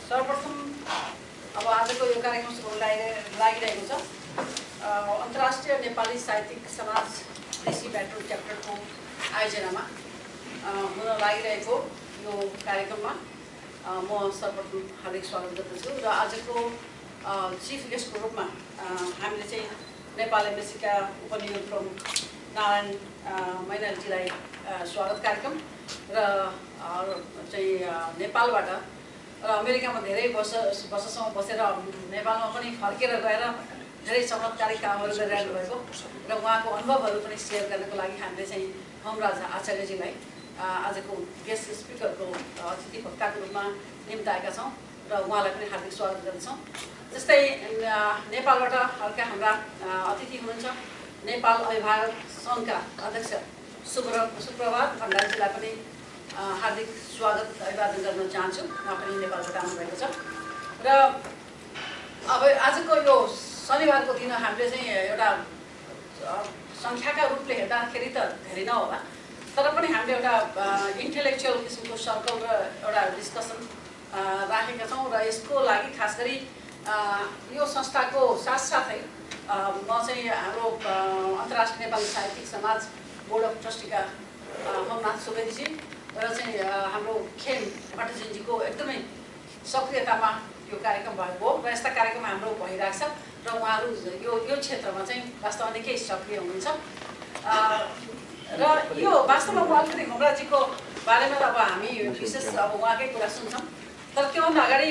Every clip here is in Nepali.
सर्वप्रथम अब आजको यो कार्यक्रम सुरु लागिरहेको छ। अन्तर्राष्ट्रिय नेपाली साहित्यिक समाज कृषि ब्याटल च्याप्टरको आयोजनामा हुन लागिरहेको यो कार्यक्रममा म सर्वप्रथम हार्दिक स्वागत गर्दछु र आजको चिफ गेस्टको रूपमा हामीले चाहिँ नेपाल एम्बेसीका उपनियोग प्रमुख नारायण मैनालीजीलाई स्वागत कार्यक्रम र चाहिँ नेपालबाट र अमेरिकामा धेरै वर्षसम्म बसेर नेपालमा पनि फर्केर गएर धेरै चमत्कारिक कामहरू गरिरहनु भएको र उहाँको अनुभवहरू पनि सेयर गर्नको लागि हामीले चाहिँ होमराज आचार्यजीलाई आजको गेस्ट स्पिकरको अतिथि वक्ताको रूपमा निम्ताएका छौँ र उहाँलाई पनि हार्दिक स्वागत गर्दछौँ। जस्तै नेपालबाट अर्का हाम्रा अतिथि हुनुहुन्छ नेपाल अभिभावक सङ्घका अध्यक्ष सुप्रभात भण्डारीजीलाई पनि हार्दिक स्वागत अभिवादन गर्न चाहन्छु। उहाँ पनि नेपालबाट आउनुभएको छ र अब आजको यो शनिबारको दिन हामीले चाहिँ एउटा सङ्ख्याका रूपले हेर्दाखेरि त धेरै नहोला, तर पनि हामीले एउटा इन्टेलेक्चुअल किसिमको सर्कल र एउटा डिस्कसन राखेका छौँ र यसको लागि खास गरी यो संस्थाको साथसाथै म चाहिँ हाम्रो अन्तर्राष्ट्रिय नेपाली साहित्यिक समाज बोर्ड अफ ट्रस्टीका होमनाथ सुवेदीजी र चाहिँ हाम्रो खेम भट्टजीको एकदमै सक्रियतामा यो कार्यक्रम भएको हो र यस्ता कार्यक्रम हाम्रो भइरहेको छ र उहाँहरू यो क्षेत्रमा चाहिँ वास्तवमा निकै सक्रिय हुनुहुन्छ र यो वास्तवमा म अलिकति होमराजीको बारेमा त अब हामी विशेष अब उहाँकै कुरा सुन्छौँ, तर त्योभन्दा अगाडि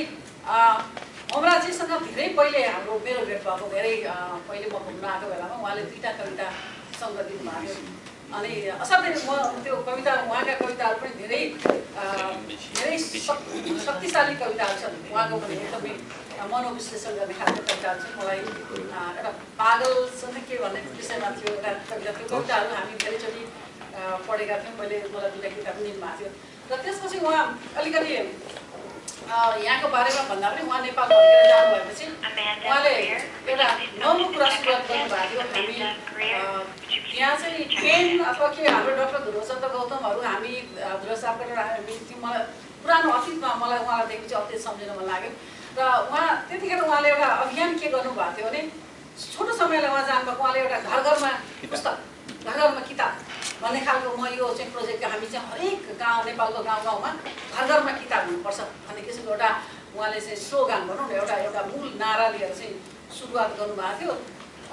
होमराजीसँग धेरै पहिले हाम्रो मेरो भेट भएको धेरै पहिले म घुम्न आएको बेलामा उहाँले दुईवटा कविता सङ्ग्रह दिनुभएको थियो अनि असाध्यै म त्यो कविता उहाँका कविताहरू पनि धेरै शक्तिशाली कविताहरू छन्। उहाँको पनि एकदमै मनोविश्लेषण गर्ने खालको कविताहरू छन्। मलाई एउटा पागलसँग के भन्ने विषयमा थियो एउटा कविता, त्यो कविताहरू हामी धेरैचोटि पढेका थियौँ। मैले मलाई दुईवटा किताब पनि दिनुभएको थियो र त्यसपछि उहाँ अलिकति यहाँको बारेमा भन्दा पनि उहाँ नेपाल फर्केर जानुभएपछि उहाँले एउटा नौलो कुरा सुरुवात गर्नुभएको थियो। हामी यहाँ चाहिँ पेन अथवा के हाम्रो डाक्टर ध्रुवचन्द्र गौतमहरू हामी ध्रुव सापकोटा हामी मलाई पुरानो अतीतमा मलाई उहाँलाई देखेपछि अत्यन्त सम्झिन मन लाग्यो र उहाँ त्यतिखेर उहाँले एउटा अभियान के गर्नुभएको थियो भने छोटो समयलाई उहाँ जानुभएको उहाँले एउटा घर घरमा पुस्तक घर घरमा किताब भन्ने खालको म यो चाहिँ प्रोजेक्ट हामी चाहिँ हरेक गाउँ नेपालको गाउँ गाउँमा घर घरमा किताब हुनुपर्छ भन्ने किसिमको एउटा उहाँले चाहिँ स्लोगान भनौँ न एउटा मूल नारा लिएर चाहिँ सुरुवात गर्नुभएको थियो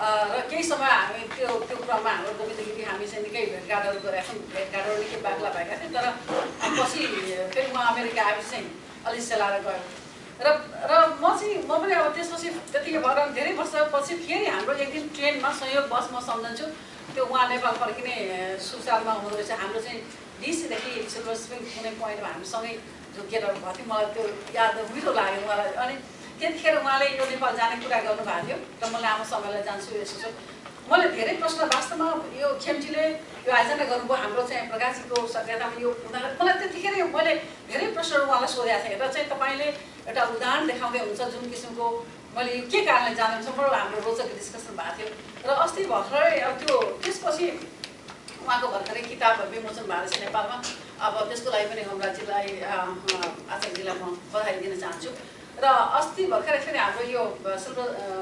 र केही समय हामी त्यो क्रममा हाम्रो गोविन्दगिरी हामी चाहिँ निकै भेटघाटहरू गरेका छौँ। भेटघाटहरू निकै बाक्ला भएका थियौँ, तर पछि फेरि उहाँ अमेरिका आएपछि चाहिँ अलिक सेलाएर गयो र म पनि अब त्यसपछि त्यतिकै भएर धेरै वर्षपछि फेरि हाम्रो एक दिन ट्रेनमा संयोगवश म सम्झन्छु त्यो उहाँ नेपाल फर्किने सुसालमा हुँदो रहेछ। हाम्रो चाहिँ डिसीदेखि सिल्भर स्प्रिङ कुनै पोइन्टमा हामीसँगै झुकेर भएको थियो। मलाई त्यो याद मिठो लाग्यो उहाँलाई। अनि त्यतिखेर उहाँले यो नेपाल जाने कुरा गर्नुभएको थियो र म लामो समयलाई जान्छु यसो मैले धेरै प्रश्न वास्तवमा यो खेमजीले यो आयोजना गर्नुभयो हाम्रो चाहिँ प्रकाशितको सक्रियतामा यो उदाहरण मलाई त्यतिखेर मैले धेरै प्रश्नहरू उहाँलाई सोधेको थिएँ र चाहिँ तपाईँले एउटा उदाहरण देखाउँदै हुन्छ जुन किसिमको मैले यो के कारणले जानुहुन्छ बडो हाम्रो रोचक डिस्कसन भएको थियो र अस्ति भर्खरै त्यो त्यसपछि उहाँको भर्खरै किताब विमोचन भएको छ नेपालमा। अब त्यसको लागि पनि होमराजीलाई आचार्यजीलाई म बधाई दिन चाहन्छु र अस्ति भर्खरै फेरि हाम्रो यो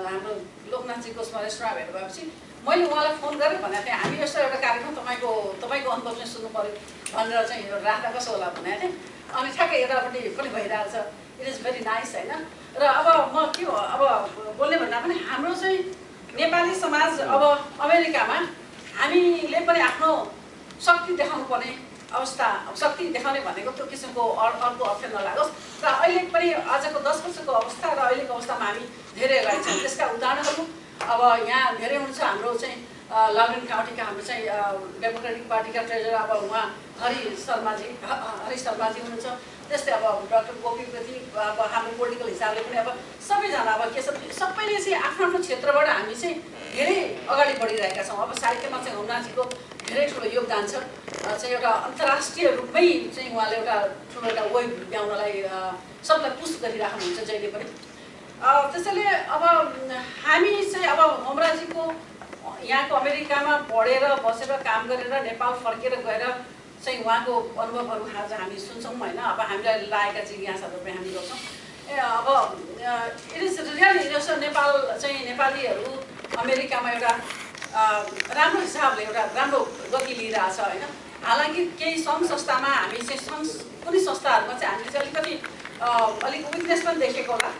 हाम्रो लोकनाथजीको स्मरणमा भेट भएपछि मैले उहाँलाई फोन गरेँ भनेको थिएँ हामी यस्तो एउटा कार्यक्रम तपाईँको अनुभव चाहिँ सुन्नु पऱ्यो भनेर चाहिँ राख्दा कसो होला भनेको थिएँ। अनि ठ्याक्कै यतापट्टि पनि भइरहेको छ। इट इज भेरी नाइस होइन। र अब म के हो अब बोल्ने भन्दा पनि हाम्रो चाहिँ नेपाली समाज अब अमेरिकामा हामीले पनि आफ्नो शक्ति देखाउनु पर्ने अवस्था शक्ति देखाउने भनेको त्यो किसिमको अर्को अर्थ नलागोस् र अहिले पनि आजको 10 वर्षको अवस्था र अहिलेको अवस्थामा हामी धेरै अगाडि छौँ। त्यसका उदाहरणहरू अब यहाँ धेरै हुन्छ। हाम्रो चाहिँ लरेन काउन्टीका हाम्रो चाहिँ डेमोक्रेटिक पार्टीका ट्रेजर अब उहाँ हरि शर्माजी हुनुहुन्छ। त्यस्तै अब डाक्टर गोपीप्रति अब हाम्रो पोलिटिकल हिसाबले पनि अब सबैजना अब के छ सबैले चाहिँ आफ्नो आफ्नो क्षेत्रबाट हामी चाहिँ धेरै अगाडि बढिरहेका छौँ। अब साहित्यमा चाहिँ होमनाथजीको धेरै ठुलो योगदान छ चाहिँ एउटा अन्तर्राष्ट्रिय रूपमै चाहिँ उहाँले एउटा ठुलो एउटा वेब ल्याउनलाई सबलाई पुस्ट गरिराख्नुहुन्छ जहिले पनि। त्यसैले अब हामी चाहिँ अब होमराजीको यहाँको अमेरिकामा पढेर बसेर काम गरेर नेपाल फर्केर गएर चाहिँ उहाँको अनुभवहरू आज हामी सुन्छौँ होइन। अब हामीलाई लागेका जिज्ञासाहरू पनि हामी गर्छौँ। अब इट इज रियली जस्तो नेपाल चाहिँ नेपालीहरू अमेरिकामा एउटा राम्रो हिसाबले एउटा राम्रो गति लिइरहेछ होइन। हालाकि केही सङ्घ संस्थामा हामी चाहिँ कुनै संस्थाहरूमा चाहिँ हामीले चाहिँ अलिक विकनेस पनि देखेको होला,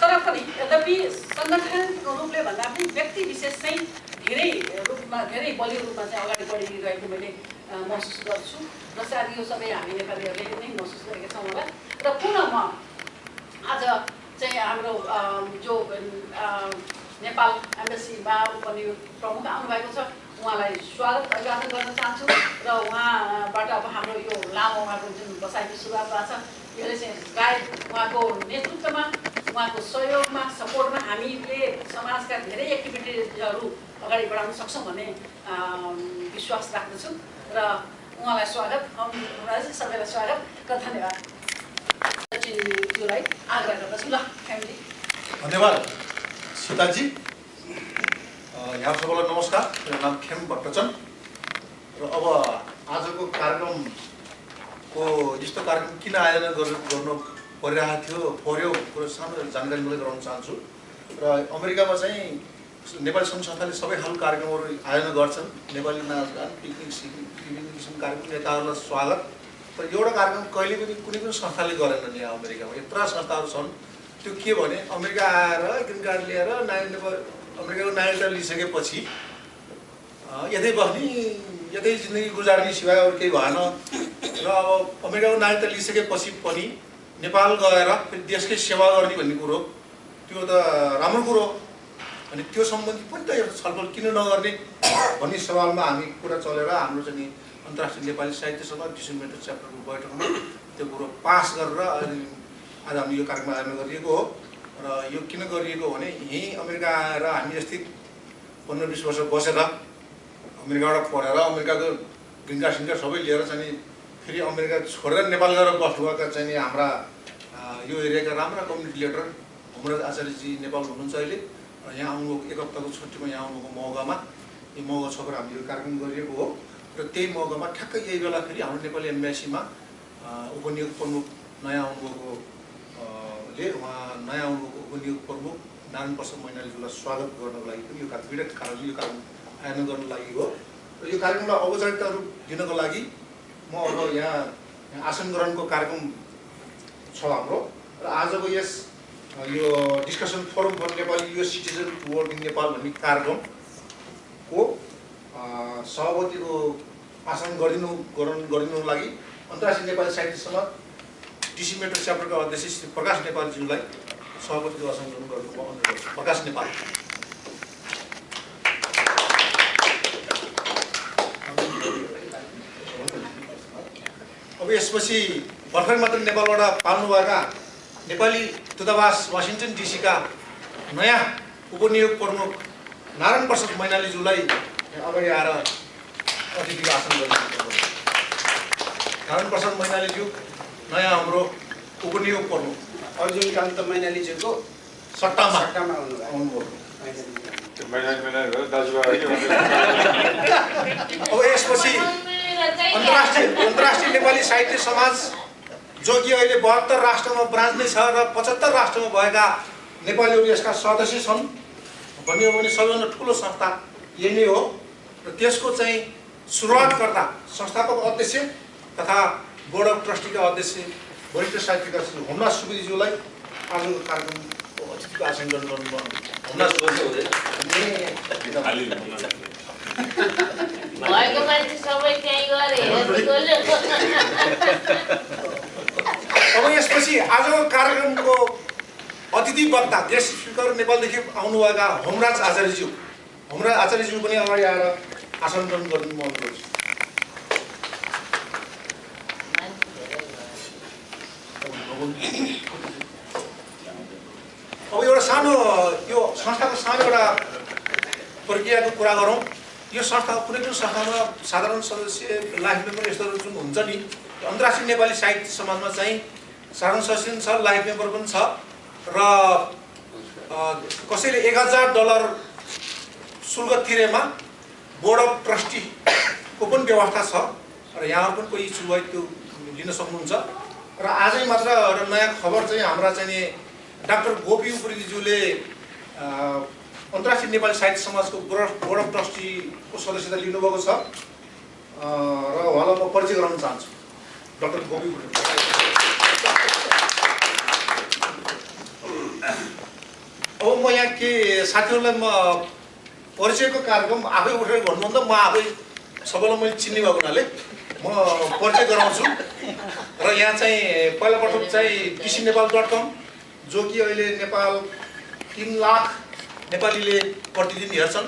तर पनि यद्यपि सङ्गठनको रूपले भन्दा पनि व्यक्ति विशेष चाहिँ धेरै बलियो रूपमा चाहिँ अगाडि बढिरहेको मैले महसुस गर्छु र सायद यो सबै हामी नेपालीहरूले नै महसुस गरेका छौँ होला। र पुनः म आज चाहिँ हाम्रो जो नेपाल एम्बेसीमा उपनियुक्त प्रमुख आउनुभएको छ उहाँलाई स्वागत अभिवादन गर्न चाहन्छु र उहाँबाट अब हाम्रो यो लामो उहाँको जुन बसाइको सुरुवात भएको छ यसले चाहिँ सायद उहाँको नेतृत्वमा उहाँको सहयोगमा सपोर्टमा हामीले समाजका धेरै एक्टिभिटिजहरू अगाडि बढाउन सक्छौँ भन्ने विश्वास राख्दछु र उहाँलाई स्वागत सबैलाई स्वागत र धन्यवाद सचिनज्यूलाई आग्रह गर्दछु। ल फ्यामिली धन्यवाद सीताजी। यहाँ सबैलाई नमस्कार। मेरो नाम खेम भट्टचन र अब आजको कार्यक्रमको यस्तो कार्यक्रम किन आयोजना गर्नु परिरहेको पर्यो कुरो सानो जानकारी मैले गराउन चाहन्छु। र अमेरिकामा चाहिँ नेपाली सङ्घ संस्थाले सबै खालको कार्यक्रमहरू आयोजना गर्छन्। नेपाली नाचगान पिकनिक विभिन्न किसिमको कार्यक्रम नेताहरूलाई स्वागत। तर एउटा कार्यक्रम कहिले पनि कुनै पनि संस्थाले गरेनन्। यहाँ अमेरिकामा यत्र संस्थाहरू छन्। त्यो के भने अमेरिका आएर ग्रिन कार्ड लिएर अमेरिकाको नागरिकता लिइसकेपछि यतै बस्ने यतै जिन्दगी गुजार्ने सिवाय अरू केही भएन। र अब अमेरिकाको नागरिकता लिइसकेपछि पनि नेपाल गएर फेरि देशकै सेवा गर्ने भन्ने कुरो त्यो त राम्रो कुरो। अनि त्यो सम्बन्धी पनि त एउटा छलफल किन नगर्ने भन्ने सवालमा हामी कुरा चलेर हाम्रो चाहिँ अन्तर्राष्ट्रिय नेपाली साहित्य सभा डिसेम्बर च्याप्टरको बैठकमा त्यो कुरो पास गरेर आज हामी यो कार्यक्रम आयोजना गरिएको हो। र यो किन गरिएको भने यहीँ अमेरिका आएर हामी जस्तै 15-20 वर्ष बसेर अमेरिकाबाट पढेर अमेरिकाको ग्रिन कार्ड सिन कार्ड सबै लिएर चाहिँ फेरि अमेरिका छोडेर नेपाल गएर बस्नुभएका चाहिँ हाम्रा यो एरियाका राम्रा कम्युनिटी लिडर हुमराज आचार्यजी नेपाल हुनुहुन्छ अहिले। यहाँ आउनुभएको 1 हप्ताको छुट्टीमा यहाँ आउनुभएको मौकामा यो मौका छोपेर हामीले यो कार्यक्रम गरिएको हो। र त्यही मौकामा ठ्याक्कै यही बेला फेरि हाम्रो नेपाली एम्बेसीमा उपनियुक्त प्रमुख नयाँ आउनुभएको उहाँ नयाँ आउनुभएको उपनियुक्त प्रमुख नारायण प्रसाद मैनालीज्यूलाई स्वागत गर्नको लागि पनि यो कार्यक्रम आयोजना गर्नको लागि हो। र यो कार्यक्रमलाई औपचारिकता रूप दिनको लागि म अब यहाँ आसन ग्रहणको कार्यक्रम छ हाम्रो। र आजको यस यो discussion forum for Nepali US citizen to work in Nepal भन्ने कार्यक्रमको सभापतिको आसन गरिदिनुको लागि अन्तर्राष्ट्रिय नेपाली साहित्य सभा डिसी मेट्रो च्याप्टरका अध्यक्ष श्री प्रकाश नेपालज्यूलाई सभापतिको आसन ग्रहण गर्नु म अनुरोध गर्छु। प्रकाश नेपाल। अब यसपछि भर्खर मात्र नेपालबाट पाल्नुभएका नेपाली दूतावास वासिङटन डिसीका नयाँ उपनियुक्त प्रमुख नारायण प्रसाद मैनालीज्यूलाई अगाडि आएर अतिथिको आसन गर्नु। नारायण प्रसाद मैनालीज्यू नयाँ हाम्रो उपनियुक्त प्रमुख अर्जुनकान्त मैनालीज्यूको सट्टामा आउनुभयो। अब यसपछि अन्तर्राष्ट्रिय नेपाली साहित्य समाज जो कि अहिले 72 राष्ट्रमा ब्रान्च नै छ र 75 राष्ट्रमा भएका नेपालीहरू यसका सदस्य छन् भन्ने हो भने सबैभन्दा ठुलो संस्था यही नै हो। र त्यसको चाहिँ सुरुवात गर्दा संस्थापक अध्यक्ष तथा बोर्ड अफ ट्रस्टीका अध्यक्ष वरिष्ठ साहित्यकार श्री होमराज सुवेदीज्यूलाई आजको कार्यक्रमको अतिथिको आसन गर्नु। होमराज भएको मान्छे सबै त्यहीँ गरे। अब यसपछि आजको कार्यक्रमको अतिथि वक्ता गेस्ट स्पिकर नेपालदेखि आउनुभएका होमराज आचार्यज्यू पनि अगाडि आएर आसन ग्रहण गर्नु म अनुरोध गर्छु। अब एउटा सानो यो संस्थाको सानो एउटा प्रक्रियाको कुरा गरौँ। यो संस्था कुनै पनि संस्थामा साधारण सदस्य लाइफ मेम्बर यस्तो जुन हुन्छ नि अन्तर्राष्ट्रिय नेपाली साहित्य समाजमा चाहिँ साधारण सदस्य पनि छ लाइफ मेम्बर पनि छ र कसैले $1000 शुल्क तिरेमा बोर्ड अफ ट्रस्टीको पनि व्यवस्था छ र यहाँहरू पनि कोही इच्छु भए त्यो लिन सक्नुहुन्छ। र आजै मात्र एउटा नयाँ खबर चाहिँ हाम्रा चाहिँ डाक्टर गोपी उप्रेतीज्यूले अन्तर्राष्ट्रिय नेपाली साहित्य समाजको बोर्ड अफ ट्रस्टीको सदस्यता लिनुभएको छ र उहाँलाई म परिचय गराउन चाहन्छु। डाक्टर गोपी उप्रेती। अब म यहाँ के साथीहरूलाई म परिचयको कार्यक्रम आफै उठेर भन्नुभन्दा म आफै सबैलाई मैले चिन्ने भएको हुनाले म परिचय गराउँछु। र यहाँ चाहिँ पहिला प्रथम चाहिँ कृषिनेपाल.com जो कि अहिले नेपाल 3 लाख नेपालीले प्रतिदिन हेर्छन्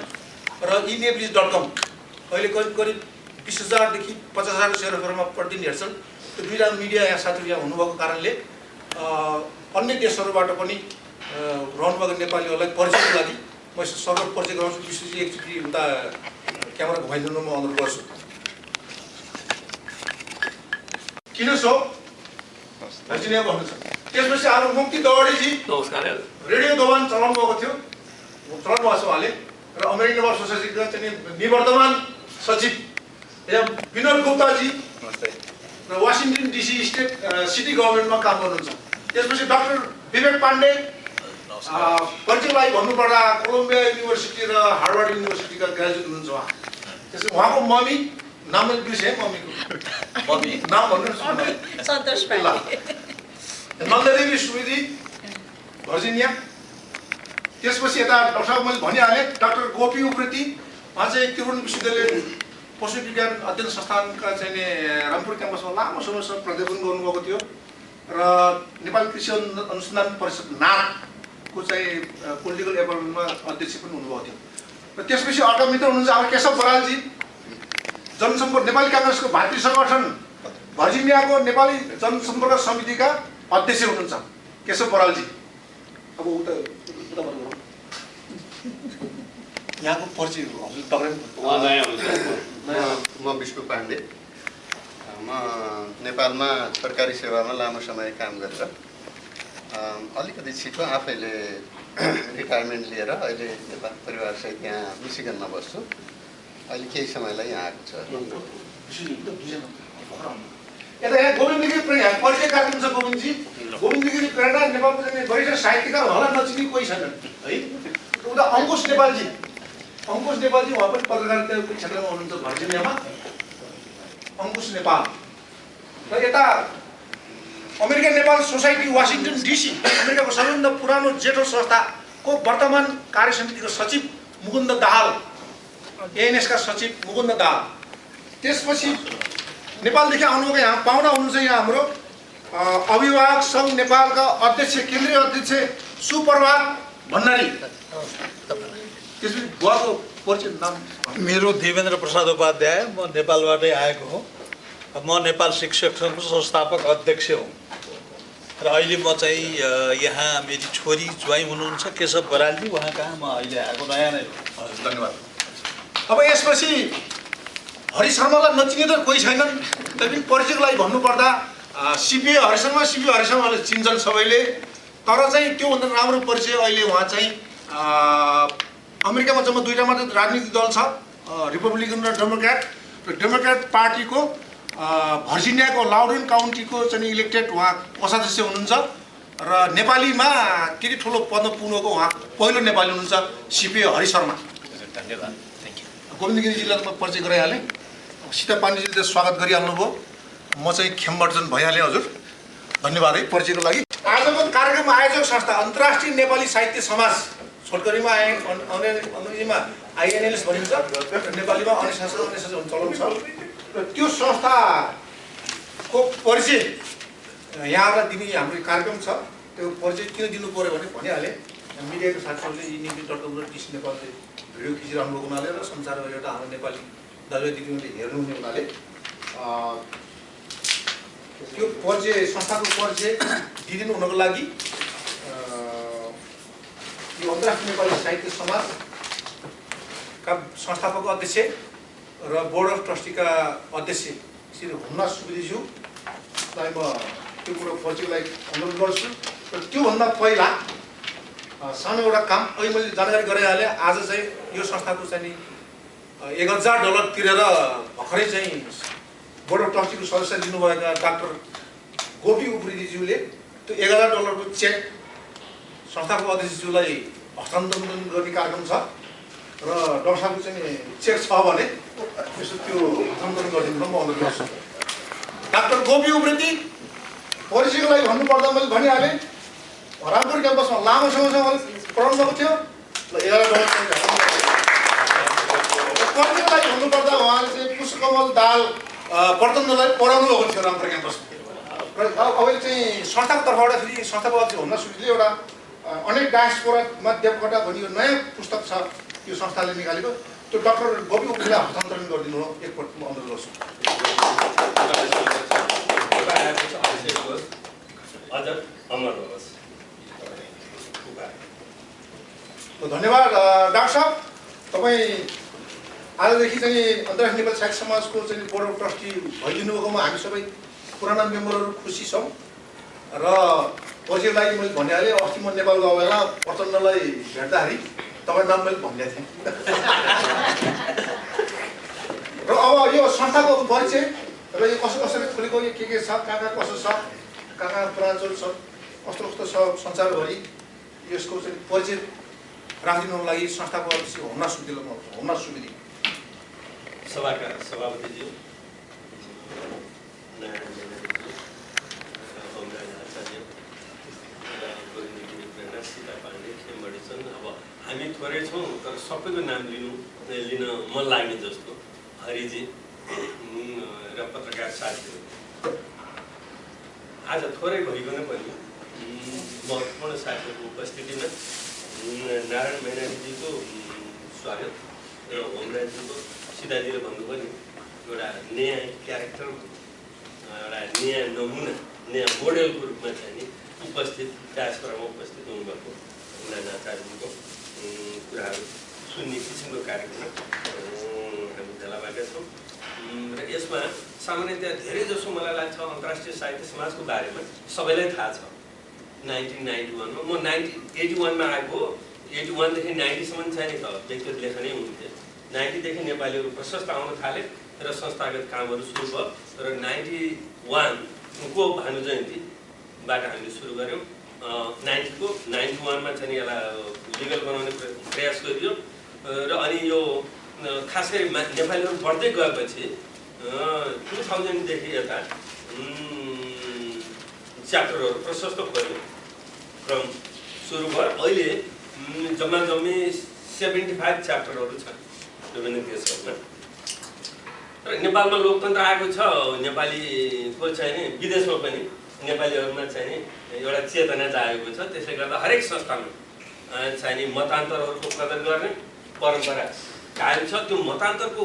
र eNeblish.com अहिले करिब 20,000 देखि 50,000 शेयरहरूमा प्रतिदिन हेर्छन्। त्यो दुईटा मिडिया यहाँ साथीहरू यहाँ हुनुभएको कारणले अन्य देशहरूबाट पनि रहनुभएको नेपालीहरूलाई परिचयको लागि म सर्व परिचय गराउँछु। विशेष एकचोटि उता क्यामेरा घुमाइदिनु म अनुरोध गर्छु। किन सो भर्जिनिया भन्नुहुन्छ। त्यसपछि हाम्रो मुक्ति दवाडीजी नमस्कार। रेडियो दोभान चलाउनु भएको थियो, चलाउनु भएको छ उहाँले र अमेरिकन नेपाल सोसाइटीका चाहिँ निवर्तमान सचिव विनोद गुप्ताजी र वासिङटन डिसी स्टेट सिटी गभर्मेन्टमा काम गर्नुहुन्छ। त्यसपछि डाक्टर विवेक पाण्डे परिचयको लागि भन्नुपर्दा कोलम्बिया युनिभर्सिटी र हार्वर्ड युनिभर्सिटीका ग्रेजुएट हुनुहुन्छ उहाँ। त्यसपछि उहाँको मम्मी नाम मैले बिर्सेँ मम्मीको मम्मी नाम भन्नु सन्तोष पाण्डे नन्ददेवी सुवेदी भर्जिनिया। त्यसपछि यता डाक्टर साहब मैले भनिहालेँ डाक्टर गोपी उप्रेती उहाँ चाहिँ त्रिभुवन विश्वविद्यालय पशु विज्ञान अध्ययन संस्थानका चाहिँ रामपुर क्याम्पसमा लामो समयसम्म प्राध्यापन गर्नुभएको थियो र नेपाली कृषि अनुसन्धान परिषद नारको चाहिँ पोलिटिकल एपोइन्टमेन्टमा अध्यक्ष पनि हुनुभएको थियो। र त्यसपछि अर्का मित्र हुनुहुन्छ अब केशव बरालजी जनसम्पर्क नेपाली काङ्ग्रेसको भातृ सङ्गठन भर्जिनियाको नेपाली जनसम्पर्क समितिका अध्यक्ष हुनुहुन्छ केशव बरालजी। अब उता यहाँको परिचय म विष्णु पाण्डे। म नेपालमा सरकारी सेवामा लामो समय काम गरेर अलिकति छिटो आफैले रिटायरमेन्ट लिएर अहिले नेपाल परिवारसहित यहाँ मिसिगनमा बस्छु। अहिले केही समयलाई यहाँ आएको छ। यता यहाँ गोविन्द गिरी परिचय कार्यक्रम छ। गोविन्दजी गोविन्द गिरी प्रेरणा नेपालको चाहिँ वरिष्ठ साहित्यकार होला नचिने कोही छैनन् है। उता अङ्कुश नेपालजी उहाँ पनि पत्रकारिताको क्षेत्रमा हुनुहुन्छ भर्जिनियामा। अङ्कुश नेपाल र यता American Nepal society Washington DC अमेरिकाको सबैभन्दा पुरानो जेठो संस्थाको वर्तमान कार्य समितिको सचिव मुकुन्द दाहाल, एएनएसका सचिव मुकुन्द दाहाल। त्यसपछि नेपालदेखि आउनुभएको यहाँ पाहुना हुनुहुन्छ यहाँ हाम्रो अभिभावक सङ्घ नेपालका अध्यक्ष केन्द्रीय अध्यक्ष सुप्रभात भण्डारी। त्यसपछि बुवाको परिचय नाम? मेरो देवेन्द्र प्रसाद उपाध्याय, म नेपालबाटै आएको हो। म नेपाल शिक्षक सङ्घको संस्थापक अध्यक्ष हुँ र अहिले म चाहिँ यहाँ मेरी छोरी ज्वाइँ हुनुहुन्छ केशव बरालजी, उहाँ कहाँ म अहिले आएको नयाँ नै हो। धन्यवाद। अब यसपछि हरि शर्मालाई नचिने त कोही छैनन्, तैपनि परिचयको लागि भन्नुपर्दा सिपी हरि शर्माले चिन्छन् सबैले। तर चाहिँ त्योभन्दा राम्रो परिचय अहिले उहाँ चाहिँ अमेरिकामा जम्मा दुईवटा मात्र राजनीतिक दल छ, रिपब्लिकन र डेमोक्रेट। र डेमोक्रेट पार्टीको भर्जिनियाको लाउडन काउन्टीको चाहिँ इलेक्टेड उहाँ कोषाध्यक्ष हुनुहुन्छ र नेपालीमा त्यति ठुलो पदमा पुग्नुको उहाँ पहिलो नेपाली हुनुहुन्छ सिपी हरि शर्मा। धन्यवाद, थ्याङ्क यू। गोविन्द गिरीजीलाई म परिचय गराइहालेँ। सीता पाण्डेजीले स्वागत गरिहाल्नुभयो, म चाहिँ खेमबर्जन भइहालेँ। हजुर धन्यवाद है परिचयको लागि। आजको कार्यक्रम आयोजक संस्था अन्तर्राष्ट्रिय नेपाली साहित्य समाज, छोटकरीमा अङ्ग्रेजीमा आइएनएलएस भनिन्छ, नेपालीमा अनुशासन चलाउँछ। र त्यो संस्थाको परिचय यहाँलाई दिने हाम्रो कार्यक्रम छ। त्यो परिचय किन दिनु पऱ्यो भने भनिहालेँ, मिडियाको साथीहरूले eNeblish.com र डिसी नेपालले भिडियो खिचिरहनु भएको हुनाले र संसारभर एउटा हाम्रो नेपाली दाजुभाइ दिदीहरूले हेर्नुहुने हुनाले त्यो परिचय संस्थाको परिचय दिइदिनु हुनको लागि यो अन्तर्राष्ट्रिय नेपाली साहित्य समाजका संस्थापक अध्यक्ष र बोर्ड अफ ट्रस्टीका अध्यक्ष श्री हुमनाथ सुवेदीज्यूलाई म त्यो कुरो परिचयको लागि अनुरोध गर्छु। र त्योभन्दा पहिला सानो एउटा काम अहिले मैले जानकारी गराइहालेँ। आज चाहिँ यो संस्थाको चाहिँ नि $1000 तिरेर भर्खरै चाहिँ बोर्ड अफ ट्रस्टीको सदस्य लिनुभएका डाक्टर गोपी उप्रेतीज्यूले त्यो $1000 को चेक संस्थाको अध्यक्षज्यूलाई हस्तान्तरण गर्ने कार्यक्रम छ र डाक्टर साहबको चाहिँ चेक छ भने त्यसो त्यो हस्तान्तरण गरिदिनु म अनुरोध गर्छु। डाक्टर गोपी उप्रेती परिचयको लागि भन्नुपर्दा मैले भनिहालेँ रामपुर क्याम्पसमा लामो समयसम्म पढाउनु भएको थियो ल 11 परिचयको लागि भन्नुपर्दा उहाँले चाहिँ पुष्पकमल दाल प्रचण्डलाई पढाउनु भएको थियो रामपुर क्याम्पसमा र अहिले चाहिँ संस्थाको तर्फबाट फेरि संस्थाको अध्यक्ष हुन सुझले एउटा अनेक डायस्पोरामा देवकोटा भन्ने यो नयाँ पुस्तक छ यो संस्थाले निकालेको त्यो डाक्टर गोपी उप्रेतीलाई हस्तान्तरण गरिदिनु हो एकपल्ट म अनुरोध गर्छु। धन्यवाद डाक्टर साहब, तपाईँ आजदेखि चाहिँ अन्तर्राष्ट्रिय नेपाली साहित्य समाजको चाहिँ बोर्ड अफ ट्रस्टी भइदिनु भएकोमा हामी सबै पुराना मेम्बरहरू खुसी छौँ र परिचयलाई मैले भनिहालेँ अस्ति म नेपाल गएको बेला प्रचण्डलाई भेट्दाखेरि तपाईँ नाम मैले भनिदिएको थिएँ र अब यो संस्थाको परिचय र यो कसो कसरी खुलेको यो के छ कहाँ कसो छ कहाँ ब्रान्चहरू छ कस्तो कस्तो छ संसारभरि यसको चाहिँ परिचय राखिदिनुको लागि संस्थाको अध्यक्ष होमनाथ सुवेदीलाई होमनाथ सुवेदी सभाका सभापतिज्यू सीता पाण्डे खेमबडी छन्। अब हामी थोरै छौँ तर सबैको नाम लिन मन लाग्ने जस्तो हरिजी र पत्रकार साथीहरू आज थोरै भइकन पनि महत्त्वपूर्ण साथीहरूको उपस्थितिमा नारायण मैनालीजीको स्वागत र होमराजजीको सीताजीले भन्नुभयो नि एउटा नयाँ क्यारेक्टर एउटा नयाँ नमुना नयाँ मोडेलको रूपमा चाहिँ नि उपस्थित डायस्पोरामा उपस्थित हुनुभएको होमराज आचार्यजीको कुराहरू सुन्ने किसिमको कार्यक्रममा हामी भेला भएका छौँ र यसमा सामान्यतया धेरै जसो मलाई लाग्छ अन्तर्राष्ट्रिय साहित्य समाजको बारेमा सबैलाई थाहा छ। 1991 मा म 81 मा आएको 81 देखि 90 सम्म चाहिँ त व्यक्तिगत लेखनै हुन्थ्यो। 90 देखि नेपालीहरू प्रशस्त आउन थाले र संस्थागत कामहरू सुरु भयो र 91 को भानु जयन्तीबाट हामीले सुरु गऱ्यौँ। 90 को 91 मा चाहिँ यसलाई लिगल बनाउने प्रयास गरियो र अनि यो खास गरी नेपालीहरू बढ्दै गएपछि 2000 देखि यता च्याप्टरहरू प्रशस्त भयो क्रम सुरु भयो। अहिले जम्मा जम्मी 75 च्याप्टरहरू छन् विभिन्न देशहरूमा र नेपालमा लोकतन्त्र आएको छ। नेपालीको चाहिँ नि विदेशमा पनि नेपालीहरूमा चाहिँ नि एउटा चेतना जागेको छ। त्यसले गर्दा हरेक संस्थामा चाहिँ नि मतान्तरहरूको कदर गर्ने परम्परा कायम छ। त्यो मतान्तरको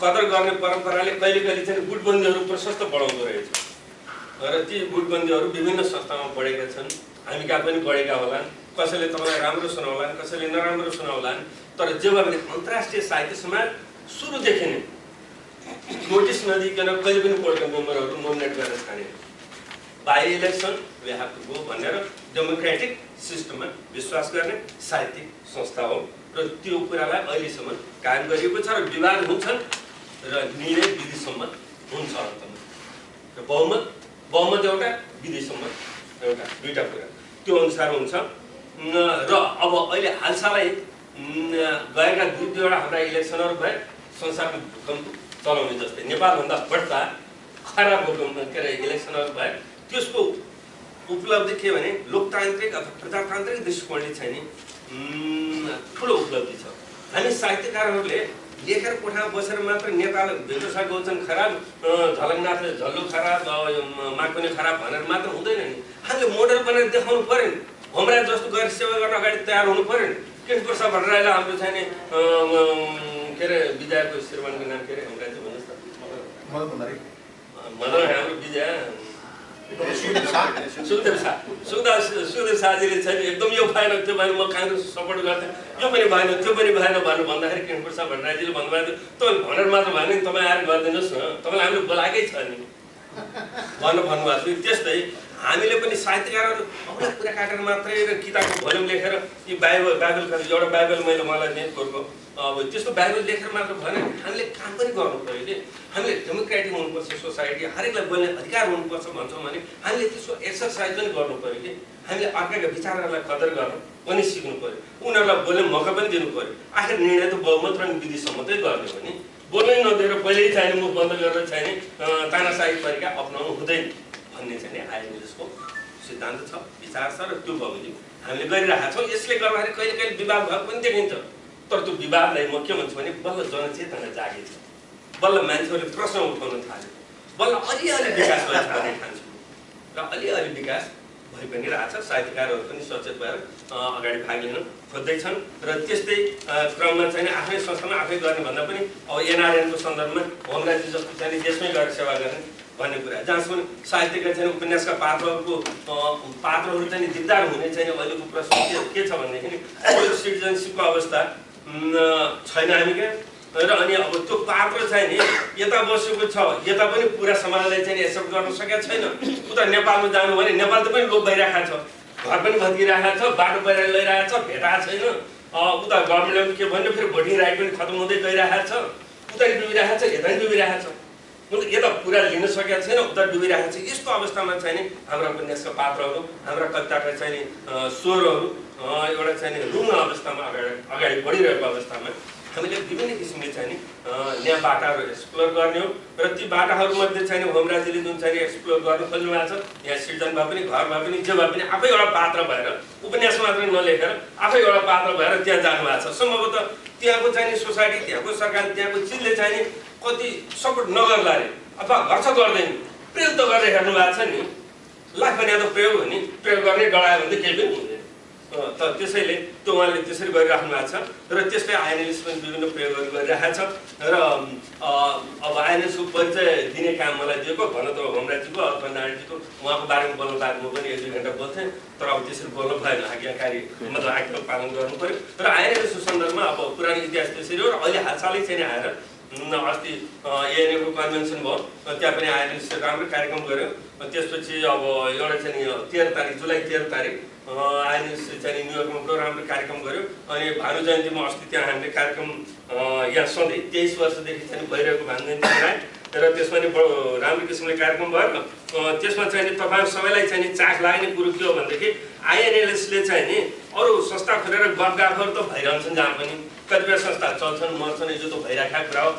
कदर गर्ने परम्पराले कहिले कहिले चाहिँ गुटबन्दीहरू प्रशस्त बढाउँदो रहेछ र ती गुटबन्दीहरू विभिन्न संस्थामा बढेका छन्। हामी कहाँ पनि बढेका होलान्, कसैले तपाईँलाई राम्रो सुनाउलान्, कसैले नराम्रो सुनाउलान्। तर जे भए पनि अन्तर्राष्ट्रिय साहित्य समाज सुरुदेखि नै नोटिस नदिकन कहिले पनि बोर्डका मेम्बरहरू नोमिनेट गरेर छाने by election we have to go भनेर डेमोक्रेटिक सिस्टममा विश्वास गर्ने साहित्यिक संस्था हो र त्यो कुरालाई अहिलेसम्म कायम गरिएको छ र विवाद हुन्छन् र निर्णय विधिसम्म हुन्छ अन्तमा र बहुमत एउटा विधिसम्म एउटा दुईटा कुरा त्यो अनुसार हुन्छ र अब अहिले हालसालै गएका दुईवटा हाम्रा इलेक्सनहरू भए संसारको भूकम्प चलाउने जस्तै नेपालभन्दा बढ्ता खराब भूकम्प के अरे इलेक्सनहरू भए त्यसको उपलब्धि के भने लोकतान्त्रिक अथवा प्रजातान्त्रिक दृष्टिकोणले चाहिँ नि ठुलो उपलब्धि छ। हामी साहित्यकारहरूले लेखेर कोठामा बसेर मात्र नेपाल भेटोसा गौचन खराब झलकनाथले झल्लो खराब माकुने खराब भनेर मात्र हुँदैन नि। हामीले मोडल बनाएर देखाउनु पऱ्यो नि। होमराज जस्तो गएर सेवा गर्न अगाडि तयार हुनु पऱ्यो नि। कृष्णप्रसाद भट्टराईलाई हाम्रो चाहिँ नि के अरे विजयको श्रीमानको नाम के अरे होमराज भन्नुहोस् त मदन हाम्रो विजय सुखदेव शाहजीले चाहिँ एकदम यो भएन त्यो भएन म काङ्ग्रेस सपोर्ट गर्थेँ यो पनि भएन त्यो पनि भएन भनेर भन्दाखेरि कृष्णप्रसाद भट्टराईजीले भन्नुभएको थियो तपाईँ भनेर मात्र भएन नि तपाईँ आएर गरिदिनुहोस् न तपाईँलाई हामीले बोलाएकै छ नि भन्नुभएको थियो। त्यस्तै हामीले पनि साहित्यकारहरू औला कुरा काटेर मात्रै र किताबको भोल्युम लेखेर यी बाइबल एउटा बाइबल मैले मलाई नेटवर्कको अब त्यस्तो बाहिर लेखेर मात्र भएन, हामीले काम पनि गर्नु पऱ्यो कि हामीले डेमोक्रेटिक हुनुपर्छ, सोसाइटी हरेकलाई बोल्ने अधिकार हुनुपर्छ भन्छौँ भने हामीले त्यसको एक्सर्साइज पनि गर्नु पऱ्यो कि हामीले अर्काका विचारहरूलाई कदर गर्न पनि सिक्नु पऱ्यो, उनीहरूलाई बोल्ने मौका पनि दिनु पऱ्यो। आखिर निर्णय त बहुमत र विधिसम्मतै गर्ने हो नि, बोल्नै नदिएर पहिल्यै चाहिने मुख बन्द गरेर चाहिने तानाशाही तरिका अप्नाउनु हुँदैन भन्ने चाहिँ आइएमएलएसको सिद्धान्त छ, विचार छ र त्यो बमोजिम हामीले गरिरहेका छौँ। यसले गर्दाखेरि कहिले कहिले विवाद भएको पनि देखिन्छ, तर त्यो विवादलाई म के भन्छु भने बल्ल जनचेतना जागेछ, बल्ल मान्छेहरूले प्रश्न उठाउन थाल्यो, बल्ल अलिअलि विकास भएछ भन्ने ठान्छु र अलिअलि विकास भइ पनि रहेछ। साहित्यकारहरू पनि सचेत भएर अगाडि भाग लिन खोज्दैछन् र त्यस्तै क्रममा चाहिँ आफ्नै संस्थामा आफै गर्ने भन्दा पनि अब एनआरएनको सन्दर्भमा होमराजी जस्तो चाहिँ देशमै गएर सेवा गर्ने भन्ने कुरा, जहाँसम्म साहित्यका चाहिँ उपन्यासका पात्रहरू चाहिँ दिगदार हुने चाहिँ अहिलेको प्रश्न के छ भनेदेखि त्यो सिटिजनसिपको अवस्था छैन हामी क्या, र अनि अब त्यो पात्र चाहिँ नि यता बसेको छ, यता पनि पुरा समाजलाई चाहिँ एक्सेप्ट गर्न सकेको छैन, उता नेपालमा जानु भने नेपाल त पनि लोप भइरहेको छ, घर पनि भत्किरहेको छ, बाटो पहिरा लैरहेको छ, भेटाएको छैन, उता गभर्मेन्टले के भन्यो फेरि भोटिङ राइट पनि खत्म हुँदै गइरहेको छ, उता डुबिरहेको छ, यता पनि डुबिरहेको छ, मतलब यता पुरा लिन सकेको छैन, उता डुबिरहेको छ। यस्तो अवस्थामा चाहिँ नि हाम्रा उपन्यासका पात्रहरू, हाम्रा कविताका चाहिँ स्वरहरू एउटा चाहिँ रुग्ण अवस्थामा अगाडि बढिरहेको अवस्थामा हामीले विभिन्न किसिमले चाहिँ नि नयाँ बाटाहरू एक्सप्लोर गर्ने हो र ती बाटाहरूमध्ये चाहिँ होमराजीले जुन चाहिँ एक्सप्लोर गर्न खोज्नु भएको छ, यहाँ सिर्जन भए पनि घर भए पनि जे भए पनि आफै एउटा पात्र भएर उपन्यास मात्रै नलेखेर आफै एउटा पात्र भएर त्यहाँ जानुभएको छ। सम्भवतः त्यहाँको चाहिँ सोसाइटी, त्यहाँको सरकार, त्यहाँको चिजले चाहिँ कति सपोर्ट नगर्ला अरे अथवा गर्छ गर्दैन, प्रयोग त गरेर हेर्नु भएको छ नि, लाख भने त प्रयोग हो नि, प्रयोग गर्ने डरायो भने त केही पनि हुँदैन। त त्यसैले त्यो उहाँले त्यसरी गरिराख्नु भएको छ र त्यस्तै आइएनएलएस पनि विभिन्न प्रयोगहरू गरिरहेको छ र अब आइएनएलएसको परिचय दिने काम मलाई दिएको भन त होमराजीको अथवा नारायणजीको, उहाँको बारेमा बोल्नु बाद म पनि 1-2 घन्टा बोल्थेँ, तर अब त्यसरी बोल्नु भएन, आज्ञाकारी मतलब आज्ञा पालन गर्नु पऱ्यो। तर आइएनएलएसको सन्दर्भमा अब पुरानो इतिहास त्यसरी हो र अहिले हालसालै चाहिँ आएर अस्ति एएनएको कन्भेन्सन भयो, त्यहाँ पनि आइएनएलएस राम्रो कार्यक्रम गर्यो। त्यसपछि अब एउटा चाहिँ 13 तारिक जुलाई 13 तारिक आइएनएलएस चाहिँ न्युयोर्कमा पुरा राम्रो कार्यक्रम गर्यो। अनि भानु जयन्तीमा अस्ति त्यहाँ हामीले कार्यक्रम यहाँ सधैँ 23 वर्षदेखि चाहिँ भइरहेको भानु जयन्ती मनाए र त्यसमा नि बडो राम्रो किसिमले कार्यक्रम भयो। त्यसमा चाहिँ तपाईँ सबैलाई चाहिँ चाख लाग्ने कुरो के हो भनेदेखि आइएनएलएसले चाहिँ नि अरू संस्था खोलेर गफगाफहरू त भइरहन्छन्, जहाँ पनि कतिपय संस्था चल्छन् मर्छन्, यो त भइराखेको कुरा हो।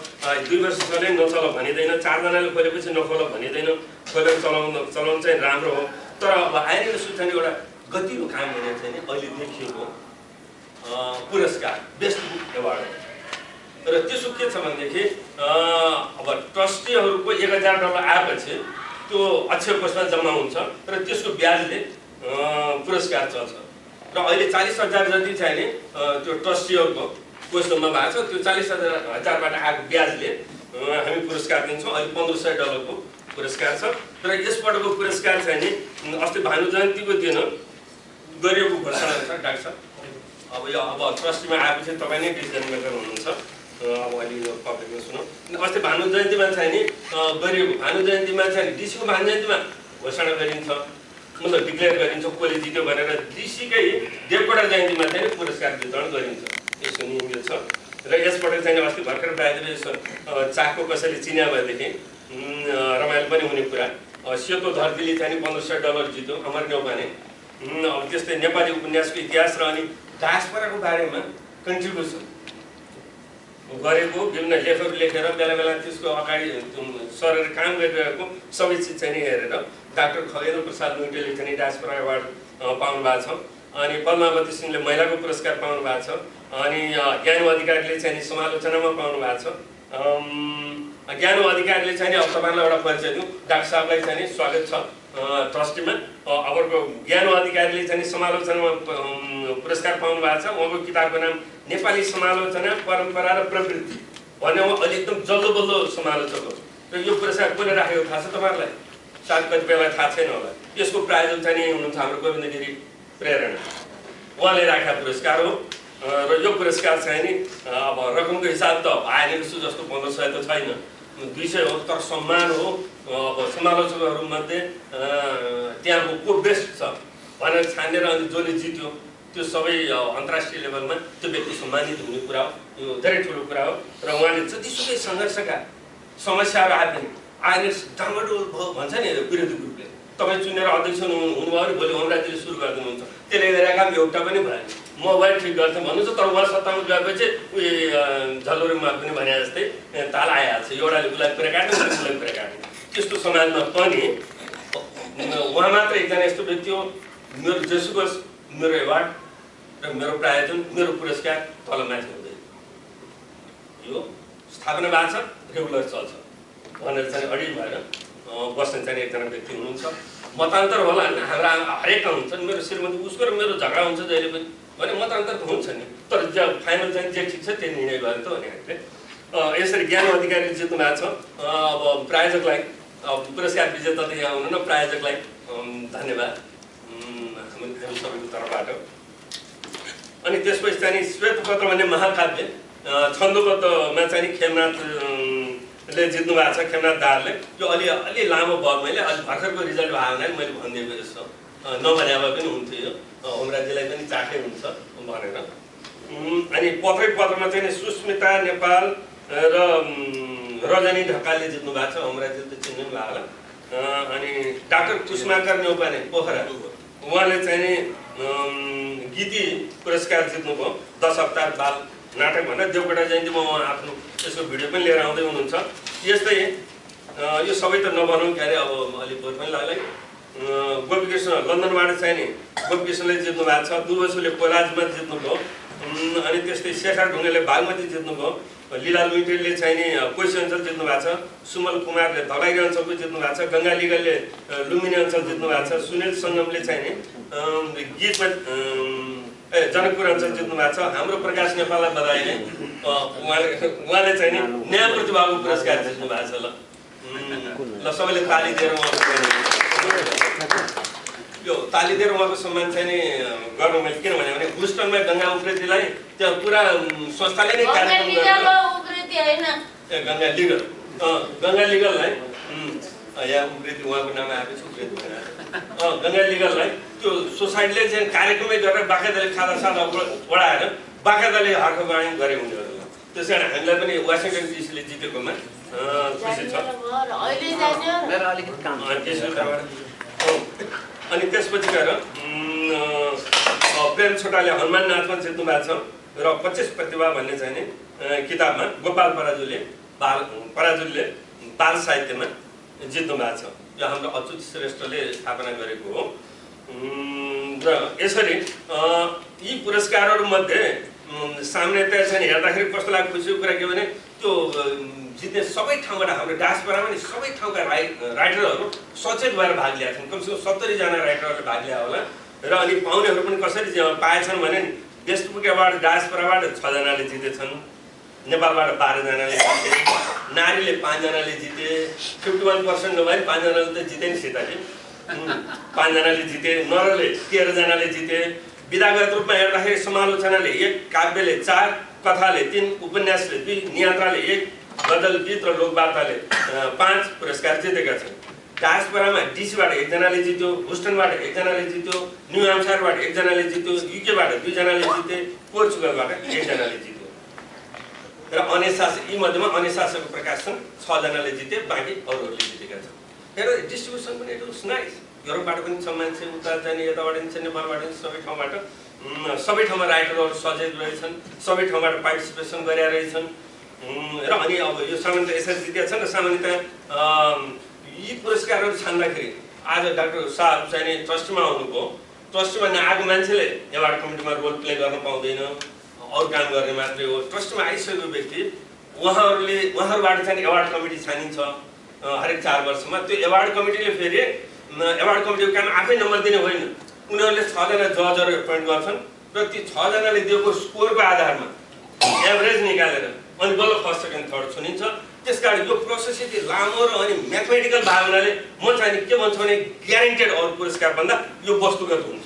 2 वर्षसम्म नचल भनिँदैन, 4 जनाले खोलेपछि नखोल भनिँदैन, खोलेर चलाउनु चाहिँ राम्रो हो। तर अब आइएनएलएस चाहिँ एउटा गतिलो काम हुने चाहिँ अहिले देखिएको पुरस्कार बेस्ट बुक एवार्ड र त्यसो के छ भनेदेखि अब ट्रस्टीहरूको $1000 आएपछि त्यो अक्षय कोषमा जम्मा हुन्छ र त्यसको ब्याजले पुरस्कार चल्छ र अहिले 40,000 जति चाहिँ नि त्यो ट्रस्टीहरूको कोष जम्मा भएको छ। त्यो 40,000बाट आएको ब्याजले हामी पुरस्कार दिन्छौँ। अहिले $1,500 को पुरस्कार छ र यसपटकको पुरस्कार चाहिँ नि अस्ति भानु जयन्तीको दिन गरिएको घोषणा छ डाक्टर साहब। अब यो अब ट्रस्टीमा आएपछि तपाईँ नै डिसिजन मेकर हुनुहुन्छ, अब अहिले यो पब्लिकमा सुनौँ। अस्ति भानु जयन्तीमा चाहिँ नि गरिएको, भानु जयन्तीमा चाहिँ डिसीको भानु जयन्तीमा घोषणा गरिन्छ, मतलब डिक्लेयर गरिन्छ कसले जित्यो भनेर। डिसीकै देवकोटा जयन्तीमा चाहिँ पुरस्कार वितरण गरिन्छ, यसको नियम यो छ। र यसपटक चाहिँ अस्ति भर्खर बाहिर चाखको कसैले चिन्या भएदेखि रमाइलो पनि हुने कुरा। सेतो धरतीले चाहिँ $1,500 जित्यो अमर नेउपाने। अब त्यस्तै नेपाली उपन्यासको इतिहास र अनि डायस्पोराको बारेमा कन्ट्रिब्युसन गरेको विभिन्न लेखहरू लेखेर बेला बेला त्यसको अगाडि सरेर काम गरिरहेको सबै चिज चाहिँ हेरेर डाक्टर खगेन्द्र प्रसाद लुइटेले चाहिँ डायस्पोरा एवार्ड पाउनु भएको छ। अनि पद्मावती सिंहले महिलाको पुरस्कार पाउनु भएको छ। अनि ज्ञानु अधिकारीले चाहिँ समालोचनामा पाउनु भएको छ। ज्ञानु अधिकारीले चाहिँ अब तपाईँलाई एउटा परिचय दिउँ, डाक्टर साहबलाई चाहिँ स्वागत छ ट्रस्टीमा। अबको ज्ञानु अधिकारीले चाहिँ समालोचनामा पुरस्कार पाउनु भएको छ। उहाँको किताबको नाम नेपाली समालोचना परम्परा र प्रवृत्ति भन्ने उहाँ अहिले एकदम जल्दो बल्दो समालोचक हो र यो पुरस्कार कसले राखेको थाहा छ तपाईँहरूलाई? सायद कतिपयलाई थाहा छैन होला। यसको प्रायोजक चाहिँ हुनुहुन्छ हाम्रो गोविन्द गिरी प्रेरणा, उहाँले राखेका पुरस्कार हो। र यो पुरस्कार चाहिँ नि अब रकमको हिसाब त आइएनएलएस जस्तो 1500 त छैन, 200 हो, तर सम्मान हो। अब समालोचकहरूमध्ये त्यहाँको को बेस्ट छ भनेर छानेर अनि जसले जित्यो त्यो सबै अन्तर्राष्ट्रिय लेभलमा त्यो व्यक्ति सम्मानित हुने कुरा हो, यो धेरै ठुलो कुरा हो। र उहाँले जतिसुकै सङ्घर्षका समस्याहरू आए पनि आएर डामाडोल भयो भन्छ नि विरोधी ग्रुपले, तपाईँ चुनेर अध्यक्ष हुनुभयो भने भोलि ओमराजीले सुरु गरिदिनुहुन्छ, त्यसले गरेर काम एउटा पनि भएन। मोबाइल ठिक गर्थेँ भन्नुहुन्छ, तर उहाँ सत्तामा गएपछि झलुरमा पनि भने जस्तै ताल आइहाल्छ, एउटाले उसलाई कुरा काट्ने उसलाई कुरा काट्ने। त्यस्तो समाजमा पनि उहाँ मात्र एकजना यस्तो व्यक्ति हो, मेरो जेसुकस मेरो एवार्ड र मेरो प्रायोजन मेरो पुरस्कार तलमाथि हुँदैन, यो स्थापना भएको छ, रेगुलर चल्छ भनेर चाहिँ अडिग भएर बस्ने चाहिँ एकजना व्यक्ति हुनुहुन्छ। मतान्तर होला नि, हाम्रा हरेकका हुन्छन्, मेरो श्रीमती उसको र मेरो झगडा हुन्छ जहिले पनि भने मतान्तर त हुन्छ नि, तर फाइनल चाहिँ जे ठिक छ त्यो निर्णय गरेर त भने हामीले यसरी ज्ञान अधिकारीले जित्नु भएको छ। अब प्रायोजकलाई पुरस्कार विजेता त यहाँ हुनु न, प्रायोजकलाई धन्यवाद हामी सबैको तर्फबाट। अनि त्यसपछि चाहिँ श्वेतपत्र भन्ने महाकाव्य छन्दोबद्धमा चाहिँ खेमनाथले जित्नु भएको छ, खेमनाथ दाहालले। यो अलि लामो भयो, मैले अलि भर्खरको रिजल्ट भयो भने मैले भनिदिएको यसो नभने पनि हुन्थ्यो, यो ओमराजीलाई पनि चाखै हुन्छ भनेर। अनि पत्रमा चाहिँ सुस्मिता नेपाल र रजनी ढकालले जित्नु भएको छ, ओमराजी त चिन्नु पनि होला। अनि डाक्टर कुसमाकर नेउपाने पोखरा, उहाँले चाहिँ गीति पुरस्कार जित्नुभयो 10 अवतार बाल नाटक भनेर। देवकोटा जयन्तीमा उहाँ आफ्नो त्यसको भिडियो पनि लिएर आउँदै हुनुहुन्छ। यस्तै यो सबै त नभनौँ के अरे, अब अलिक बोर पनि लाग्यो। गोपीकृष्ण लन्डनबाट चाहिँ नि गोपीकृष्णले जित्नु भएको छ, दुबसुले कोलाजमा जित्नुभयो। अनि त्यस्तै शेखर ढुङ्गेले बागमती जित्नुभयो, लीला लुइटेलले चाहिँ नि कोशी अञ्चल जित्नु भएको छ, सुमल कुमारले धौलागिरी अञ्चलको जित्नु भएको छ, गङ्गा लिगलले लुम्बिनी अञ्चल जित्नु भएको छ, सुनिल सङ्गमले चाहिँ नि गीतमा जनकपुर अञ्चल जित्नु भएको छ। हाम्रो प्रकाश नेपाललाई बधाई नै, उहाँले चाहिँ नि न्याय प्रतिभाको पुरस्कार जित्नु भएको छ। ल सबैले ताली दिएर यो ताली दिएर उहाँको सम्मान चाहिँ नि गर्नु मैले किन भने हुस्टनमा गङ्गा उप्रेतीलाई त्यो पुरा संस्थाले नै कार्यक्रम गङ्गा लिगललाई यहाँ उप्रेती उहाँको नाम आएपछि उप्रेती गङ्गा लिगललाई त्यो सोसाइटीले चाहिँ कार्यक्रमै गरेर बाख्रादाले खादासादा ओढाएर बाख्रादाले हर्कबाणी गरे उनीहरूलाई। त्यस कारण हामीलाई पनि वासिङटन डिसीले जितेकोमा खुसी छ। अनि त्यसपछि गएर प्रेम छोटाले हनुमान नाचमा जित्नु भएको छ र 25 प्रतिभा भन्ने चाहिँ नि किताबमा गोपाल पराजुले बाल साहित्यमा जित्नु भएको छ। यो हाम्रो अच्युत श्रेष्ठले स्थापना गरेको हो। र यसरी यी पुरस्कारहरूमध्ये सामान्यतया चाहिँ हेर्दाखेरि कस्तो लाग्छ, खुसीको कुरा के भने त्यो जित्ने सबै ठाउँबाट हाम्रो डायस्पोरामा नि सबै ठाउँका राइटरहरू सचेत भएर भाग लिएका छन्। कमसेकम 70 जना राइटरहरूले भाग लिया होला। र अनि पाउनेहरू पनि कसरी पाएछन् भने बेस्ट बुक एवार्ड डायस्पोराबाट 6 जनाले जितेछन्, नेपालबाट 12 जनाले जिते, नारीले 5 जनाले जिते, 51% नभए 5 जनाले त जिते नि सीताजी, 5 जनाले जिते, नरले 13 जनाले जिते। विधागत रूपमा हेर्दाखेरि समालोचनाले 1, काव्यले 4, कथाले 3, उपन्यासले 2, नियात्राले 1, गजल गीत र लोकवार्ताले 5 पुरस्कार जितेका छन्। डायस्पोरामा डीसीबाट 1 जनाले जित्यो, हुस्टनबाट 1 जनाले जित्यो, न्यू ह्याम्पसायरबाट 1 जनाले जित्यो, युकेबाट 2 जनाले जिते, पोर्चुगलबाट 1 जनाले जित्यो। र यी मध्येमा अनेसासको प्रकाशन 6 जनाले जिते, बाँकी अरूहरूले जितेका छन्। हेर डिस्ट्रिब्युसन पनि इट वाज नाइस। युरोपबाट पनि छ मान्छे, उता जाने यताबाट पनि छ, नेपालबाट पनि सबै ठाउँबाट सबै ठाउँमा राइटरहरू सचेत रहेछन्, सबै ठाउँबाट पार्टिसिपेसन गरेर रहेछन्। र अनि अब यो सामान्यतः यसरी जितेका छन्। र सामान्यतः यी पुरस्कारहरू छान्दाखेरि आज डाक्टर साहब चाहिँ ट्रस्टीमा आउनुभयो, ट्रस्टीमा नआएको मान्छेले एवार्ड कमिटीमा रोल प्ले गर्न पाउँदैन, अरू काम गर्ने मात्रै हो। ट्रस्टीमा आइसकेको व्यक्ति उहाँहरूबाट चाहिँ एवार्ड कमिटी छानिन्छ हरेक 4 वर्षमा। त्यो एवार्ड कमिटीले फेरि एवार्ड कमिटीको काम आफै नम्बर दिने होइन, उनीहरूले 6 जना जजहरू एपोइन्ट गर्छन् र ती 6 जनाले दिएको स्कोरको आधारमा एभरेज निकालेर अनि बल्ल फर्स्ट सेकेन्ड थर्ड चुनिन्छ। त्यसकारण यो प्रोसेस यति लामो र अनि म्याथमेटिकल भएको हुनाले म चाहिँ के भन्छु भने ग्यारेन्टेड अरू पुरस्कार भन्दा यो वस्तुगत हुन्छ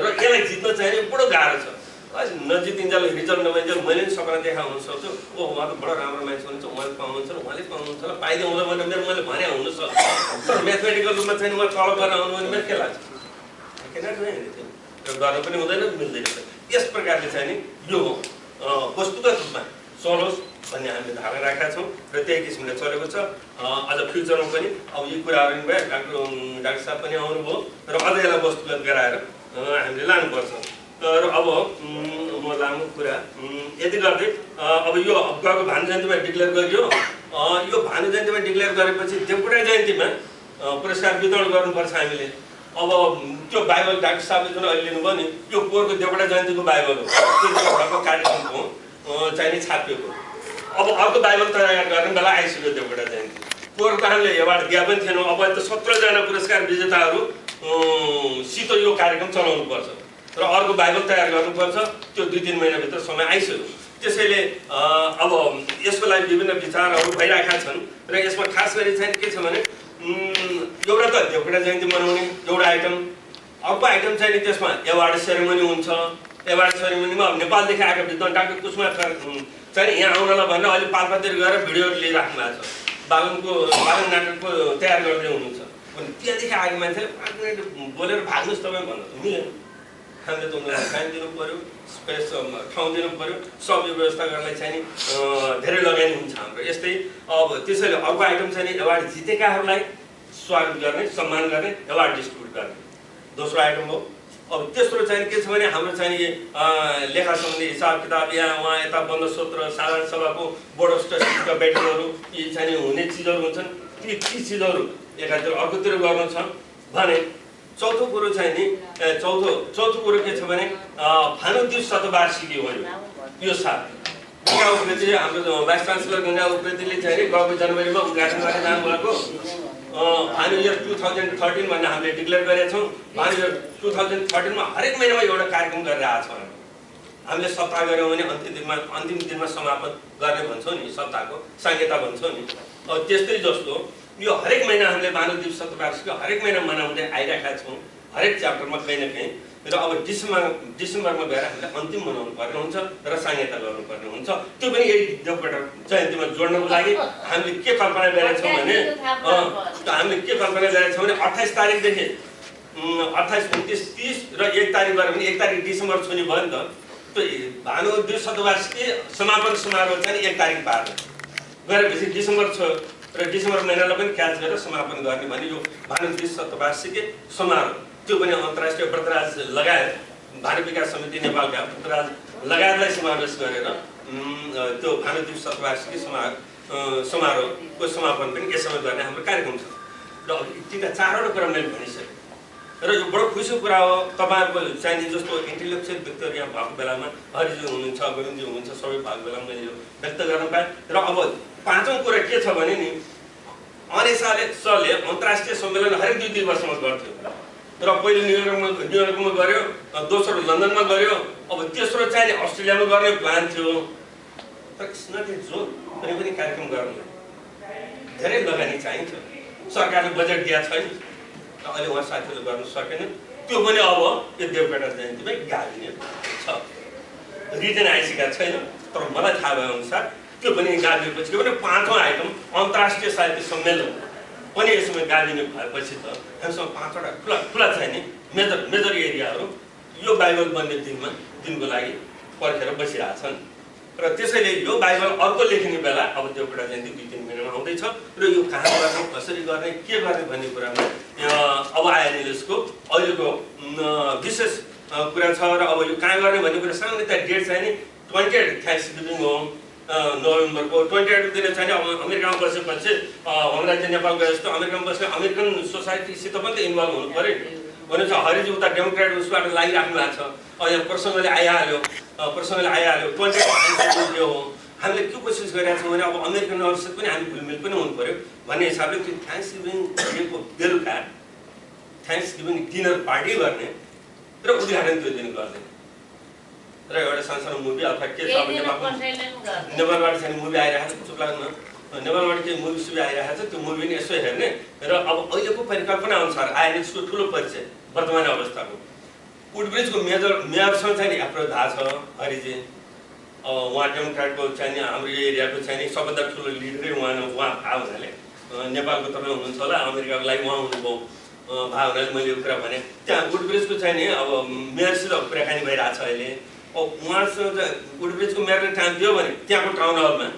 र यसलाई जित्न चाहिँ बडो गाह्रो छ। नजितिन्जेल रिजल्ट नभइन्जेल मैले पनि सपना देखा हुनसक्छु, उहाँ त बडो राम्रो मान्छे हुनुहुन्छ, उहाँले पाउनुहुन्छ ल पाइदिउँ भनेर मैले भने हुनसक्छ। म्याथमेटिकल रूपमा चाहिँ उहाँ तल गरेर आउनु भने मेरो के लाग्छ? किन गयो नि त्यो र गर्न पनि हुँदैन मिल्दैन। यस प्रकारले चाहिँ नि यो वस्तुगत रूपमा चलोस् भन्ने हामीले धारणा राखेका छौँ र त्यही किसिमले चलेको छ। अझ फ्युचरमा पनि अब यी कुराहरू भयो डाक्टर साहब पनि आउनुभयो र अझ यसलाई वस्तुगत गराएर हामीले लानुपर्छ। र अब म लामो कुरा यति गर्दै अब यो गएको भानु जयन्तीमा डिक्लेयर गरियो। यो भानु जयन्तीमा डिक्लेयर गरेपछि देवकोटा जयन्तीमा पुरस्कार वितरण गर्नुपर्छ हामीले। अब त्यो बाइबल डाक्टर साहबले जुन अहिले लिनुभयो नि यो पोहोरको देवकोटा जयन्तीको बाइबल हो, त्यो देवकोटाको कार्यक्रमको चाहिँ नि छापिएको। अब अर्को बाइबल तयार गर्ने बेला आइसक्यो देवकोटा जयन्ती। पोहोरको हामीले एवार्ड दिए पनि थिएनौँ, अब त 17जना पुरस्कार विजेताहरू सित यो कार्यक्रम चलाउनुपर्छ र अर्को बाइबल तयार गर्नुपर्छ। त्यो 2-3 महिनाभित्र समय आइसक्यो। त्यसैले अब यसको लागि विभिन्न विचारहरू भइरहेका छन् र यसमा खास गरी चाहिँ के छ भने एउटा त देवकोटा जयन्ती मनाउने एउटा आइटम, अर्को आइटम चाहिँ नि त्यसमा एवार्ड सेरेमनी हुन्छ। एवार्ड सेरेमनीमा नेपालदेखि आएका विद्वान डाक्टर कुसुमा चाहिँ यहाँ आउनलाई भनेर अहिले पाल्पातिर गएर भिडियोहरू लिइराख्नु भएको छ। बालन नाटकको तयार गर्दै हुनुहुन्छ भने त्यहाँदेखि आएको मान्छे 5 मिनट बोलेर भाग्नुहोस् तपाईँ भन्नु मिलेन। हामीले त उनीहरूलाई टाइम दिनु पऱ्यो, स्पेस ठाउँ दिनु पऱ्यो, सब व्यवस्था गर्नलाई चाहिँ नि धेरै लगानी हुन्छ हाम्रो। यस्तै अब त्यसैले अर्को आइटम चाहिँ नि एवार्ड जितेकाहरूलाई स्वागत गर्ने, सम्मान गर्ने, एवार्ड डिस्ट्रिब्युट गर्ने दोस्रो आइटम हो। अब तेस्रो चाहिँ के छ भने हाम्रो चाहिँ लेखा सम्बन्धी हिसाब किताब यहाँ उहाँ यता बन्द सूत्र साधारण सभाको बोर्ड अफ ट्रस्टीका बैठकहरू यी चाहिँ हुने चिजहरू हुन्छन्। ती चिजहरू एकातिर अर्कोतिर गर्नु छ भने चौथो कुरो चाहिँ नि चौथो कुरो के छ भने भानु दिवस शतवार्षिकी हो यो साल। गङ्गा उप्रेती हाम्रो भाइस चान्सलर गङ्गा उप्रेतीले चाहिँ गएको जनवरीमा उद्घाटन गर्न जानुभएको भानु इयर 2013 भन्ने हामीले डिक्लेयर गरेका छौँ। भानु इयर 2013मा हरेक महिनामा एउटा कार्यक्रम गरिरहेको छौँ। हामीले सप्ताह गऱ्यौँ भने अन्तिम दिनमा समापन गर्ने भन्छौँ नि, सप्ताहको सांकेता भन्छौँ नि। त्यस्तै जस्तो यो हरेक महिना हामीले भानु दिवस शतवार्षिकी हरेक महिना मनाउँदै आइरहेका छौँ, हरेक च्याप्टरमा कहीँ न कहीँ। र अब डिसेम्बरमा गएर हामीले अन्तिम मनाउनु पर्ने हुन्छ र सांकेता गर्नुपर्ने हुन्छ। त्यो पनि यही देवकोटा जयन्तीमा जोड्नको लागि हामीले के कल्पना गरेका छौँ भने 28 तारिकदेखि 28, 29, 30 र 1 तारिक गऱ्यो भने 1 तारिक डिसेम्बर छुने भयो नि त। त्यो भानु दिवस शतवार्षिकी समापन समारोह चाहिँ 1 तारिक पार्ने गरेपछि डिसेम्बर छ र डिसेम्बर महिनालाई पनि क्याच गरेर समापन गर्ने भने यो भानु दिवस शतवार्षिकी समारोह त्यो पनि अन्तर्राष्ट्रिय व्रतराज लगायत भानु विकास समिति नेपालका व्रतराज लगायतलाई समावेश गरेर त्यो भानु दिवस शतवार्षिकी समारोहको समापन पनि यसमा गर्ने हाम्रो कार्यक्रम छ। र तिनवटा 4वटा कुरा मैले भनिसकेँ र यो बडो खुसीको कुरा हो। तपाईँहरूको चाहिने जस्तो इन्टेलेक्चुअल व्यक्तिहरू यहाँ भएको बेलामा हरिजी हुनुहुन्छ, गुरुङजी हुनुहुन्छ, सबै भएको बेलामा मैले यो व्यक्त गर्न पाएँ। र अब 5औं कुरा के छ भने नि अनेसाले अन्तर्राष्ट्रिय सम्मेलन हरेक 2-2 वर्षमा गर्थ्यो र पहिलो न्युयोर्कमा गऱ्यो, दोस्रो लन्डनमा गऱ्यो, अब तेस्रो चाहिँ अस्ट्रेलियामा गर्ने प्लान थियो। तर कुनै पनि कार्यक्रम गर्नलाई धेरै लगानी चाहिन्छ। सरकारले बजेट दिएको छैन, अहिले उहाँ साथीहरूले गर्न सकेन। त्यो पनि अब यो देवकोटा जयन्तीमै गाभिने छ। रिजन आइसकेका छैन, तर मलाई थाहा भएअनुसार त्यो पनि गाभिएपछि के भने 5औं आइटम अन्तर्राष्ट्रिय साहित्य सम्मेलन पनि यसमा गाभिने भएपछि त हामीसँग 5वटा ठुला चाहिँ नि मेजर एरियाहरू यो बाइबल बन्ने दिनको लागि पर्खेर बसिरहेछन्। र त्यसैले यो बाइबल अर्को लेखिने बेला अब देवकोटा जयन्ती 2-3 महिनामा आउँदैछ र यो कहाँ गर्ने, कसरी गर्ने, के गर्ने भन्ने कुरामा अब आएर यसको अहिलेको विशेष कुरा छ। र अब यो कहाँ गर्ने भन्ने कुरा सामान्यतया डेट चाहिँ नि 28 थ्याङ्क्सगिभिङ हो नोभेम्बरको 28 दिन चाहिँ अब अमेरिकामा बसेपछि हाम्रो राज्य नेपाल गए जस्तो अमेरिकामा बसेर अमेरिकन सोसाइटीसित पनि त इन्भल्भ हुनु पऱ्यो भने चाहिँ हरिजी उता डेमोक्रेट उसबाट लागिराख्नु भएको छ। यहाँ प्रसङ्गले आइहाल्यो 28 हो। हामीले के कोसिस गरिरहेका छौँ भने अब अमेरिकनहरूसित पनि हामी घुलमिल पनि हुनु पऱ्यो भन्ने हिसाबले त्यो थ्याङ्क्सगिभिङ डेको बेलुका थ्याङ्क्सगिभिङ डिनर पार्टी गर्ने र उद्घाटन त्यो दिन गर्ने र एउटा सानसानो मुभी अथवा के छ भने नेपालबाट चाहिँ मुभी आइरहेको छ। चुप लाग्नु, नेपालबाट केही मुभी सुभी आइरहेको छ, त्यो मुभी पनि यसो हेर्ने र अब अहिलेको परिकल्पना अनुसार आइएनएक्सको ठुलो परिचय वर्तमान अवस्थाको वुडब्रिजको मेयरसँग चाहिँ एप्रोच भएको छ हरिजी। उहाँ डेमोक्रेटको चाहिँ हाम्रो एरियाको चाहिँ सबभन्दा ठुलो लिडरै उहाँ भएको हुनाले नेपालको तपाईँ हुनुहुन्छ होला, अमेरिकाको लागि उहाँ हुनुभयो। भावनाले मैले यो कुरा भने त्यहाँ वुडब्रिजको चाहिँ नि अब मेयरसित कुराकानी भइरहेछ अहिले। अब उहाँसँग वुडब्रिजको मेयरले टाइम दियो भने त्यहाँको टाउन हलमा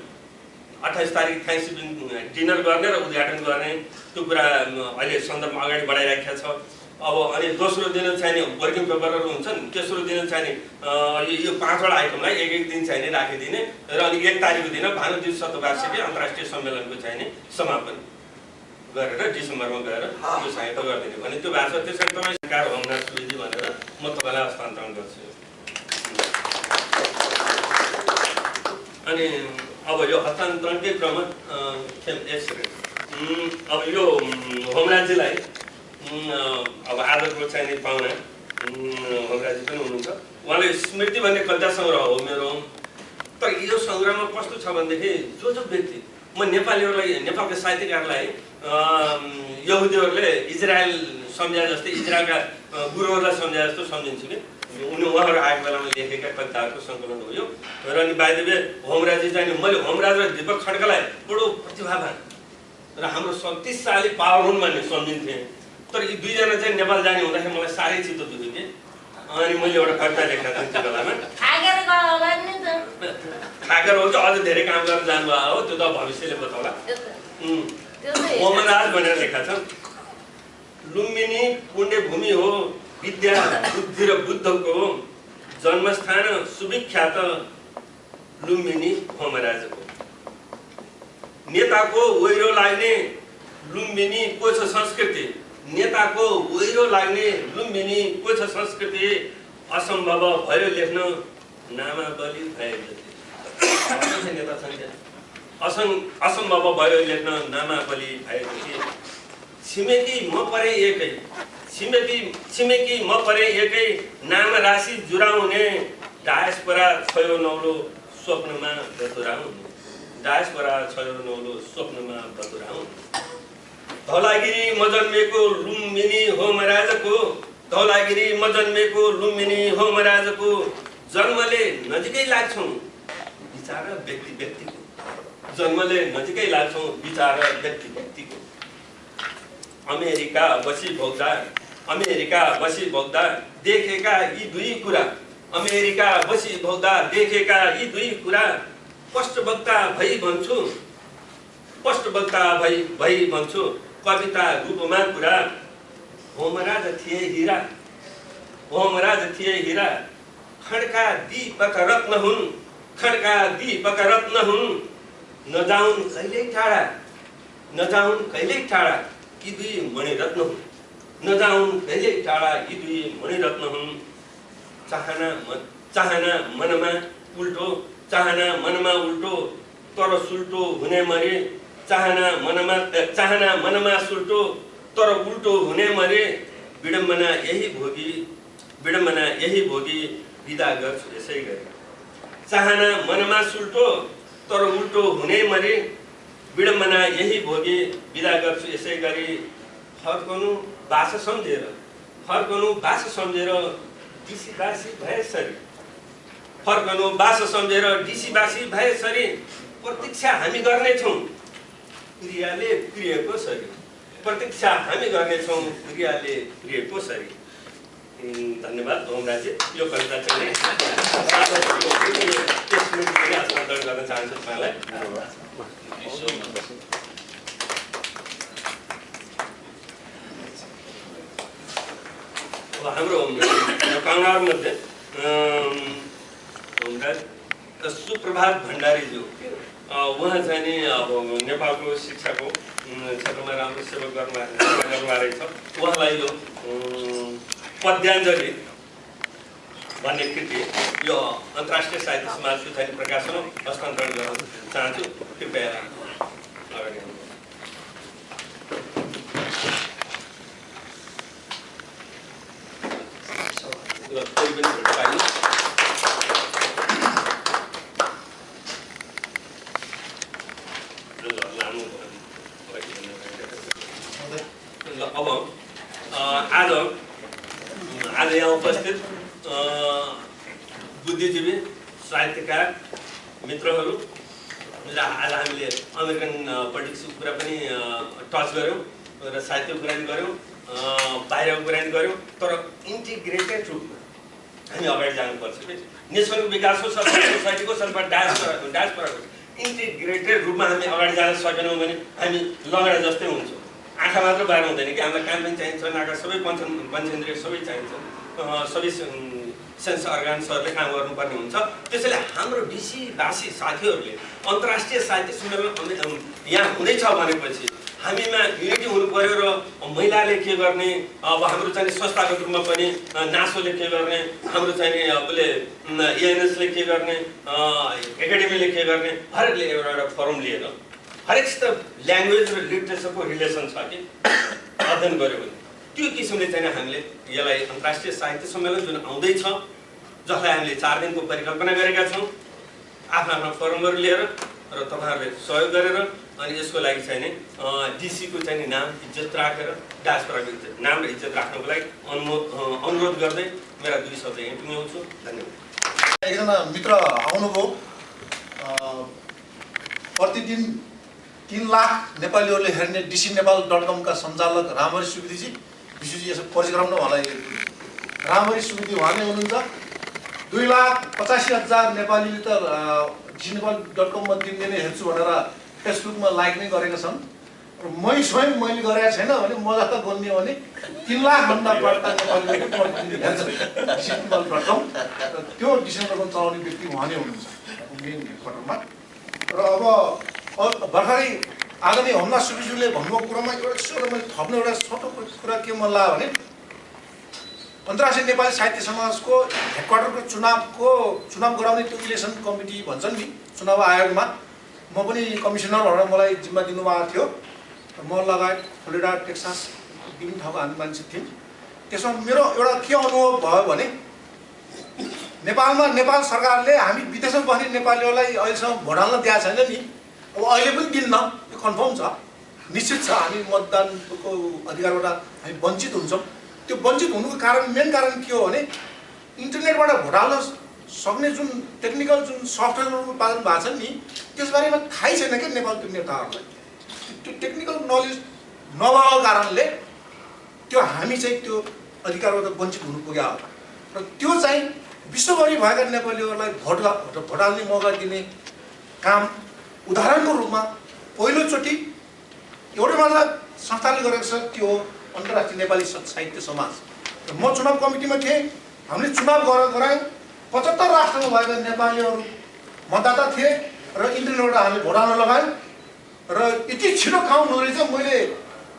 28 तारिक थ्याङ्क्सगिभिङ डिनर गर्ने र उद्घाटन गर्ने त्यो कुरा अहिले सन्दर्भमा अगाडि बढाइराखेको छ। अब अनि दोस्रो दिन चाहिँ नि वर्किङ पेपरहरू हुन्छन्, तेस्रो दिन चाहिँ नि यो 5वटा आइटमलाई एक दिन चाहिँ नि राखिदिने र अनि 1 तारिकको दिन भानु दिवस शतवार्षिकी अन्तर्राष्ट्रिय सम्मेलनको चाहिँ नि समापन गरेर डिसेम्बरमा गएर यो सहायता गरिदिने भने त्यो भएको छ। त्यसरी तपाईँ सरकार होमनाथ सुवेदी भनेर म तपाईँलाई हस्तान्तरण गर्छु। अनि अब यो हस्तान्तरणकै क्रममा अब यो होमराज्यलाई अब आदरको चाहिँ नि पाहुना होमराज्य पनि हुनुहुन्छ। उहाँले स्मृति भन्ने कविता सङ्ग्रह हो मेरो। तर यो सङ्ग्रहमा कस्तो छ भनेदेखि जो व्यक्ति म नेपालीहरूलाई नेपालका साहित्यकारलाई यहुदीहरूले इजरायल सम्झा जस्तै इजरायलका गुरुहरूलाई सम्झा जस्तो सम्झिन्छु कि उहाँहरू आएको बेलामा लेखेका कविताहरूको सङ्कलन हो यो। र अनि बाइ द वे होमराज्य चाहिँ मैले होमराज र दीपक खड्कालाई बडो प्रतिभावान र हाम्रो शक्तिशाली पावर हुन् भन्ने सम्झिन्थेँ। तर यी दुईजना चाहिँ नेपाल जाने हुँदाखेरि मलाई साह्रै चित्त दुख्यो कि। अनि मैले एउटा कविता लेखेको थिएँ त्यो बेलामा। खाकर हो कि अझ धेरै काम गरेर जानुभयो हो, त्यो त भविष्यले बताउला। होमराज भनेर लेखा छ। लुम्बिनी पुण्यभूमि हो, विद्या बुद्धि र बुद्धको जन्मस्थान सुविख्यात लुम्बिनी होमराजको। नेताको वैरो लाग्ने लुम्बिनी को छ संस्कृति, नेताको वैरो लाग्ने लुम्बिनी को छ संस्कृति, असम्भव भयो लेख्न नामावली भए जति। नेता असम्भव भयो लेख्न नामावली भए जति। छिमेकी म परे एकै, छिमेकी म परे एकै, नाम राशि जुराउने डायस्पोरा छयो नौलो स्वप्नमा बतुराउने, डायस्पोरा छयो नौलो स्वप्नमा बतुराउने। धौलागिरी म जन्मेको लुम्बिनी होमराजको, धौलागिरी म जन्मेको लुम्बिनी होमराजको, जन्मले नजिकै लाग्छौँ विचार व्यक्ति व्यक्तिको, जन्मले नजिकै लाग्छौँ विचार व्यक्ति व्यक्तिको। अमेरिका बसी भोग्दा देखेका यी दुई कुरा, अमेरिका बसी भोग्दा देखेका यी दुई कुरा, स्पष्टवक्ता भई भन्छु कविता रूपमा कुरा। होमराज थिए हीरा, खड्का दीपक रत्न हुन्, खड्का दीपक रत्न हुन्, नजाउन् कहिल्यै टाढा यी दुई मणिरत्न हुन्, नजाउन् कहिल्यै टाढा यी दुई मणिरत्न हुन्। चाहना मनमा उल्टो तर सुल्टो हुने मरे, चाहना मनमा सुल्टो तर उल्टो हुने मरे, विडम्बना यही भोगी विदा गर्छु यसै गरी। चाहना मनमा सुल्टो तर उल्टो हुने मरे, विडम्बना यही भोगी विदा गर्छु यसै गरी। फर्कनु बास सम्झेर डिसीबासी भए सरी, प्रतीक्षा हामी गर्नेछौँ प्रियाले प्रियको सरी, प्रतीक्षा हामी गर्नेछौँ प्रियाले प्रियको सरी। धन्यवाद होमराज्य। यो कविता चाहिँ हस्तान्तरण गर्न चाहन्छु तपाईँलाई। अब हाम्रो कङ्गारमध्ये सुप्रभात भण्डारीज्यू, उहाँ चाहिँ नि अब नेपालको शिक्षाको क्षेत्रमा राम्रो सेवा गर्नुभएको रहेछ। उहाँलाई यो पद्याञ्जली भन्ने कृति यो अन्तर्राष्ट्रिय साहित्य समाजको चाहिँ प्रकाशनमा हस्तान्तरण गर्न चाहन्छु। कृपया अगाडि कोही पनि भेट पाइनु। अब आज यहाँ उपस्थित बुद्धिजीवी साहित्यकार मित्रहरू, आज हामीले अमेरिकन पोलिटिक्सको कुरा पनि टच गऱ्यौँ र साहित्यको कुरा पनि गऱ्यौँ, बाहिरको कुरा पनि गऱ्यौँ, तर इन्टिग्रेटेड रूपमा हामी अगाडि जानुपर्छ कि नेसनको विकासको सोसाइटीको सबै डायस्पोराको इन्टिग्रेटेड रूपमा हामी अगाडि जान सकेनौँ भने हामी लगडा जस्तै हुन्छौँ। आँखा मात्र बाहिर हुँदैन कि हामीलाई काम पनि चाहिन्छ, नाका सबै पञ्चेन्द्रिय सबै चाहिन्छ, सबै सेन्स अर्गान्सहरूले काम गर्नुपर्ने हुन्छ। त्यसैले हाम्रो डिसीभाषी साथीहरूले अन्तर्राष्ट्रिय साहित्य सम्मेलन यहाँ हुँदैछ भनेपछि हामीमा युनिटी हुनु पर्यो र महिलाले के गर्ने, अब हाम्रो चाहिँ संस्थागत रूपमा पनि नासोले के गर्ने, हाम्रो चाहिँ उसले एएनएसले के गर्ने, एकाडेमीले के गर्ने, हरेकले एउटा फोरम लिएर हरेकसित ल्याङ्ग्वेज र लिटरेचरको रिलेसन छ कि अध्ययन गऱ्यो भने त्यो किसिमले चाहिँ हामीले यसलाई अन्तर्राष्ट्रिय साहित्य सम्मेलन जुन आउँदैछ, जसलाई हामीले 4 दिनको परिकल्पना गरेका छौँ आफ्ना फोरमहरू लिएर र तपाईँहरूले सहयोग गरेर, अनि यसको लागि चाहिँ नि डिसीको चाहिँ नि नाम इज्जत राखेर डायस्पोराको नाम र इज्जत राख्नको लागि अनुरोध गर्दै मेरा 2 शब्द यहीँ टुङ्ग्याउँछु। धन्यवाद। एकजना मित्र आउनुभयो, प्रतिदिन 3 लाख नेपालीहरूले हेर्ने dcnepal.com का सञ्चालक रामहरि सुवेदीजी, विशुजी यसो परिचय गराउन उहाँलाई। रामहरि सुवेदी उहाँले हुनुहुन्छ 2,85,000 नेपालीले त dcnepal.com मा दिनदिनै हेर्छु भनेर फेसबुकमा लाइक नै गरेका छन्। र मैले गरेका छैन भने म जस्तो गन्ने भने 3 लाखभन्दा बढ्ता नेपालीले प्रतिदिन हेर्छ dcnepal.com। त्यो dcnepal.com चलाउने व्यक्ति उहाँ नै हुनुहुन्छ मेन हेडक्वार्टरमा। र अब भर्खरै आदरणीय होमनाथ सुवेदीज्यूले भन्नुभएको कुरामा एउटा मैले थप्ने एउटा छोटो कुरा के मन लाग्यो भने अन्तर्राष्ट्रिय नेपाली साहित्य समाजको हेडक्वार्टरको चुनाव गराउने त्यो इलेक्सन कमिटी भन्छन् नि, चुनाव आयोगमा म पनि कमिसनर भनेर मलाई जिम्मा दिनुभएको थियो। म लगायत फ्लोरिडा, टेक्सास विभिन्न ठाउँको हामी मान्छे थियौँ। त्यसमा मेरो एउटा के अनुभव भयो भने नेपाल सरकारले हामी विदेशमा बस्ने नेपालीहरूलाई अहिलेसम्म भोट हाल्न दिएको छैन नि, अब अहिले पनि दिन्न, त्यो कन्फर्म छ, निश्चित छ। हामी मतदानको अधिकारबाट हामी वञ्चित हुन्छौँ। त्यो वञ्चित हुनुको मेन कारण के हो भने इन्टरनेटबाट भोट हाल्न सक्ने जुन टेक्निकल जुन सफ्टवेयरहरू उत्पादन भएको छ नि, त्यसबारेमा थाहै छैन क्या नेपालको नेताहरूलाई। त्यो टेक्निकल नलेज नभएको कारणले त्यो हामी चाहिँ त्यो अधिकारबाट वञ्चित हुनु पुग्यो हो। र त्यो चाहिँ विश्वभरि भएका नेपालीहरूलाई भोट हाल्ने मौका दिने काम उदाहरणको रूपमा पहिलोचोटि एउटै मात्र संस्थाले गरेको छ, त्यो अन्तर्राष्ट्रिय नेपाली साहित्य समाज। र म चुनाव कमिटीमा थिएँ, हामीले चुनाव गरायौँ, 75 राष्ट्रमा भएका नेपालीहरू मतदाता थिए र इन्टरनेटबाट हामीले भोट हाल्न लगायौँ। र यति छिटो काउन्ट हुँदो रहेछ, मैले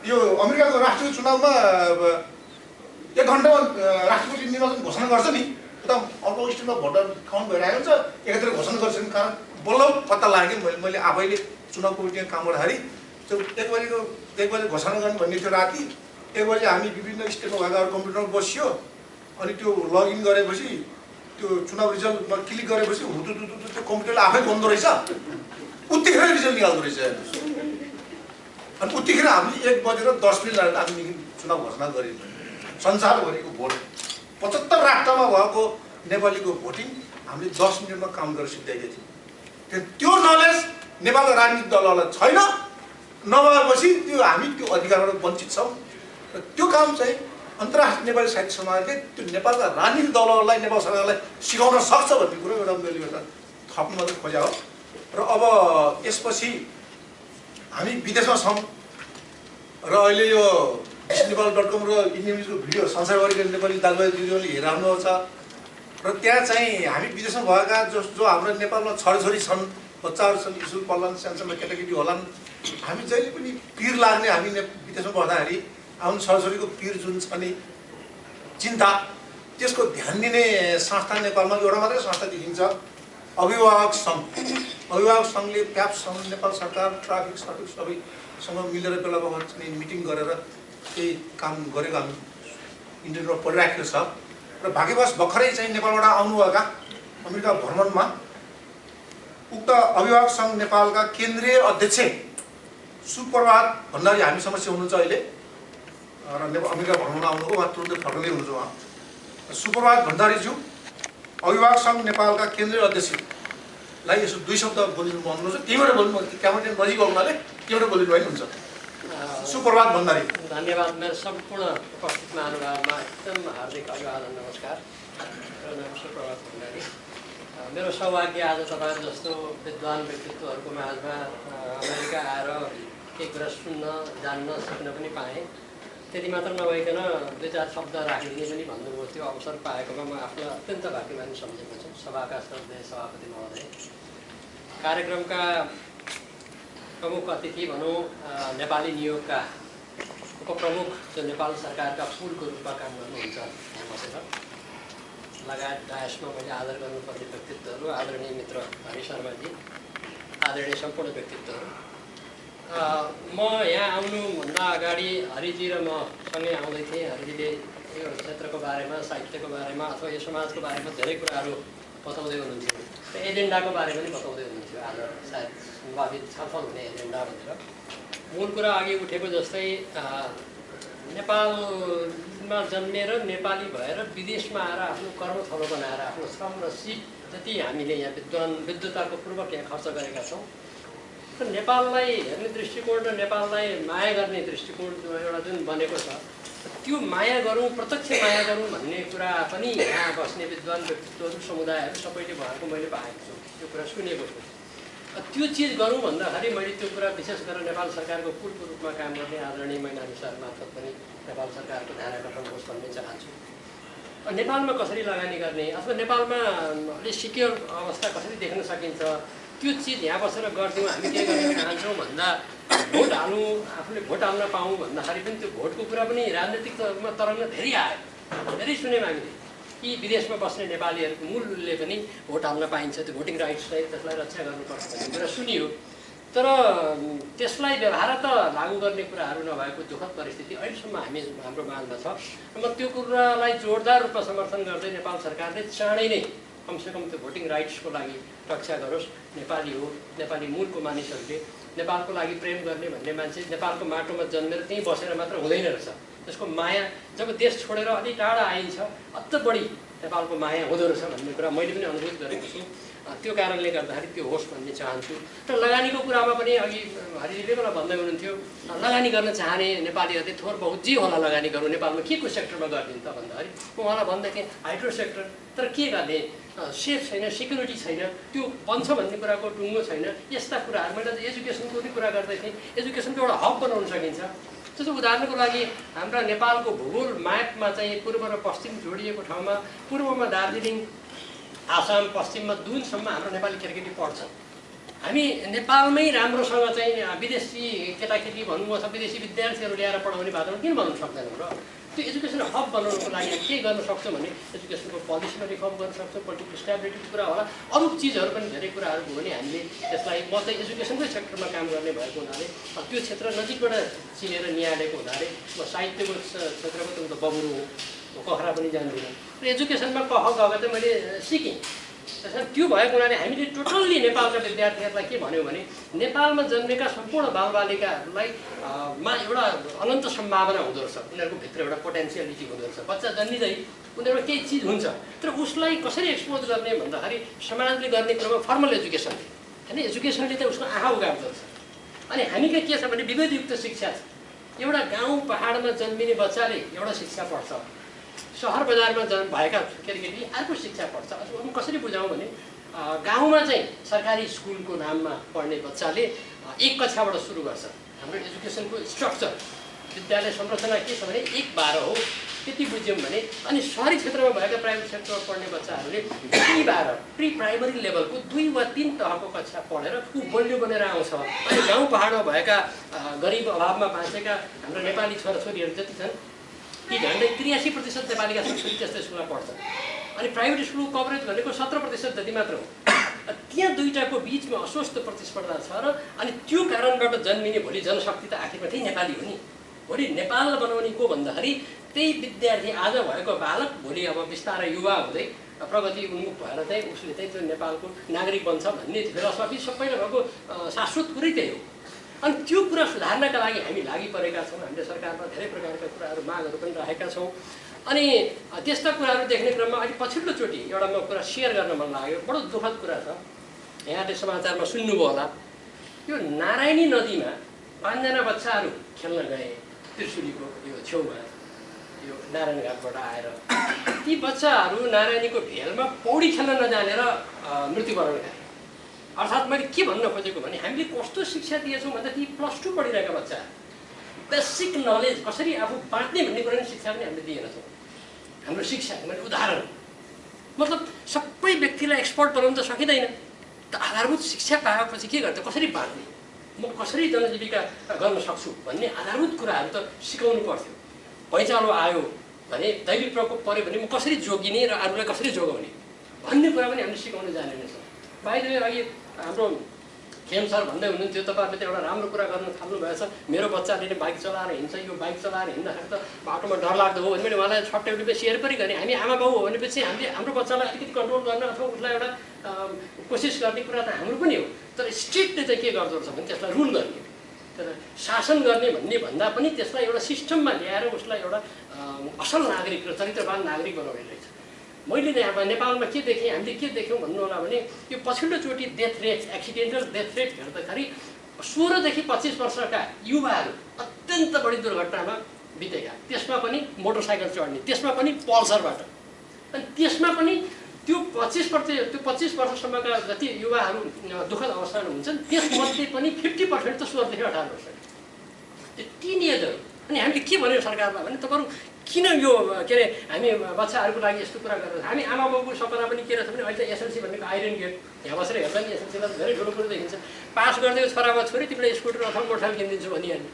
यो अमेरिकाको राष्ट्रिय चुनावमा 1 घन्टामा राष्ट्रपति निर्वाचन घोषणा गर्छ नि, उता अर्को स्टेटमा भोटर काउन्ट भइरहेको हुन्छ, एकैतिर घोषणा गर्छन्। कारण बल्ल पत्ता लाग्यो कि मैले आफैले चुनाव कमिटीमा काम गर्दाखेरि 1 बजे घोषणा गर्ने भन्ने थियो राति। 1 बजे हामी विभिन्न स्टेटमा भएका कम्प्युटरमा बसियो, अनि त्यो लगइन गरेपछि त्यो चुनाव रिजल्टमा क्लिक गरेपछि त्यो कम्प्युटरले आफै बन्दो रहेछ, उतिखेर रिजल्ट निकाल्दो रहेछ। अनि उतिखेर हामीले 1 बजेर 10 मिनट लागेर हामी चुनाव घोषणा गरिन्छ। संसारभरिको भोट 75 राष्ट्रमा भएको नेपालीको भोटिङ हामीले 10 मिनटमा काम गरेर सिद्ध्याइदिएको थियौँ। त्यो नलेज नेपालको राजनीतिक दलहरूलाई छैन, नभएपछि त्यो हामी त्यो अधिकारबाट वञ्चित छौँ। र त्यो काम चाहिँ अन्तर्राष्ट्रिय नेपाली साहित्य समाजले त्यो नेपालका राजनीतिक दलहरूलाई, नेपाल सरकारलाई सिकाउन सक्छ भन्ने कुरो एउटा मैले एउटा थप्नु मात्रै खोजेको हो। र अब यसपछि हामी विदेशमा छौँ र अहिले यो dcnepal.com र इन्डियनको भिडियो संसारभरिका नेपाली दाजुभाइ दिदीबहिनीले हेरिरहनु छ। र त्यहाँ चाहिँ हामी विदेशमा भएका जो हाम्रो नेपालमा छोराछोरी छन्, बच्चाहरू छन्, स्कुल पढ्लान्, सानसानो केटाकेटी होलान्, हामी जहिले पनि पिर लाग्ने, हामी विदेशमा बस्दाखेरि आफ्नो छोराछोरीको पिर जुन छ नि चिन्ता, त्यसको ध्यान दिने संस्था नेपालमा एउटा मात्रै संस्था देखिन्छ, अभिभावक सङ्घ। अभिभावक सङ्घले प्याप सङ्घ, नेपाल सरकार, ट्राफिक सबैसँग मिलेर बेला बखत चाहिँ मिटिङ गरेर केही काम गरेको हामी इन्टरनेटमा पढिराखेको छ। र भाग्यवश भर्खरै चाहिँ नेपालबाट आउनुभएका अमेरिका भ्रमणमा उक्त अभिभावक सङ्घ नेपालका केन्द्रीय अध्यक्ष सुप्रभात भण्डारी हामी समस्या हुनुहुन्छ अहिले, र अमेरिका भ्रमण आउनुभयो, उहाँ तुरुन्तै फर्कँदै हुनुहुन्छ। उहाँ सुप्रभात भण्डारीज्यू अभिभावक सङ्घ नेपालका केन्द्रीय अध्यक्षलाई यसो 2 शब्द बोलिनु भन्नुहुन्छ। त्यहीबाट बोल्नु, क्यामेरा नजिक आउनाले त्यहीबाट बोलिनु पनि हुन्छ। सुप्रभात भन्नाले धन्यवाद। मेरो सम्पूर्ण उपस्थित महानुभावमा एकदम हार्दिक अभिवादन, नमस्कार र सुप्रभात भन्नाले। मेरो सौभाग्य आज तपाईहरु जस्तो विद्वान व्यक्तित्वहरूको माझमा अमेरिका आएर केही कुरा सुन्न, जान्न, सिक्न पनि पाएँ। त्यति मात्र नभइकन 2-4 शब्द राखिदिने पनि भन्नुभयो। त्यो अवसर पाएकोमा म आफूलाई अत्यन्त भाग्यमानी सम्झेको छु। सभाका श्रद्धेय सभापति महोदय, कार्यक्रमका प्रमुख अतिथि भनौँ नेपाली नियोगका उपप्रमुख जो नेपाल सरकारका पुलको रूपमा काम गर्नुहुन्छ यहाँ बसेर, लगायत डायसमा मैले आदर गर्नुपर्ने व्यक्तित्वहरू, आदरणीय मित्र हरि शर्माजी, आदरणीय सम्पूर्ण व्यक्तित्वहरू। म यहाँ आउनुभन्दा अगाडि हरिजी र म सँगै आउँदै थिएँ। हरिजीले यो क्षेत्रको बारेमा, साहित्यको बारेमा अथवा यो समाजको बारेमा धेरै कुराहरू बताउँदै हुनुहुन्थ्यो। एजेन्डाको बारेमा पनि बताउँदै हुनुहुन्थ्यो। आज सायद सम्भावित छलफल हुने एजेन्डा भनेर मूल कुरा अघि उठेको जस्तै नेपालमा जन्मेर नेपाली भएर विदेशमा आएर आफ्नो कर्मथलो बनाएर आफ्नो श्रम र सिप जति हामीले यहाँ विद्वताको पूर्वक यहाँ खर्च गरेका छौँ, नेपाललाई हेर्ने दृष्टिकोण र नेपाललाई माया गर्ने दृष्टिकोण एउटा जुन बनेको छ, त्यो माया गरौँ, प्रत्यक्ष माया गरौँ भन्ने कुरा पनि यहाँ बस्ने विद्वान व्यक्तित्वहरू, समुदायहरू सबैले भएको मैले पाएको छु, त्यो कुरा सुनेको छु। त्यो चिज गरौँ भन्दाखेरि मैले त्यो कुरा विशेष गरेर नेपाल सरकारको पुलको रूपमा काम गर्ने आदरणीय मैनाली सर मार्फत पनि नेपाल सरकारको ध्यान आकर्षण होस् भन्ने चाहन्छु। नेपालमा कसरी लगानी गर्ने अथवा नेपालमा अलि सिक्योर अवस्था कसरी देख्न सकिन्छ, त्यो चिज यहाँ बसेर गरिदिउँ, हामी के गर्न चाहन्छौँ भन्दा भोट हालौँ, आफूले भोट हाल्न पाऊँ भन्दाखेरि पनि त्यो भोटको कुरा पनि राजनीतिक तरङ्ग धेरै आयो, धेरै सुन्यौँ हामीले कि विदेशमा बस्ने नेपालीहरूको मूलले पनि भोट हाल्न पाइन्छ, त्यो भोटिङ राइट्स चाहिँ त्यसलाई रक्षा गर्नुपर्छ भन्ने कुरा सुनियो। तर त्यसलाई व्यवहार त लागू गर्ने कुराहरू नभएको दुःखद परिस्थिति अहिलेसम्म हाम्रो माझमा छ। म त्यो कुरालाई जोरदार रूपमा समर्थन गर्दै नेपाल सरकारले चाँडै नै कमसेकम त्यो भोटिङ राइट्सको लागि रक्षा गरोस्। नेपाली हो, नेपाली मूलको मानिसहरूले नेपालको लागि प्रेम गर्ने भन्ने मान्छे नेपालको माटोमा जन्मेर त्यहीँ बसेर मात्र हुँदैन रहेछ। त्यसको माया जब देश छोडेर अलि टाढा आइन्छ अझ बढी नेपालको माया हुँदो रहेछ भन्ने कुरा मैले पनि अनुभूत गरेको छु। त्यो कारणले गर्दाखेरि त्यो होस् भन्ने चाहन्छु। र लगानीको कुरामा पनि अघि हरिजीले बेला भन्दै हुनुहुन्थ्यो, लगानी गर्न चाहने नेपालीहरूले थोर बहुत जे होला लगानी गरौँ, नेपालमा के को सेक्टरमा गरिदिनु त भन्दाखेरि म उहाँलाई भन्दै थिएँ हाइड्रो सेक्टर। तर के गर्ने, सेफ छैन, सिक्युरिटी छैन, त्यो बन्छ भन्ने कुराको टुङ्गो छैन। यस्ता कुराहरू मैले एजुकेसनको पनि कुरा गर्दै थिएँ, एजुकेसनको एउटा हब बनाउन सकिन्छ। जस्तो उदाहरणको लागि हाम्रा नेपालको भूगोल म्यापमा चाहिँ पूर्व र पश्चिम जोडिएको ठाउँमा पूर्वमा दार्जिलिङ, आसाम, पश्चिममा दुनसम्म हाम्रो नेपाली केटाकेटी पढ्छन्। हामी नेपालमै राम्रोसँग चाहिँ विदेशी केटाकेटी भनौँ अथवा विदेशी विद्यार्थीहरू ल्याएर पढाउने वातावरण किन बनाउन सक्दैनौँ र? त्यो एजुकेसन हब बनाउनको लागि के गर्न सक्छौँ भने एजुकेसनको पोलिसीमा रिफर्म गर्न सक्छौँ, पोलिटिकल स्टेबिलिटीको कुरा होला, अरू चिजहरू पनि धेरै कुराहरू भयो भने हामीले त्यसलाई म चाहिँ एजुकेसनकै सेक्टरमा काम गर्ने भएको हुनाले त्यो क्षेत्र नजिकबाट चिनेर निहालेको हुनाले म साहित्यको क्षेत्रको त बबुरो हो, कखरा पनि जान्दिनँ र एजुकेसनमा कह गएको चाहिँ मैले सिकेँ। त्यसमा त्यो भएको हुनाले हामीले टोटल्ली नेपालका विद्यार्थीहरूलाई के भन्यौँ भने नेपालमा जन्मेका सम्पूर्ण बालबालिकाहरूलाई मा एउटा अनन्त सम्भावना हुँदो रहेछ, उनीहरूको भित्र एउटा पोटेन्सियलिटी हुँदो रहेछ। बच्चा जन्मिँदै उनीहरूको केही चिज हुन्छ, तर उसलाई कसरी एक्सपोज गर्ने भन्दाखेरि समाजले गर्ने कुरामा फर्मल एजुकेसन होइन, एजुकेसनले चाहिँ उसको आँखा उगाउँदो रहेछ। अनि हामी के छ भने विविधयुक्त शिक्षा छ। एउटा गाउँ पहाडमा जन्मिने बच्चाले एउटा शिक्षा पढ्छ, सहर बजारमा भएका केटाकेटी अर्को शिक्षा पढ्छ। अब कसरी बुझाउँ भने गाउँमा चाहिँ सरकारी स्कुलको नाममा पढ्ने बच्चाले 1 कक्षाबाट सुरु गर्छ। हाम्रो एजुकेसनको स्ट्रक्चर विद्यालय संरचना के छ भने 1-12 हो, त्यति बुझ्यौँ भने। अनि सहरी क्षेत्रमा भएका प्राइभेट सेक्टरमा पढ्ने बच्चाहरूले 2-12 प्री प्राइमरी लेभलको 2 वा 3 तहको कक्षा पढेर ऊ बलियो बनेर आउँछ। अनि गाउँ पहाडमा भएका गरिब अभावमा बाँचेका हाम्रो नेपाली छोराछोरीहरू जति छन् ती झन्डै 83% नेपालीका छोरी त्यस्तै स्कुलमा पढ्छन्। अनि प्राइभेट स्कुलको कभरेज भनेको 17% जति मात्र हो। त्यहाँ दुईटाको बिचमा अस्वस्थ प्रतिस्पर्धा छ र अनि त्यो कारणबाट जन्मिने भोलि जनशक्ति त आखिरमा त्यही नेपाली हो नि। भोलि नेपाल बनाउने को भन्दाखेरि त्यही विद्यार्थी आज भएको बालक भोलि अब बिस्तारै युवा हुँदै प्रगति उन्मुख भएर चाहिँ उसले चाहिँ त्यो नेपालको नागरिक बन्छ भन्ने फिलोसफी सबैलाई भएको शाश्वत कुरै त्यही हो। अनि त्यो कुरा सुधार्नका लागि हामी लागि परेका छौँ। हामीले सरकारमा धेरै प्रकारका कुराहरू मागहरू पनि राखेका छौँ। अनि त्यस्ता कुराहरू देख्ने क्रममा अहिले पछिल्लोचोटि एउटा म कुरा सेयर गर्न मन लाग्यो, बडो दुःखद कुरा छ, यहाँले समाचारमा सुन्नुभयो होला। यो नारायणी नदीमा 5 जना बच्चाहरू खेल्न गए त्रिशुलीको यो छेउमा यो नारायण घाटबाट आएर ती बच्चाहरू नारायणीको भेलमा पौडी खेल्न नजानेर मृत्युवरण गरे। अर्थात् मैले के भन्न खोजेको भने हामीले कस्तो शिक्षा दिएछौँ भन्दा ती +2 पढिरहेका बच्चा बेसिक नलेज कसरी आफू बाँच्ने भन्ने कुरा शिक्षा पनि हामीले दिएनछौँ। हाम्रो शिक्षा मैले उदाहरण मतलब सबै व्यक्तिलाई एक्सपर्ट बनाउन त सकिँदैन, त आधारभूत शिक्षा पाएपछि के गर्छ, कसरी बाँच्ने, म कसरी जनजीविका गर्न सक्छु भन्ने आधारभूत कुराहरू त सिकाउनु पर्थ्यो। पैँचालो आयो भने, दैविक प्रकोप पऱ्यो भने म कसरी जोगिने र अरूलाई कसरी जोगाउने भन्ने कुरा पनि हामीले सिकाउन जानेनछौँ। बाहिर अघि हाम्रो खेम सर भन्दै हुनुहुन्थ्यो, तपाईँहरूले त एउटा राम्रो कुरा गर्न थाल्नुभएछ, मेरो बच्चाले नै बाइक चलाएर हिँड्छ, यो बाइक चलाएर हिँड्दाखेरि त बाटोमा डर लाग्दो हो भने मैले उहाँलाई छट्टै सेयर पनि गरेँ। हामी आमा बाउ हो भनेपछि हामीले हाम्रो बच्चालाई अलिकति कन्ट्रोल गर्न अथवा उसलाई एउटा कोसिस गर्ने कुरा त हाम्रो पनि हो, तर स्ट्रिक्टले चाहिँ के गर्दो रहेछ भने त्यसलाई रुल गर्ने, तर शासन गर्ने भन्ने भन्दा पनि त्यसलाई एउटा सिस्टममा ल्याएर उसलाई एउटा असल नागरिक र चरित्रवान नागरिक बनाउने रहेछ। मैले अब नेपालमा के देखेँ, हामीले के देख्यौँ भन्नु होला भने यो पछिल्लोचोटि death rate, accidental death rate हेर्दाखेरि 16 देखि 25 वर्षका युवाहरू अत्यन्त बढी दुर्घटनामा बितेका, त्यसमा पनि मोटरसाइकल चढ्ने, त्यसमा पनि पल्सरबाट, अनि त्यसमा पनि त्यो 25 वर्षसम्मका जति युवाहरू दुःखद अवस्थामा हुन्छन् त्यसमध्ये पनि 50% त 16 देखि 18 वर्ष टिनेजर। अनि हामीले के भन्यो सरकारलाई भने तपाईँहरू किन यो के अरे हामी बच्चाहरूको लागि यस्तो कुरा गरेर, हामी आमा बाउको सपना पनि के रहेछ भने अहिले त एसएलसी भनेको आइरन गेट, यहाँ बसेर हेर्दा नि एसएलसीलाई धेरै ठुलो कुरो देखिन्छ, पास गरिदिएको छोरामा छोरी तिमीलाई स्कुटर अथवा मोटरसाइकल किनिदिन्छु भनिहाल्ने,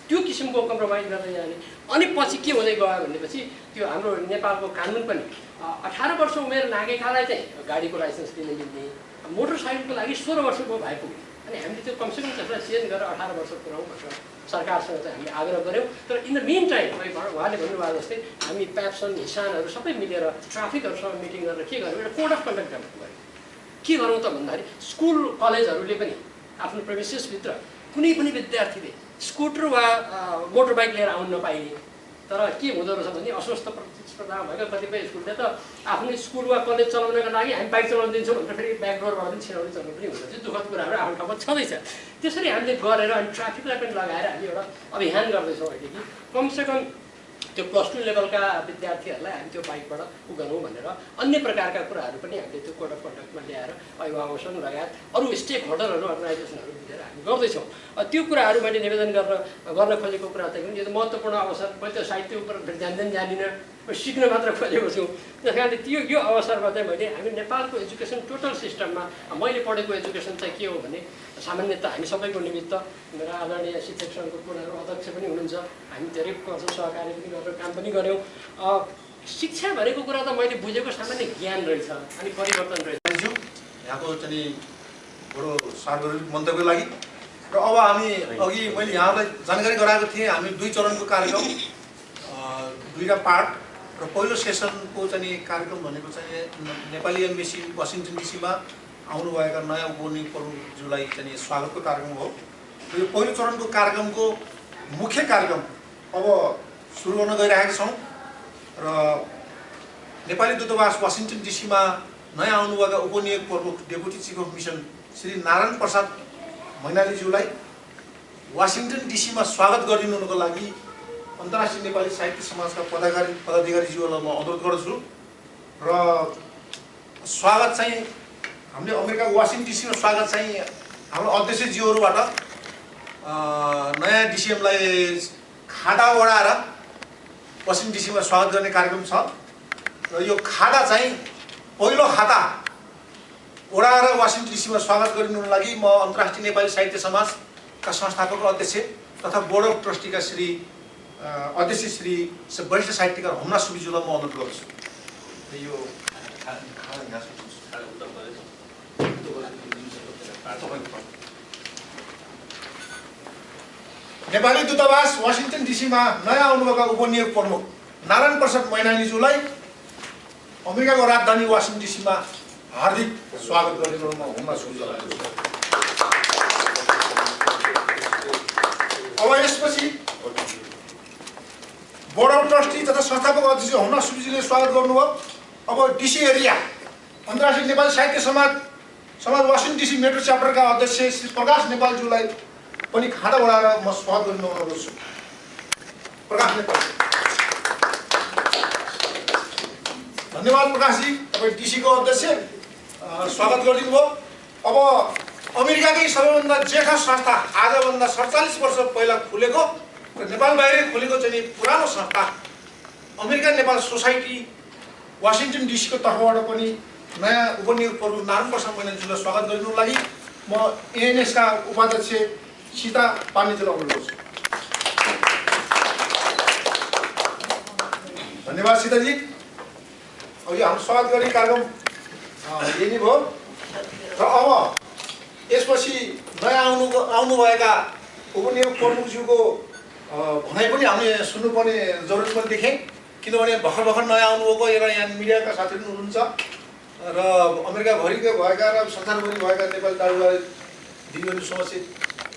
त्यो किसिमको कम्प्रोमाइज गर्दै जाने। अनि पछि के हुँदै गयो भनेपछि त्यो हाम्रो नेपालको कानुन पनि 18 वर्ष उमेर नागेकालाई चाहिँ गाडीको लाइसेन्स लिन मिल्ने, मोटरसाइकलको लागि 16 वर्षको भए पुग्यो। अनि हामीले त्यो कमसेकम त्यसलाई चेन्ज गरेर 18 वर्ष पुऱ्याउँ भनेर सरकारसँग चाहिँ हामीले आग्रह गऱ्यौँ। तर इन द मेन टाइम उहाँले भन्नुभयो जस्तै हामी प्याप्सन हिसानहरू सबै मिलेर ट्राफिकहरूसँग मिटिङ गरेर के गर्यौँ, एउटा कोड अफ कन्डक्ट डेभलप गऱ्यौँ। के गरौँ त भन्दाखेरि स्कुल कलेजहरूले पनि आफ्नो प्रेमिसेसभित्र कुनै पनि विद्यार्थीले स्कुटर वा मोटर बाइक लिएर आउन नपाइने। तर के हुँदो रहेछ भने अस्वस्थ प्रतिस्पर्धा भएका कतिपय स्कुलले त आफ्नो स्कुल वा कलेज चलाउनका लागि हामी बाइक चलाउन दिन्छौँ भनेर फेरि ब्याकडोरबाट पनि छिराउने चल्नु पनि हुन्छ। त्यो दुःखद कुराहरू आफ्नो ठाउँमा छँदैछ। त्यसरी हामीले गरेर अनि ट्राफिकलाई पनि लगाएर हामी एउटा अभियान गर्दैछौँ अहिले कि कमसेकम त्यो +2 लेभलका विद्यार्थीहरूलाई हामी त्यो बाइकबाट गरौँ भनेर अन्य प्रकारका कुराहरू पनि हामीले त्यो कोड अफ कन्डक्टमा ल्याएर अभिभावकसँग लगायत अरू स्टेक होल्डरहरू अर्गनाइजेसनहरू मिलेर हामी गर्दैछौँ। त्यो कुराहरू मैले निवेदन गर्न खोजेको कुरा त यो त महत्त्वपूर्ण अवसर, मैले त साहित्य उप ध्यान दिन जानिनँ, सिक्न मात्र खोजेको छु। त्यस कारणले यो अवसरमा चाहिँ मैले हामी नेपालको एजुकेसन टोटल सिस्टममा मैले पढेको एजुकेसन चाहिँ के हो भने सामान्यतः हामी सबैको निमित्त मेरा आदरणीय शिक्षक सङ्घको कुराहरू अध्यक्ष पनि हुनुहुन्छ, हामी धेरै सहकार्य पनि गरेर काम पनि गऱ्यौँ। शिक्षा भनेको कुरा त मैले बुझेको सामान्य ज्ञान रहेछ अनि परिवर्तन रहेछ। यहाँको चाहिँ बडो सार्वजनिक मन्तव्यको लागि र अब हामी अघि मैले यहाँलाई जानकारी गराएको थिएँ, हामी 2 चरणको कार्यक्रम, 2टा पार्ट र पहिलो सेसनको चाहिँ कार्यक्रम भनेको चाहिँ नेपाली एम्बेसी वासिङटन डिसीमा आउनुभएका नयाँ उपनियोजित प्रमुखज्यूलाई चाहिँ स्वागतको कार्यक्रम हो। यो पहिलो चरणको कार्यक्रमको मुख्य कार्यक्रम अब सुरु गर्न गइरहेका छौँ र नेपाली दूतावास वासिङटन डिसीमा नयाँ आउनुभएका उपनियोजित प्रमुख deputy chief of mission Shri Narayan Prasad मैनालीज्यूलाई वासिङटन डिसीमा स्वागत गरिदिनुको लागि अन्तर्राष्ट्रिय नेपाली साहित्य समाजका पदाधिकारीज्यूहरूलाई म अनुरोध गर्दछु। र स्वागत चाहिँ हामीले अमेरिका वासिङटन डिसीमा स्वागत चाहिँ हाम्रो अध्यक्षज्यूहरूबाट नयाँ डिसिएमलाई खादा ओढाएर वासिङटन डिसीमा स्वागत गर्ने कार्यक्रम छ। र यो खादा चाहिँ पहिलो खाता ओढाएर वासिङटन डिसीमा स्वागत गरिनुको लागि म अन्तर्राष्ट्रिय नेपाली साहित्य समाजका संस्थापक अध्यक्ष तथा बोर्ड अफ ट्रस्टीका अध्यक्ष श्री वरिष्ठ साहित्यकार हुमना सुब्बाज्यूलाई म अनुरोध गर्छु। यो नेपाली दूतावास वासिङटन डिसीमा नयाँ आउनुभएका उपनियोजित प्रमुख नारायण प्रसाद मैनालीज्यूलाई अमेरिकाको राजधानी वासिङटन डिसीमा हार्दिक स्वागत गरिदिनु म हुमना सुब्बाज्यूलाई। अब यसपछि बोर्ड अफ ट्रस्टी तथा संस्थापक अध्यक्ष हुमना सुब्बाज्यूले स्वागत गर्नुभयो। अब डिसी एरिया अन्तर्राष्ट्रिय नेपाली साहित्य समाज वासिङटन डिसी मेट्रो च्याप्टरका अध्यक्ष श्री प्रकाश नेपालज्यूलाई पनि खाना बनाएर म स्वागत गर्न अनुरोध छु। प्रकाश नेपाल। धन्यवाद प्रकाशजी, तपाईँ डिसीको अध्यक्ष स्वागत गरिदिनु भयो। अब अमेरिकाकै सबैभन्दा जेठा संस्था आजभन्दा 47 वर्ष पहिला खुलेको र नेपाल बाहिर खुलेको चाहिँ पुरानो संस्था अमेरिका नेपाल सोसाइटी वासिङटन डिसीको तर्फबाट पनि नयाँ उपनियोगक प्रमुख नारायण प्रसाद मैनालीज्यूलाई स्वागत गरिनुको लागि म एएनएसका उपाध्यक्ष सीता पाण्डेज्यूलाई अनुरोध गर्छु। धन्यवाद सीताजी। अब यो हाम्रो स्वागत गर्ने कार्यक्रम यही नै भयो र अब यसपछि नयाँ आउनुभएका उपनियोगक प्रमुखज्यूको भनाइ पनि हामीले सुन्नुपर्ने जरुरत पनि देखेँ, किनभने भर्खर नयाँ आउनुभएको एउटा यहाँ मिडियाका साथीहरू हुनुहुन्छ र अमेरिकाभरिका भएका र संसारभरि भएका नेपाली दाजुभाइ दिदीबहिनीसँग चाहिँ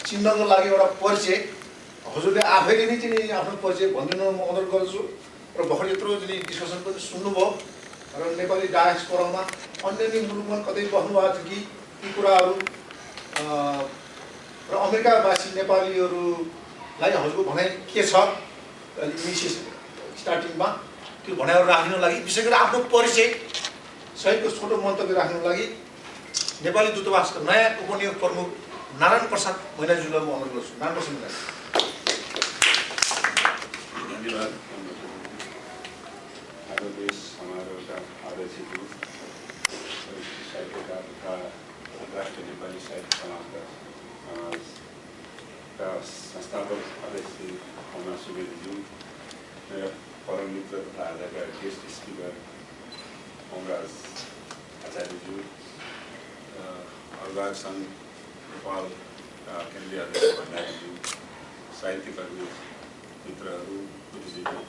चिन्नको लागि एउटा परिचय हजुरले आफैले नै चाहिँ आफ्नो परिचय भनिदिनु म अनुरोध गर्छु र भर्खर यत्रो चाहिँ डिस्कसन पनि सुन्नुभयो र नेपाली डायस्पोरामा अन्य मुलुकमा कतै बस्नुभएको थियो कि यी कुराहरू र अमेरिकावासी नेपालीहरूलाई हजुरको भनाइ के छ इनिसिएस स्टार्टिङमा त्यो भनाइहरू राख्नुको लागि विशेष गरी आफ्नो परिचय सहितको छोटो मन्तव्य राख्नुको लागि नेपाली दूतावासका नयाँ उपनियोगक प्रमुख नारायण प्रसाद मैनालीज्यूलाई म अनुरोध गर्छु। नारायण प्रसाद मैनाली। धन्यवाद। आज देश समारोहका अध्यक्षज्यू साहित्यकार तथा अन्तर्राष्ट्रिय नेपाली साहित्य समाजका संस्थापक अध्यक्ष कमला सुवेदीज्यू, मेरा परम मित्र तथा आजका गेस्ट स्पिकर ओमराज आचार्यज्यू, अरुवाग सङ्घ नेपालका केन्द्रीय अध्यक्ष भण्डारीज्यू, साहित्यकर्मी मित्रहरू, बुद्धिजीवी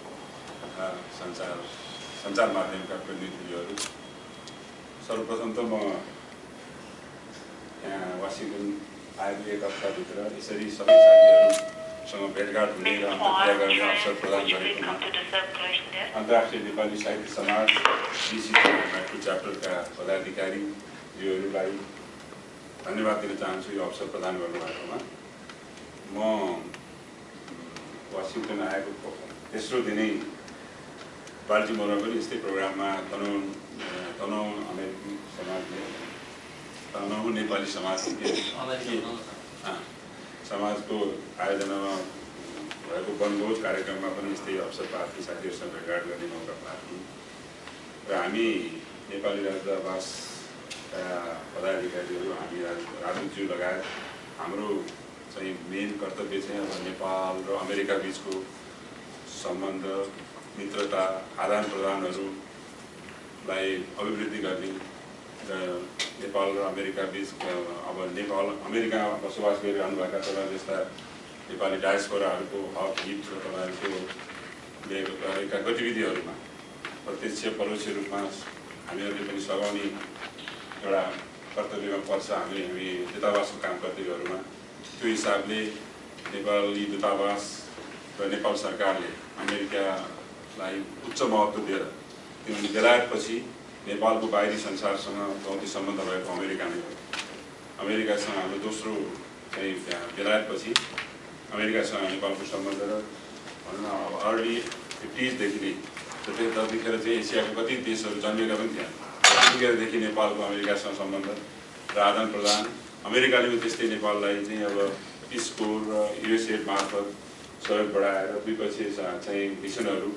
तथा सञ्चार माध्यमका प्रतिनिधिहरू, सर्वप्रथम त म यहाँ वासिङटन आएको एक हप्ताभित्र यसरी सबै साथीहरूसँग भेटघाट हुने र अन्तर्क्रिया गर्ने अवसर प्रदान गरेकोमा अन्तर्राष्ट्रिय नेपाली साहित्य समाज डिसीको मेट्रो च्याप्टरका पदाधिकारीज्यूहरूलाई धन्यवाद दिन चाहन्छु यो अवसर प्रदान गर्नुभएकोमा। म वासिङटन आएको तेस्रो दिनै बाल्टिमोरमा पनि यस्तै प्रोग्राममा तनहुँ अमेरिकी समाजले तनहुँ नेपाली समाजको आयोजनामा भएको वनभोज कार्यक्रममा पनि यस्तै अवसर पाएको थिएँ, साथीहरूसँग भेटघाट गर्ने मौका पाएको थिएँ र हामी नेपाली राजदूतावासका पदाधिकारीहरू हामी राजदूतज्यू लगायत हाम्रो चाहिँ मेन कर्तव्य चाहिँ अब नेपाल र अमेरिका बिचको सम्बन्ध मित्रता आदान प्रदानहरूलाई अभिवृद्धि गर्ने र नेपाल र अमेरिका बिच अब नेपाल अमेरिकामा बसोबास गरिरहनुभएका तपाईँ जस्ता नेपाली डायस्पोराहरूको हक हित र तपाईँहरूको गरेका गतिविधिहरूमा प्रत्यक्ष परोक्ष रूपमा हामीहरूले पनि सघाउने एउटा कर्तव्यमा पर्छ। हामी दूतावासको काम कर्तव्यहरूमा त्यो हिसाबले नेपाली दूतावास र नेपाल सरकारले अमेरिकालाई उच्च महत्त्व दिएर किनभने बेलायतपछि नेपालको बाहिरी संसारसँग गौती सम्बन्ध भएको अमेरिका नै हो। अमेरिकासँग हाम्रो दोस्रो चाहिँ बेलायतपछि अमेरिकासँग नेपालको सम्बन्ध र भनौँ न अब अर्ली 50s देखि नै त्यतिखेर चाहिँ एसियाको कति देशहरू जन्मिएका पनि थिए। त्यतिखेरदेखि नेपालको अमेरिकासँग सम्बन्ध र आदान प्रदान अमेरिकाले पनि त्यस्तै नेपाललाई चाहिँ अब पिस कोर र युएसएड मार्फत सहयोग बढाएर दुईपक्षीय चाहिँ मिसनहरू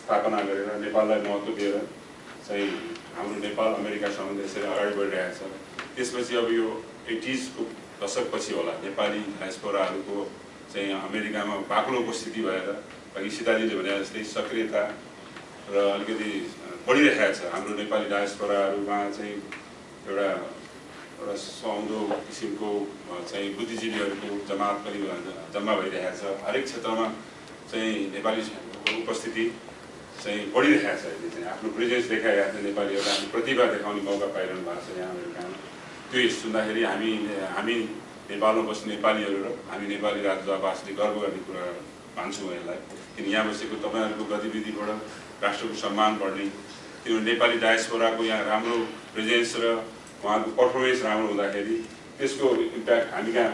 स्थापना गरेर नेपाललाई महत्त्व दिएर चाहिँ हाम्रो नेपाल अमेरिका सम्बन्ध यसरी अगाडि बढिरहेको छ। त्यसपछि अब यो 80s को दशकपछि होला नेपाली डायस्पोराहरूको चाहिँ अमेरिकामा बाक्लो उपस्थिति भएर अघि सीताजीले भने जस्तै सक्रियता र अलिकति बढिरहेको छ। हाम्रो नेपाली डायस्पोराहरूमा चाहिँ एउटा सुहाउँदो किसिमको चाहिँ बुद्धिजीवीहरूको जमात पनि जम्मा भइरहेको छ। हरेक क्षेत्रमा चाहिँ नेपाली उपस्थिति चाहिँ बढिरहेको छ। अहिले चाहिँ आफ्नो प्रेजेन्स देखाइरहेको छ। नेपालीहरूलाई आफ्नो प्रतिभा देखाउने मौका पाइरहनु भएको छ यहाँ अमेरिकामा। त्यो सुन्दाखेरि हामी नेपालमा बस्ने नेपालीहरू र हामी नेपाली राजदूतावासले गर्व गर्ने कुरा मान्छु म यसलाई। किन यहाँ बसेको तपाईँहरूको गतिविधिबाट राष्ट्रको सम्मान बढ्ने, किनभने नेपाली डायस्पोराको यहाँ राम्रो प्रेजेन्स र उहाँको पर्फर्मेन्स राम्रो हुँदाखेरि त्यसको इम्प्याक्ट हामी कहाँ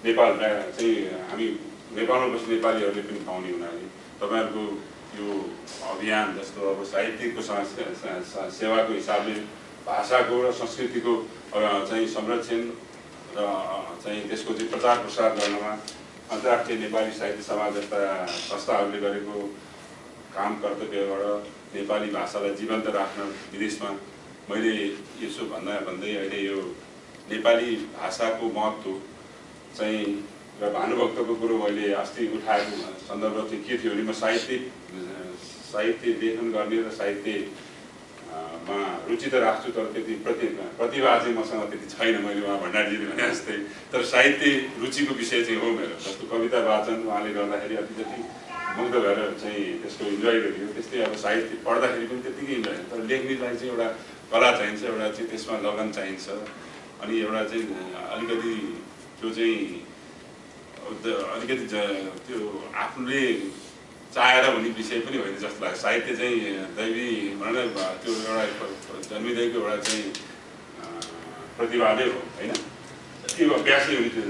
नेपाल चाहिँ हामी नेपालमा बस्ने नेपालीहरूले पनि पाउने हुनाले तपाईँहरूको यो अभियान जस्तो अब साहित्यको सेवाको हिसाबले भाषाको र संस्कृतिको चाहिँ संरक्षण र चाहिँ त्यसको चाहिँ प्रचार प्रसार गर्नमा अन्तर्राष्ट्रिय नेपाली साहित्य समाज जस्ता संस्थाहरूले गरेको काम कर्तव्यबाट नेपाली भाषालाई जीवन्त राख्न विदेशमा मैले यसो भन्दै अहिले यो नेपाली भाषाको महत्त्व चाहिँ र भानुभक्तको कुरो मैले अस्ति उठाएको सन्दर्भ चाहिँ के थियो भने म साहित्य लेखन गर्ने र साहित्यमा रुचि त राख्छु तर त्यति प्रतिभा चाहिँ मसँग त्यति छैन मैले उहाँ भण्डारीजीले भने जस्तै तर साहित्य रुचिको विषय चाहिँ हो मेरो जस्तो कविता वाचन उहाँले गर्दाखेरि अलिकति मुग्ध भएर चाहिँ त्यसको इन्जोय गरियो त्यस्तै अब साहित्य पढ्दाखेरि पनि त्यत्तिकै इन्जोय तर लेख्नेलाई चाहिँ एउटा कला चाहिन्छ एउटा चाहिँ त्यसमा लगन चाहिन्छ अनि एउटा चाहिँ अलिकति त्यो चाहिँ अलिकति त्यो आफूले चाहेर हुने विषय पनि होइन जस्तो लाग्छ साहित्य चाहिँ दैवी भनौँ न त्यो एउटा जन्मिँदैको एउटा चाहिँ प्रतिभा नै हो होइन के अभ्यासै हुने त्यो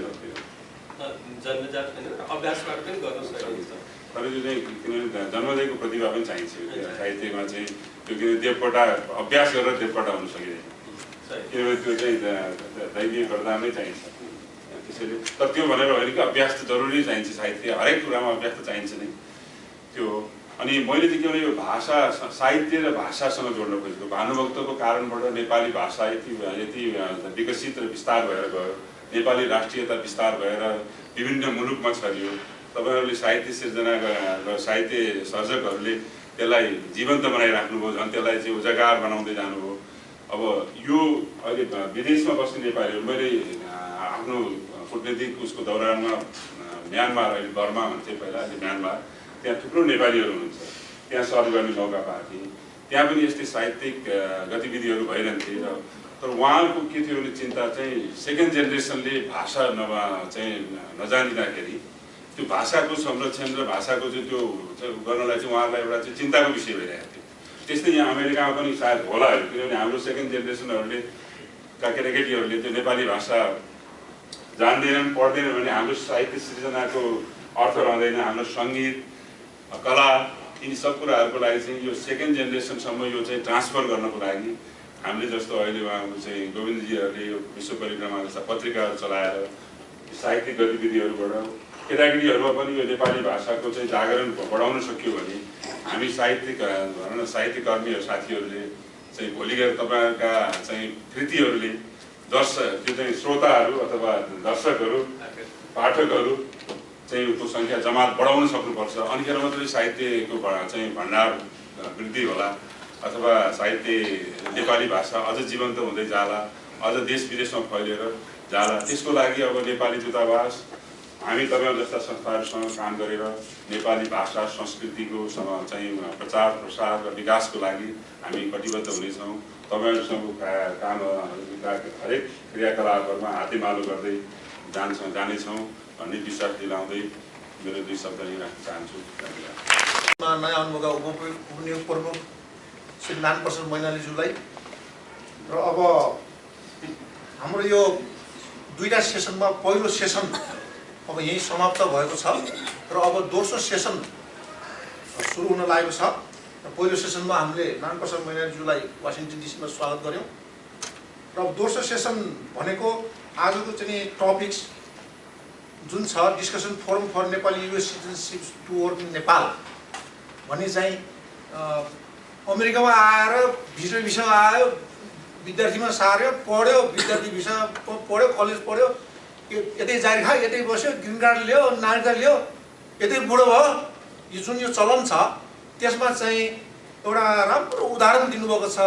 जन्मजात होइन अभ्यासबाट पनि गर्न सकिन्छ तर त्यो चाहिँ किनभने जन्मदैको प्रतिभा पनि चाहिन्छ साहित्यमा चाहिँ त्यो किन देवकोटा अभ्यास गरेर देवकोटा हुन सकिँदैन किनभने त्यो चाहिँ दैवीय वरदान नै चाहिन्छ त्यसैले तर त्यो भनेर होइन कि अभ्यास त जरुरी चाहिन्छ साहित्य हरेक कुरामा अभ्यास त चाहिन्छ नै त्यो अनि मैले चाहिँ के भने यो भाषा साहित्य र भाषासँग जोड्न खोजेको भानुभक्तको कारणबाट नेपाली भाषा यति विकसित र विस्तार भएर गयो नेपाली राष्ट्रियता विस्तार भएर विभिन्न मुलुकमा छरियो तपाईँहरूले साहित्य सिर्जना साहित्य सर्जकहरूले त्यसलाई जीवन्त बनाइराख्नुभयो झन् त्यसलाई चाहिँ उजागर बनाउँदै जानुभयो अब यो अहिले विदेशमा बस्ने नेपालीहरू मैले आफ्नो कूटनीतिक उसको दौरानमा म्यानमार अहिले बर्मा भन्थे पहिला अहिले म्यानमार त्यहाँ थुप्रो नेपालीहरू हुनुहुन्छ त्यहाँ सर्भ गर्ने मौका पाएको थिएँ त्यहाँ पनि यस्तै साहित्यिक गतिविधिहरू भइरहन्थे र तर उहाँहरूको के थियो भने चिन्ता चाहिँ सेकेन्ड जेनेरेसनले भाषा चाहिँ नजानिँदाखेरि त्यो भाषाको संरक्षण र भाषाको चाहिँ त्यो गर्नलाई चाहिँ उहाँहरूलाई एउटा चाहिँ चिन्ताको विषय भइरहेको थियो त्यस्तै यहाँ अमेरिकामा पनि सायद होला किनभने हाम्रो सेकेन्ड जेनेरेसनहरूले केटाकेटीहरूले त्यो नेपाली भाषा जान्दैनन् पढ्दैनन् भने हाम्रो साहित्य सृजनाको अर्थ रहँदैन हाम्रो सङ्गीत कला यिनी सब कुराहरूको लागि चाहिँ यो सेकेन्ड जेनेरेसनसम्म यो चाहिँ ट्रान्सफर गर्नको लागि हामीले जस्तो अहिले उहाँको चाहिँ गोविन्दजीहरूले यो विश्व परिक्रमा जस्ता पत्रिकाहरू चलाएर साहित्यिक गतिविधिहरूबाट केटाकेटीहरूमा पनि यो नेपाली भाषाको चाहिँ जागरण बढाउन सक्यो भने हामी साहित्यिक भनौँ न साहित्यकर्मीहरू साथीहरूले चाहिँ भोलि गएर तपाईँहरूका चाहिँ कृतिहरूले त्यो चाहिँ श्रोताहरू अथवा दर्शकहरू पाठकहरू चाहिँ उसको सङ्ख्या जमात बढाउन सक्नुपर्छ अनिखेर मात्रै साहित्यको चाहिँ भण्डार वृद्धि होला अथवा साहित्य नेपाली भाषा अझ जीवन्त हुँदै जाला अझ देश विदेशमा फैलिएर जाला त्यसको लागि अब नेपाली दूतावास हामी तपाईँहरू जस्ता संस्थाहरूसँग काम गरेर नेपाली भाषा संस्कृतिको चाहिँ प्रचार प्रसार र विकासको लागि हामी कटिबद्ध हुनेछौँ तपाईँहरूसँग काम हरेक क्रियाकलापहरूमा हातेमालो गर्दै जानेछौँ भन्ने विश्वास दिलाउँदै मेरो दुई शब्द यहीँ राख्न चाहन्छु नयाँ आउनुभएका उपनियोग प्रमुख श्री नानप्रसाद मैनालीज्यूलाई र अब हाम्रो यो दुईटा सेसनमा पहिलो सेसन अब यही समाप्त भएको छ र अब दोस्रो सेसन सुरु हुन लागेको छ र पहिलो सेसनमा हामीले नानप्रसाद मैनालीज्यूलाई वासिङटन डिसीमा स्वागत गऱ्यौँ र अब दोस्रो सेसन भनेको आजको चाहिँ टपिक्स जुन छ discussion forum for Nepali US citizenship to work in Nepal भन्ने चाहिँ अमेरिकामा आएर भिसा आयो विद्यार्थीमा सार्यो पढ्यो विद्यार्थी भिसा पढ्यो कलेज पढ्यो यतै जारी खायो यतै बस्यो ग्रिन कार्ड ल्यायो नागरिकता ल्यायो यतै बुढो भयो यो जुन यो चलन छ त्यसमा चाहिँ एउटा राम्रो उदाहरण दिनुभएको छ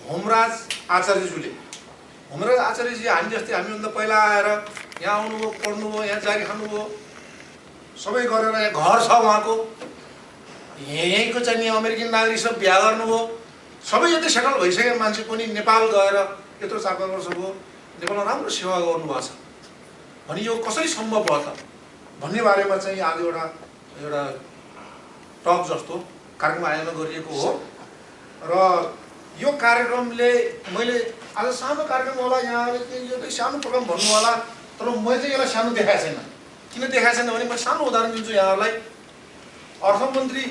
होमराज आचार्यज्यूले होमराज आचार्यजी हामी जस्तै हामीभन्दा पहिला आएर यहाँ आउनुभयो पढ्नुभयो यहाँ जारी खानुभयो सबै गरेर यहाँ घर छ उहाँको यहीँको चाहिँ अमेरिकन नागरिकसँग बिहा गर्नुभयो सबै यतै सेटल भइसकेको मान्छे पनि नेपाल गएर यत्रो 4-5 वर्ष भयो नेपालमा राम्रो सेवा गर्नुभएको छ भने यो कसरी सम्भव भयो त भन्ने बारेमा चाहिँ आज एउटा टक जस्तो कार्यक्रम आयोजना गरिएको हो र यो कार्यक्रमले मैले आज सानो कार्यक्रम होला यहाँ यो सानो प्रोग्राम भन्नु होला तर म चाहिँ यसलाई सानो देखाएको छैन। किन देखाएको छैन भने म सानो उदाहरण दिन्छु यहाँहरूलाई। अर्थमन्त्री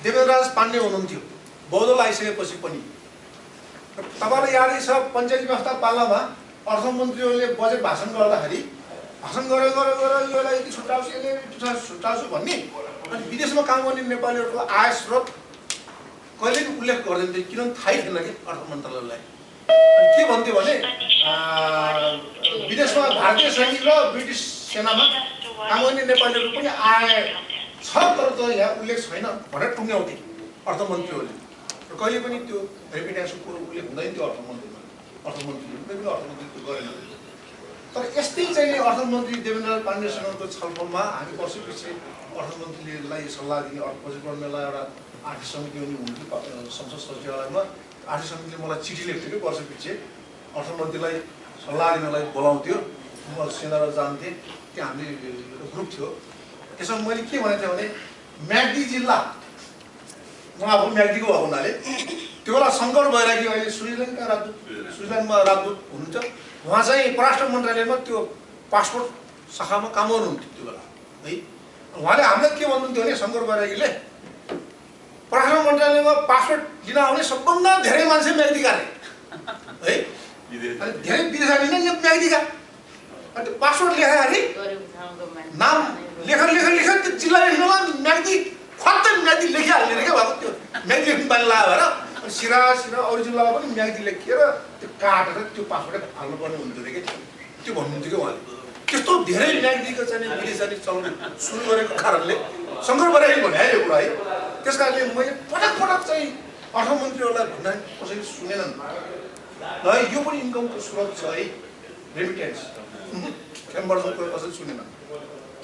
देवेन्द्रराज पाण्डे हुनुहुन्थ्यो बौद्धल आइसकेपछि पनि। तपाईँलाई यादै छ पञ्चायती व्यवस्था पालामा अर्थमन्त्रीहरूले बजेट भाषण गर्दाखेरि भाषण गरेर यसलाई यति छुट्याउँछु यसले छुट्याउँछु भन्ने अनि विदेशमा काम गर्ने नेपालीहरूको आय स्रोत कहिले पनि उल्लेख गर्दैन थियो। किनभने थाहै थिएन कि अर्थ मन्त्रालयलाई। अनि के भन्थ्यो भने विदेशमा भारतीय सैनिक र ब्रिटिस सेनामा काम गर्ने नेपालीहरू पनि आय छ तर त यहाँ उल्लेख छैन भनेर टुङ्ग्याउँथे अर्थमन्त्रीहरूले। र कहिले पनि त्यो रेपिटेन्सको उल्लेख हुँदैन थियो अर्थमन्त्रीले पनि अर्थमन्त्री त्यो गरेन। तर यस्तै चाहिँ अर्थमन्त्री देवेन्द्र पाण्डेसँगको छलफलमा हामी वर्षपछि अर्थमन्त्रीलाई सल्लाह दिने बजेट गर्नेलाई एउटा आर्थिक समिति पनि हुन्थ्यो संसद सचिवालयमा। आर्थिक समितिले मलाई चिठी लेख्थ्यो कि वर्षपछि अर्थमन्त्रीलाई सल्लाह दिनलाई बोलाउँथ्यो। म सेनार जान्थेँ त्यहाँ हामीले ग्रुप थियो। त्यसमा मैले के भनेको थिएँ भने म्याग्दी जिल्ला उहाँ अब म्याग्दीको भएको हुनाले त्यो बेला शङ्कर बैरागी अहिले स्विजरल्यान्डका राजदूत स्विजरल्यान्डमा राजदूत हुनुहुन्छ। उहाँ चाहिँ परराष्ट्र मन्त्रालयमा त्यो पासपोर्ट शाखामा काम गर्नुहुन्थ्यो त्यो बेला है। उहाँले हामीलाई के भन्नुहुन्थ्यो भने शङ्कर बैरागीले परराष्ट्र मन्त्रालयमा पासपोर्ट लिन आउने सबभन्दा धेरै मान्छे म्याग्दीका है। अनि धेरै विदेशी नै म्याग्दीका। अनि त्यो पासपोर्ट लेख्दाखेरि नाम लेखेर त्यो जिल्ला लेख्नुमा म्याग्दी खत्तै म्याग्दी लेखिहाल्ने क्या भएको त्यो म्याग्दी लेख्नु पानी लाग्यो भएर अनि सिरा अरू जिल्लामा पनि म्याग्दी लेखिएर त्यो काटेर त्यो पासपोर्टै फाल्नुपर्ने हुन्थ्यो अरे क्या त्यो भन्नुहुन्थ्यो क्या उहाँले। त्यस्तो धेरै म्याग्दीको चाहिँ विदेशी चलन सुरु गरेको कारणले शङ्कर बैरागी भने यो कुरा है। त्यस कारणले मैले पटक चाहिँ अर्थमन्त्रीहरूलाई भन्दा कसैले सुनेनन् ल यो पनि इन्कमको स्रोत छ है रेमिटेन्स खेमबर्जनको कसैले सुनेन।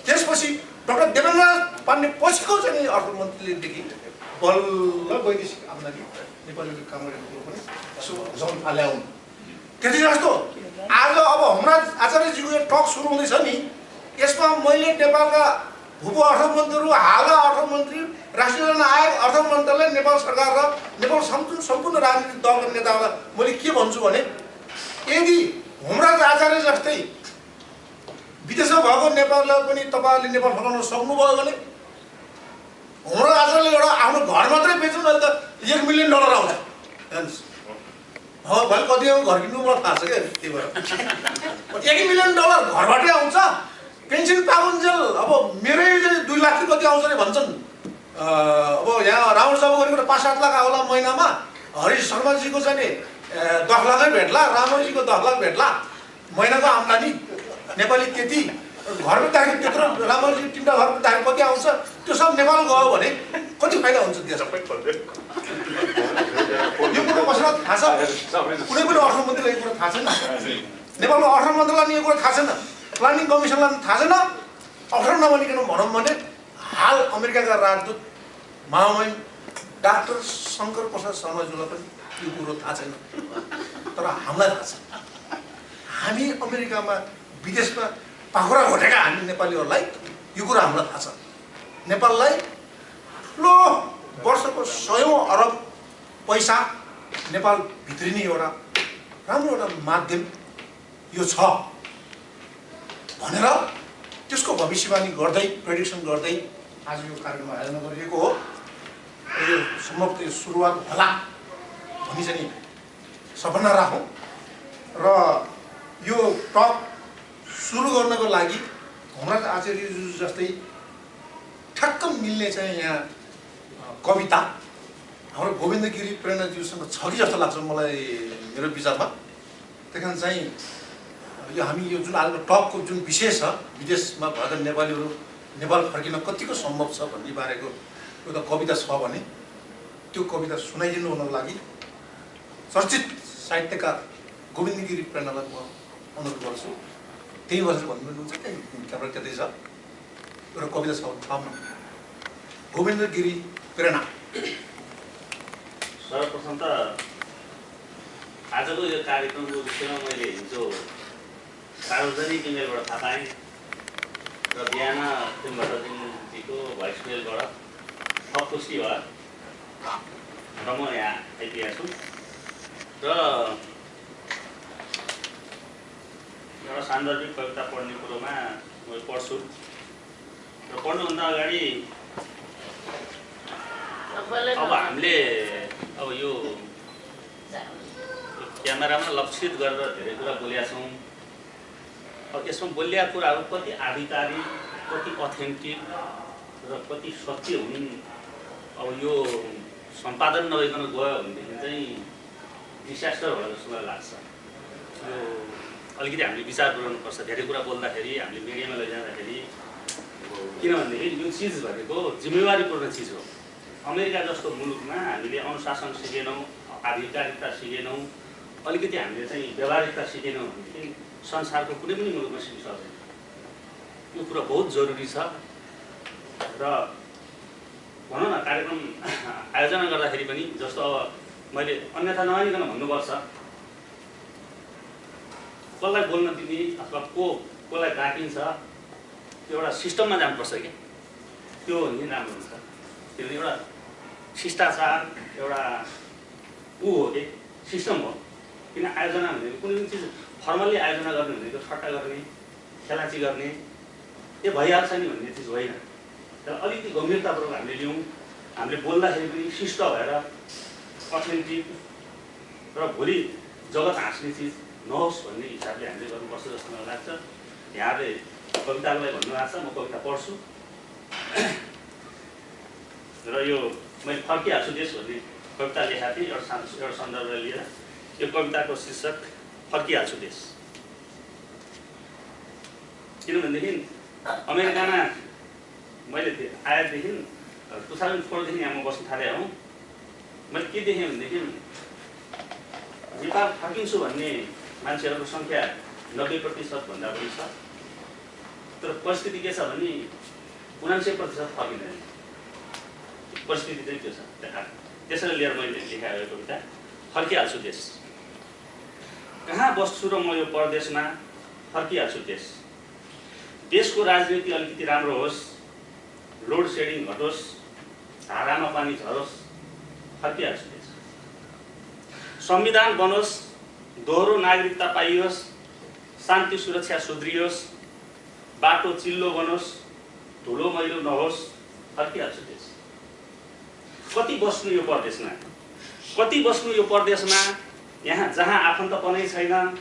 त्यसपछि डाक्टर देवेन्द्र पाण्डे पछिको चाहिँ अर्थमन्त्रीलेदेखि बल्ल वैदेशिक आम्दानी नेपालीले काम गरेको कुरो पनि यसो झन् फाल्याउनु त्यति जस्तो। आज अब हाम्रा आचार्यजीको यो टक सुरु हुँदैछ नि यसमा मैले नेपालका उप अर्थमन्त्रीहरू हालका अर्थमन्त्री राष्ट्रिय योजना आयोग अर्थ मन्त्रालय नेपाल सरकार र नेपाल सम्पूर्ण राजनीतिक दलका नेताहरूलाई मैले के भन्छु भने यदि हुमराज आचार्य जस्तै विदेशमा भएको नेपाललाई पनि तपाईँहरूले नेपाल फर्काउन सक्नुभयो भने हुमराज आचार्यले एउटा आफ्नो घर मात्रै बेच्नु अहिले त $1 मिलियन आउँछ हेर्नुहोस्। भोलि कति घर किन्नु मलाई थाहा छ क्या त्यही भएर $1 मिलियन घरबाटै आउँछ। पेन्सन पाउन्जेल अब मेरै चाहिँ 2 लाख कति आउँछ अरे भन्छन्। अब यहाँ रावण जब गरेको 5-7 लाख आउला महिनामा। हरिश शर्माजीको चाहिँ 10 लाखै भेट्ला, रामजीको 10 लाख भेट्ला महिनाको आम्दानी नेपाली त्यति। घर बेच्दाखेरि त्यत्रो रामजी 3टा घर बेच्दाखेरि कति आउँछ त्यो सब नेपाल गयो भने कति फाइदा हुन्छ देश सबै पर्दै। यो कुरो कसैलाई थाहा छ? कुनै पनि अर्थमन्त्रीलाई यो कुरो थाहा छैन। नेपालको अर्थ मन्त्रालयलाई यो कुरो थाहा छैन। प्लानिङ कमिसनलाई थाहा छैन। अवसर नभनिकन भनौँ भने हाल अमेरिकाका राजदूत महामहिम डाक्टर शङ्कर प्रसाद शर्माज्यूलाई पनि यो कुरो थाहा छैन तर हामीलाई थाहा छ। हामी अमेरिकामा विदेशमा पाखुरा घोटेका हामी नेपालीहरूलाई यो कुरा हामीलाई थाहा छ। नेपाललाई ठुलो वर्षको 100औं अरब पैसा नेपाल भित्रिने एउटा राम्रो एउटा माध्यम यो छ भनेर त्यसको भविष्यवाणी गर्दै प्रेडिक्सन गर्दै आज यो कार्यक्रम आयोजना गरिएको हो। यो सम्भवतः सुरुवात होला भनी चाहिँ सपना राखौँ र यो टक सुरु गर्नको लागि हाम्रा आचार्यज्यू जस्तै ठ्याक्क मिल्ने चाहिँ यहाँ कविता हाम्रो गोविन्द गिरी प्रेरणाज्यूसँग छ कि जस्तो लाग्छ मलाई मेरो विचारमा। त्यही कारण चाहिँ यो हामी यो जुन आजको टकको जुन विषय छ विदेशमा भएका नेपालीहरू नेपाल फर्किन कतिको सम्भव छ भन्ने बारेको एउटा कविता छ भने त्यो कविता सुनाइदिनु हुनको लागि चर्चित साहित्यकार गोविन्द गिरी प्रेरणालाई म अनुरोध गर्छु। त्यही बसेर भन्नुहुन्छ क्यामेरा त्यतै छ एउटा कविता छ ठाउँमा गोविन्द गिरी प्रेरणा। सर्वप्रथम त आजको यो कार्यक्रमको विषयमा मैले हिजो सार्वजनिक इमेलबाट थाहा पाएँ र बिहान भट्टराजीको भोइसमेलबाट थप पुष्टि भयो र म यहाँ आइपुगेको छु। र एउटा सान्दर्भिक कविता पढ्ने कुरोमा म पढ्छु र पढ्नुभन्दा अगाडि अब हामीले अब यो क्यामेरामा लक्षित गरेर धेरै कुरा बोलेका छौँ। अब यसमा बोलिएका कुराहरू कति आधिकारिक, कति अथेन्टिक र कति सत्य हुन्, अब यो सम्पादन नभइकन गयो भनेदेखि चाहिँ डिसास्टर होला जस्तो मलाई लाग्छ। यो अलिकति हामीले विचार गर्नुपर्छ। धेरै कुरा बोल्दाखेरि हामीले मिडियामा लैजाँदाखेरि, किनभनेदेखि यो चिज भनेको जिम्मेवारीपूर्ण चिज हो। अमेरिका जस्तो मुलुकमा हामीले अनुशासन सिकेनौँ, आधिकारिकता सिकेनौँ, अलिकति हामीले चाहिँ व्यवहारिकता सिकेनौँ भनेदेखि संसारको कुनै पनि मुलुकमा सिक्न सक्दैन। यो कुरा बहुत जरुरी छ। र भनौँ न कार्यक्रम आयोजना गर्दाखेरि पनि जस्तो अब मैले अन्यथा नमानिकन भन्नुपर्छ, कसलाई बोल्न दिने अथवा कसलाई डाकिन्छ त्यो एउटा सिस्टममा जानुपर्छ क्या। त्यो नि राम्रो हुन्छ। किनभने एउटा शिष्टाचार एउटा हो कि सिस्टम हो। किन आयोजना भनेको कुनै पनि चिज फर्मल्ली आयोजना गर्ने भनेको ठट्टा गर्ने, खेलाची गर्ने यो भइहाल्छ नि भन्ने चिज होइन। तर अलिकति गम्भीरतापूर्वक हामीले लियौँ। हामीले बोल्दाखेरि पनि शिष्ट भएर अथेन्टिक र भोलि जगत हाँस्ने चिज नहोस् भन्ने हिसाबले हामीले गर्नुपर्छ जस्तो मलाई लाग्छ। यहाँले कविताको लागि भन्नुभएको छ, म कविता पढ्छु र यो मैले फर्किहाल्छु देश भन्ने कविता लेखाएको थिएँ एउटा सन्दर्भलाई लिएर। यो कविताको शीर्षक फर्किहाल्छु देश। किनभनेदेखि अमेरिकामा मैले आएदेखि 2004देखि यहाँ म बस्न थालेँ हौँ। मैले के देखेँ भनेदेखि नेपाल फर्किन्छु भन्ने मान्छेहरूको सङ्ख्या 90% भन्दा बढी छ। तर परिस्थिति के छ भने 79% फर्किँदैन। परिस्थिति चाहिँ त्यो छ। त्यसरी लिएर मैले लेखाएको यो कविता फर्किहाल्छु देश। कहाँ बस्छु र म यो परदेशमा, फर्किहाल्छु देश। देशको राजनीति अलिकति राम्रो होस्, लोड सेडिङ घटोस्, धारामा पानी झरोस्, फर्किहाल्छु देश। संविधान बनोस्, दोहोरो नागरिकता पाइयोस्, शान्ति सुरक्षा सुध्रियोस्, बाटो चिल्लो बनोस्, धुलो मैलो नहोस्, फर्किहाल्छु देश। कति बस्नु यो परदेशमा, कति बस्नु यो परदेशमा, यहाँ जहाँ आफन्तपनै छैन,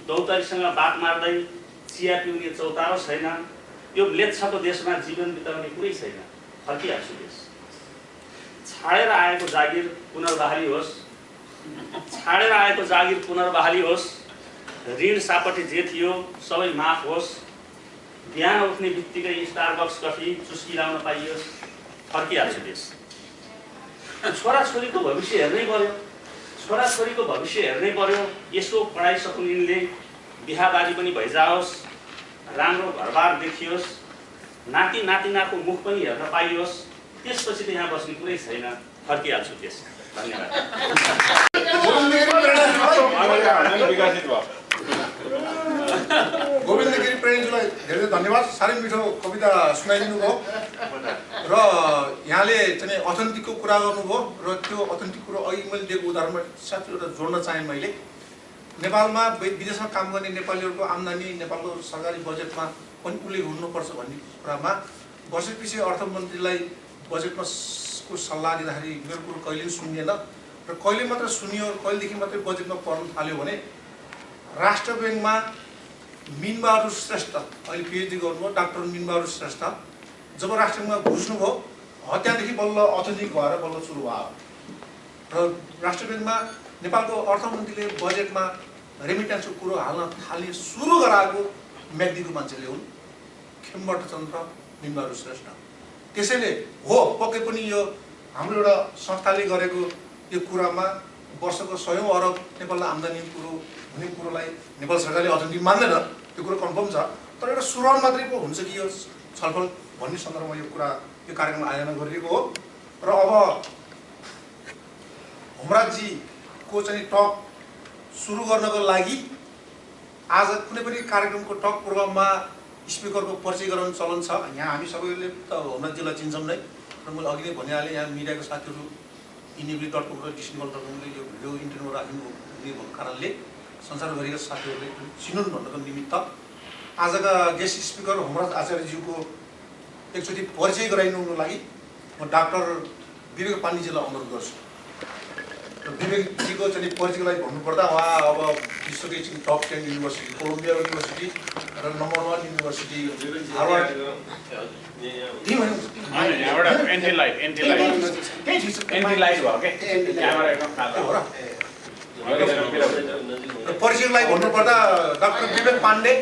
दौतरीसँग बात मार्दै चिया पिउने चौतारो छैन, यो म्लेच्छको देशमा जीवन बिताउने कुरै छैन, फर्किहाल्छु देश। छाडेर आएको जागिर पुनर्बहाली होस्, छाडेर आएको जागिर पुनर्बहाली होस्, ऋण सापटी जे थियो सबै माफ होस्, बिहान उठ्ने बित्तिकै स्टारबक्स कफी चुस्की लाउन पाइयोस्, फर्किहाल्छु देश। छोराछोरीको भविष्य हेर्नै पर्यो, छोराछोरीको भविष्य हेर्नै पर्यो। यसो पढाइसकुन् यिनले, बिहाबारी पनि भइजाओस्, राम्रो घरबार देखियोस्, नाति नातिनाको मुख पनि हेर्न पाइयोस्, त्यसपछि त यहाँ बस्ने कुरै छैन, फर्किहाल्छु देश। धन्यवाद। गोविन्द गिरी प्रेमीज्यूलाई धेरै धन्यवाद। साह्रै मिठो कविता सुनाइदिनु भयो र यहाँले चाहिँ अथेन्टिकको कुरा गर्नुभयो र त्यो अथेन्टिक कुरो अघि मैले दिएको उदाहरणमा साथै एउटा जोड्न चाहेँ। मैले नेपालमा विदेशमा काम गर्ने नेपालीहरूको आम्दानी नेपालको सरकारी बजेटमा पनि उल्लेख हुनुपर्छ भन्ने कुरामा वर्षपछि अर्थमन्त्रीलाई बजेटमा को सल्लाह दिँदाखेरि मेरो कुरो कहिले सुनिएन र कहिले मात्र सुनियो, कहिलेदेखि मात्रै बजेटमा पर्न थाल्यो भने राष्ट्र ब्याङ्कमा मिनबहादुर श्रेष्ठ, अहिले पिएचडी गर्नुभयो डाक्टर मिनबहादुर श्रेष्ठ, जब राष्ट्र ब्याङ्कमा घुस्नुभयो त्यहाँदेखि बल्ल अथेन्टिक भएर बल्ल सुरु भयो। र राष्ट्र ब्याङ्कमा नेपालको अर्थमन्त्रीले बजेटमा रेमिट्यान्सको कुरो हाल्न थाल्ने सुरु गराएको म्याग्दीको मान्छेले हुन्, खेमबहादुर मिनबहादुर श्रेष्ठ। त्यसैले हो पक्कै पनि यो हाम्रो एउटा संस्थाले गरेको यो कुरामा वर्षको 100औं अरब नेपाललाई आम्दानी कुरो हुने कुरोलाई नेपाल सरकारले अथेन्टिक मान्दैन, त्यो कुरो कन्फर्म छ। तर एउटा सुरुवात मात्रै पो हुन्छ कि यो छलफल भन्ने सन्दर्भमा यो कुरा यो कार्यक्रम आयोजना गरिएको हो। र अब हुमराजीको चाहिँ टक सुरु गर्नको लागि आज कुनै पनि कार्यक्रमको टक पूर्वमा स्पिकरको परिचय गराउने चलन छ। यहाँ हामी सबैले त हुमराजीलाई चिन्छौँ नै र मैले अघि नै भनिहालेँ, यहाँ मिडियाको साथीहरू इनेब्ली.com र डिस्टिबल.com यो भिडियो इन्टरनेटमा राख्नु भएको कारणले संसारभरिका साथीहरूले चिनुन् भन्नको निमित्त आजका गेस्ट स्पिकर होमराज आचार्यज्यूको एकचोटि परिचय गराइनुको लागि म डाक्टर विवेक पाण्डेजीलाई अनुरोध गर्छु। र विवेकजीको चाहिँ परिचयको लागि भन्नुपर्दा उहाँ अब विश्वकै टप 10 युनिभर्सिटी कोलम्बिया युनिभर्सिटी र नम्बर 1 युनिभर्सिटी हार्वर्ड परिचयको लागि भन्नुपर्दा doctor Vivek Pande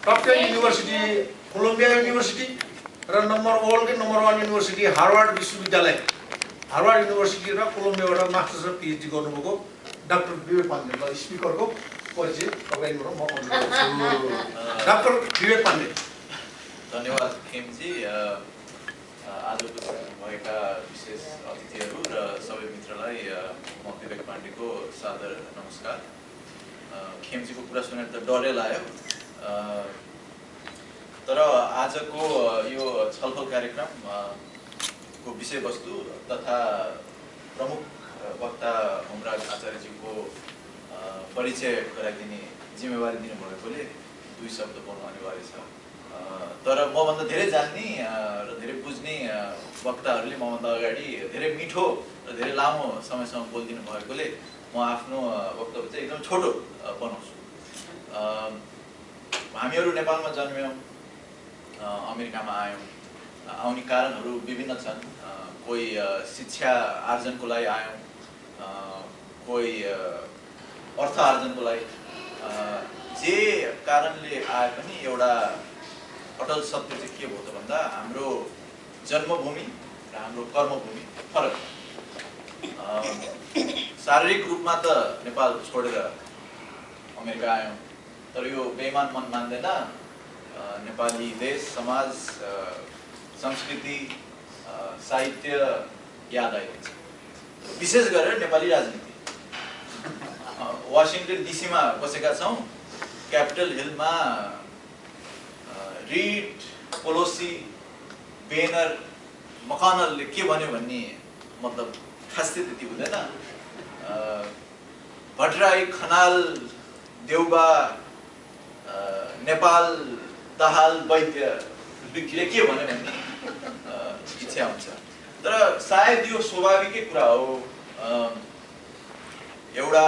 top 10 university Columbia university र वर्ल्डकै नम्बर 1 युनिभर्सिटी हार्वर्ड विश्वविद्यालय हार्वर्ड युनिभर्सिटी र कोलम्बियाबाट मास्टर्स र पिएचडी गर्नुभएको डाक्टर विवेक पाण्डेलाई स्पिकरको परिचय तपाईँबाट म अनुरोध गर्छु। डाक्टर विवेक पाण्डे। धन्यवाद खेमजी। आजको भएका विशेष अतिथिहरू र सबै मित्रलाई म विवेक पाण्डेको सादर नमस्कार। खेमजीको कुरा सुनेर त डरै लाग्यो, तर आजको यो छलफल कार्यक्रम को विषयवस्तु तथा प्रमुख वक्ता होमराज आचार्यज्यूको परिचय गराइदिने जिम्मेवारी दिनुभएकोले दुई शब्द बोल्नु अनिवार्य छ। तर मभन्दा धेरै जान्ने र धेरै बुझ्ने वक्ताहरूले मभन्दा अगाडि धेरै मिठो र धेरै लामो समयसम्म बोलिदिनु भएकोले म आफ्नो वक्तव्य चाहिँ एकदम छोटो बनाउँछु। हामीहरू नेपालमा जन्म्यौँ, अमेरिकामा आयौँ। आउने कारणहरू विभिन्न छन्। कोही शिक्षा आर्जनको लागि आयौँ, कोही अर्थ आर्जनको लागि। जे कारणले आए पनि एउटा अटल सत्य चाहिँ के भयो त भन्दा हाम्रो जन्मभूमि र हाम्रो कर्मभूमि फरक। शारीरिक रूपमा त नेपाल छोडेर अमेरिका आयौँ, तर यो बेइमान मन मान्दैन। नेपाली देश, समाज, संस्कृति, साहित्य याद आइदिन्छ। विशेष गरेर नेपाली राजनीति। वासिङटन डिसीमा बसेका छौँ, क्यापिटल हिलमा रिड, पोलोसी, बेनर, मकानलले के भन्यो भन्ने मतलब खासै त्यति हुँदैन। भट्टराई, खनाल, देउबा, नेपाल, दाहाल, वैद्य ले के भन्यो भन्ने इच्छा हुन्छ। तर सायद यो स्वाभाविकै कुरा हो। एउटा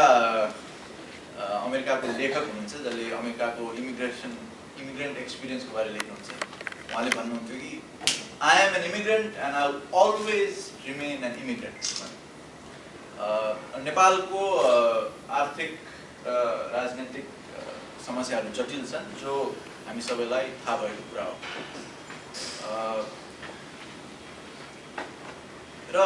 अमेरिकाको लेखक हुनुहुन्छ जसले अमेरिकाको इमिग्रेन्ट एक्सपिरियन्सको बारे लेख्नुहुन्छ। उहाँले भन्नुहुन्थ्यो कि I am an immigrant and I will always remain an immigrant. नेपालको आर्थिक र राजनैतिक समस्याहरू जटिल छन् जो हामी सबैलाई थाहा भएको कुरा हो। र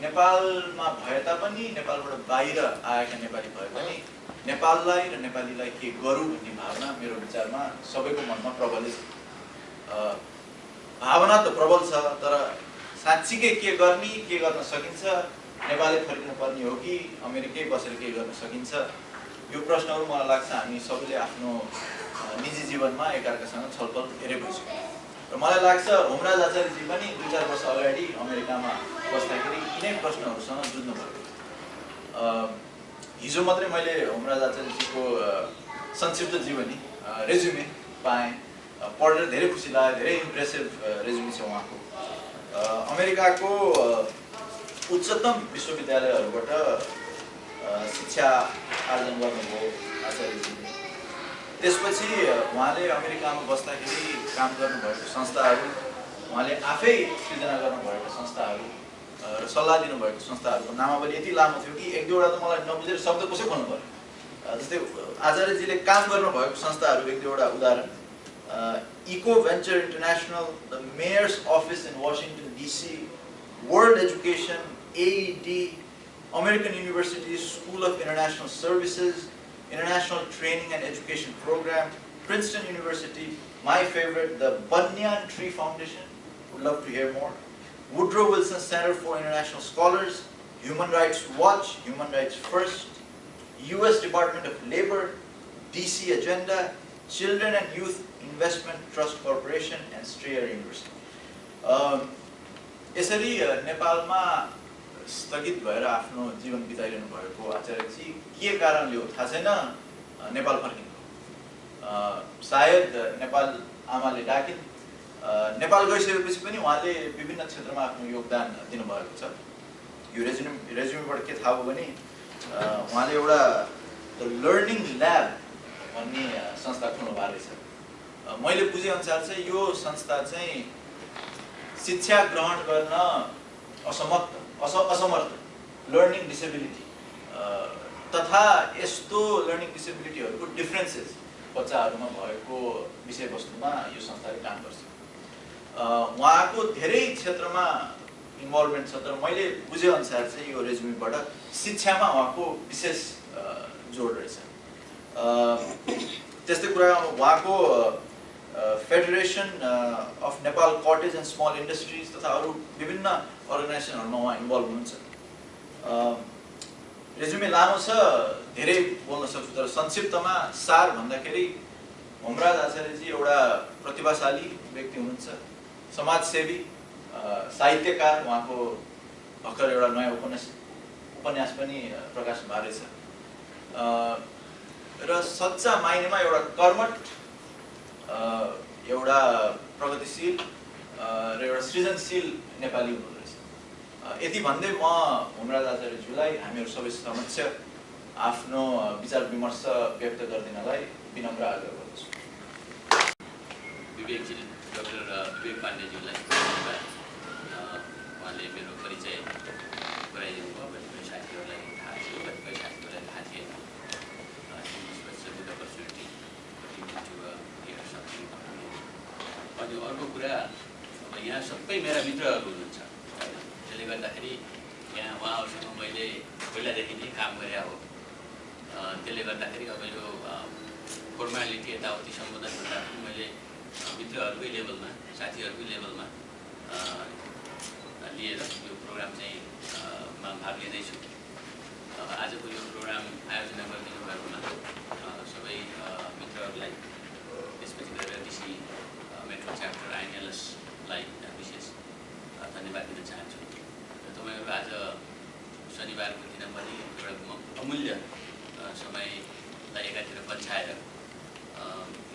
नेपालमा भए तापनि, नेपालबाट बाहिर आएका नेपाली भए पनि नेपाललाई र नेपालीलाई के गरौँ भन्ने भावना मेरो विचारमा सबैको मनमा प्रबलै छ। भावना त प्रबल छ, तर साँच्चीकै के गर्ने, के गर्न सकिन्छ, नेपालै फर्किनु पर्ने हो कि अमेरिकै बसेर के गर्न सकिन्छ, यो प्रश्नहरू मलाई लाग्छ हामी सबैले आफ्नो निजी जीवनमा एकअर्कासँग छलफल धेरै भइसक्यो। र मलाई लाग्छ होमराज आचार्यजी पनि 2-4 वर्ष अगाडि अमेरिकामा बस्दाखेरि यिनै प्रश्नहरूसँग जुझ्नु भयो। हिजो मात्रै मैले होमराज आचार्यजीको संक्षिप्त जीवनी रेज्युमे पाएँ, पढेर धेरै खुसी लाग्यो। धेरै इम्प्रेसिभ रेज्युमे छ उहाँको। अमेरिकाको उच्चतम विश्वविद्यालयहरूबाट शिक्षा आर्जन गर्नुभयो आचार्यजीले। त्यसपछि उहाँले अमेरिकामा बस्दाखेरि काम गर्नुभएको संस्थाहरू, उहाँले आफै सृजना गर्नुभएको संस्थाहरू र सल्लाह दिनुभएको संस्थाहरूको नामावली यति लामो थियो कि 1-2वटा त मलाई नबुझेर शब्द कसै भन्नु पर्यो। जस्तै आचार्यजीले काम गर्नुभएको संस्थाहरू 1-2वटा उदाहरण: eco venture international, the mayor's office in Washington DC, world education, AED, American University School of International Services, International Training and Education Program, Princeton University, my favorite, the Banyan Tree Foundation, would love to hear more, Woodrow Wilson Center for International Scholars, Human Rights Watch, Human Rights First, US Department of Labor, DC Agenda, Children and Youth Investment Trust Corporation, and Strayer University. यसरी नेपालमा स्थगित भएर आफ्नो जीवन बिताइरहनु भएको आचार्यजी के कारणले हो थाहा छैन नेपाल फर्किनु। सायद नेपाल आमाले डाकिन्, नेपाल गइसकेपछि पनि उहाँले विभिन्न क्षेत्रमा आफ्नो योगदान दिनुभएको छ। यो रेज्युमेबाट के थाहा भयो भने उहाँले एउटा लर्निङ ल्याब भन्ने संस्था खोल्नु भएको रहेछ। मैले बुझेअनुसार चाहिँ यो संस्था चाहिँ शिक्षा ग्रहण गर्न असमर्थ लर्निङ डिसेबिलिटी तथा यस्तो लर्निङ डिसेबिलिटीहरूको डिफ्रेन्सेस बच्चाहरूमा भएको विषयवस्तुमा यो संस्थाले काम गर्छ। उहाँको धेरै क्षेत्रमा इन्भल्भमेन्ट छ, तर मैले बुझेअनुसार चाहिँ यो रेज्युमेबाट शिक्षामा उहाँको विशेष जोड रहेछ। त्यस्तै कुरा उहाँको federation of Nepal cottage and small industries तथा अरू विभिन्न अर्गनाइजेसनहरूमा उहाँ इन्भल्भ हुनुहुन्छ। रेज्युमे लामो छ, धेरै बोल्न सक्छु, तर संक्षिप्तमा सार भन्दाखेरि होमराज आचार्यजी एउटा प्रतिभाशाली व्यक्ति हुनुहुन्छ, समाजसेवी, साहित्यकार। उहाँको भर्खर एउटा नयाँ उपन्यास पनि प्रकाश भएको रहेछ र सच्चा मायनेमा एउटा कर्मठ, एउटा प्रगतिशील र एउटा सृजनशील नेपाली हुनुहुँदो रहेछ। यति भन्दै म होमराज आचार्यज्यूलाई हामीहरू सबै समक्ष आफ्नो विचार विमर्श व्यक्त गरिदिनलाई विनम्र आग्रह गर्दछु। विवेकजी डाक्टर विवेक पाण्डेज्यूलाई धन्यवाद। उहाँले मेरो परिचय गराइदिनु भयो। कतिपय साथीहरूलाई थाहा थियो, कतिपय साथीहरूलाई थाहा थिएन। अनि अर्को कुरा, अब यहाँ सबै मेरा मित्रहरू हुनुहुन्छ, त्यसले गर्दाखेरि यहाँ उहाँहरूसँग मैले पहिलादेखि नै काम गरे हो। त्यसले गर्दाखेरि अब यो फोर्मालिटी यताउति सम्बोधन गर्दा मैले मित्रहरूकै लेभलमा, साथीहरूकै लेभलमा लिएर यो प्रोग्राम चाहिँ भाग लिँदैछु। आजको यो प्रोग्राम आयोजना गरिदिनु भएकोमा सबै मित्रहरूलाई, त्यसपछि गएर डिसी मेट्रो च्याप्टर आइएनएलएसलाई विशेष धन्यवाद दिन चाहन्छु। र तपाईँहरूको आज शनिबारको दिन पनि एउटा अमूल्य समयलाई एकातिर पन्छाएर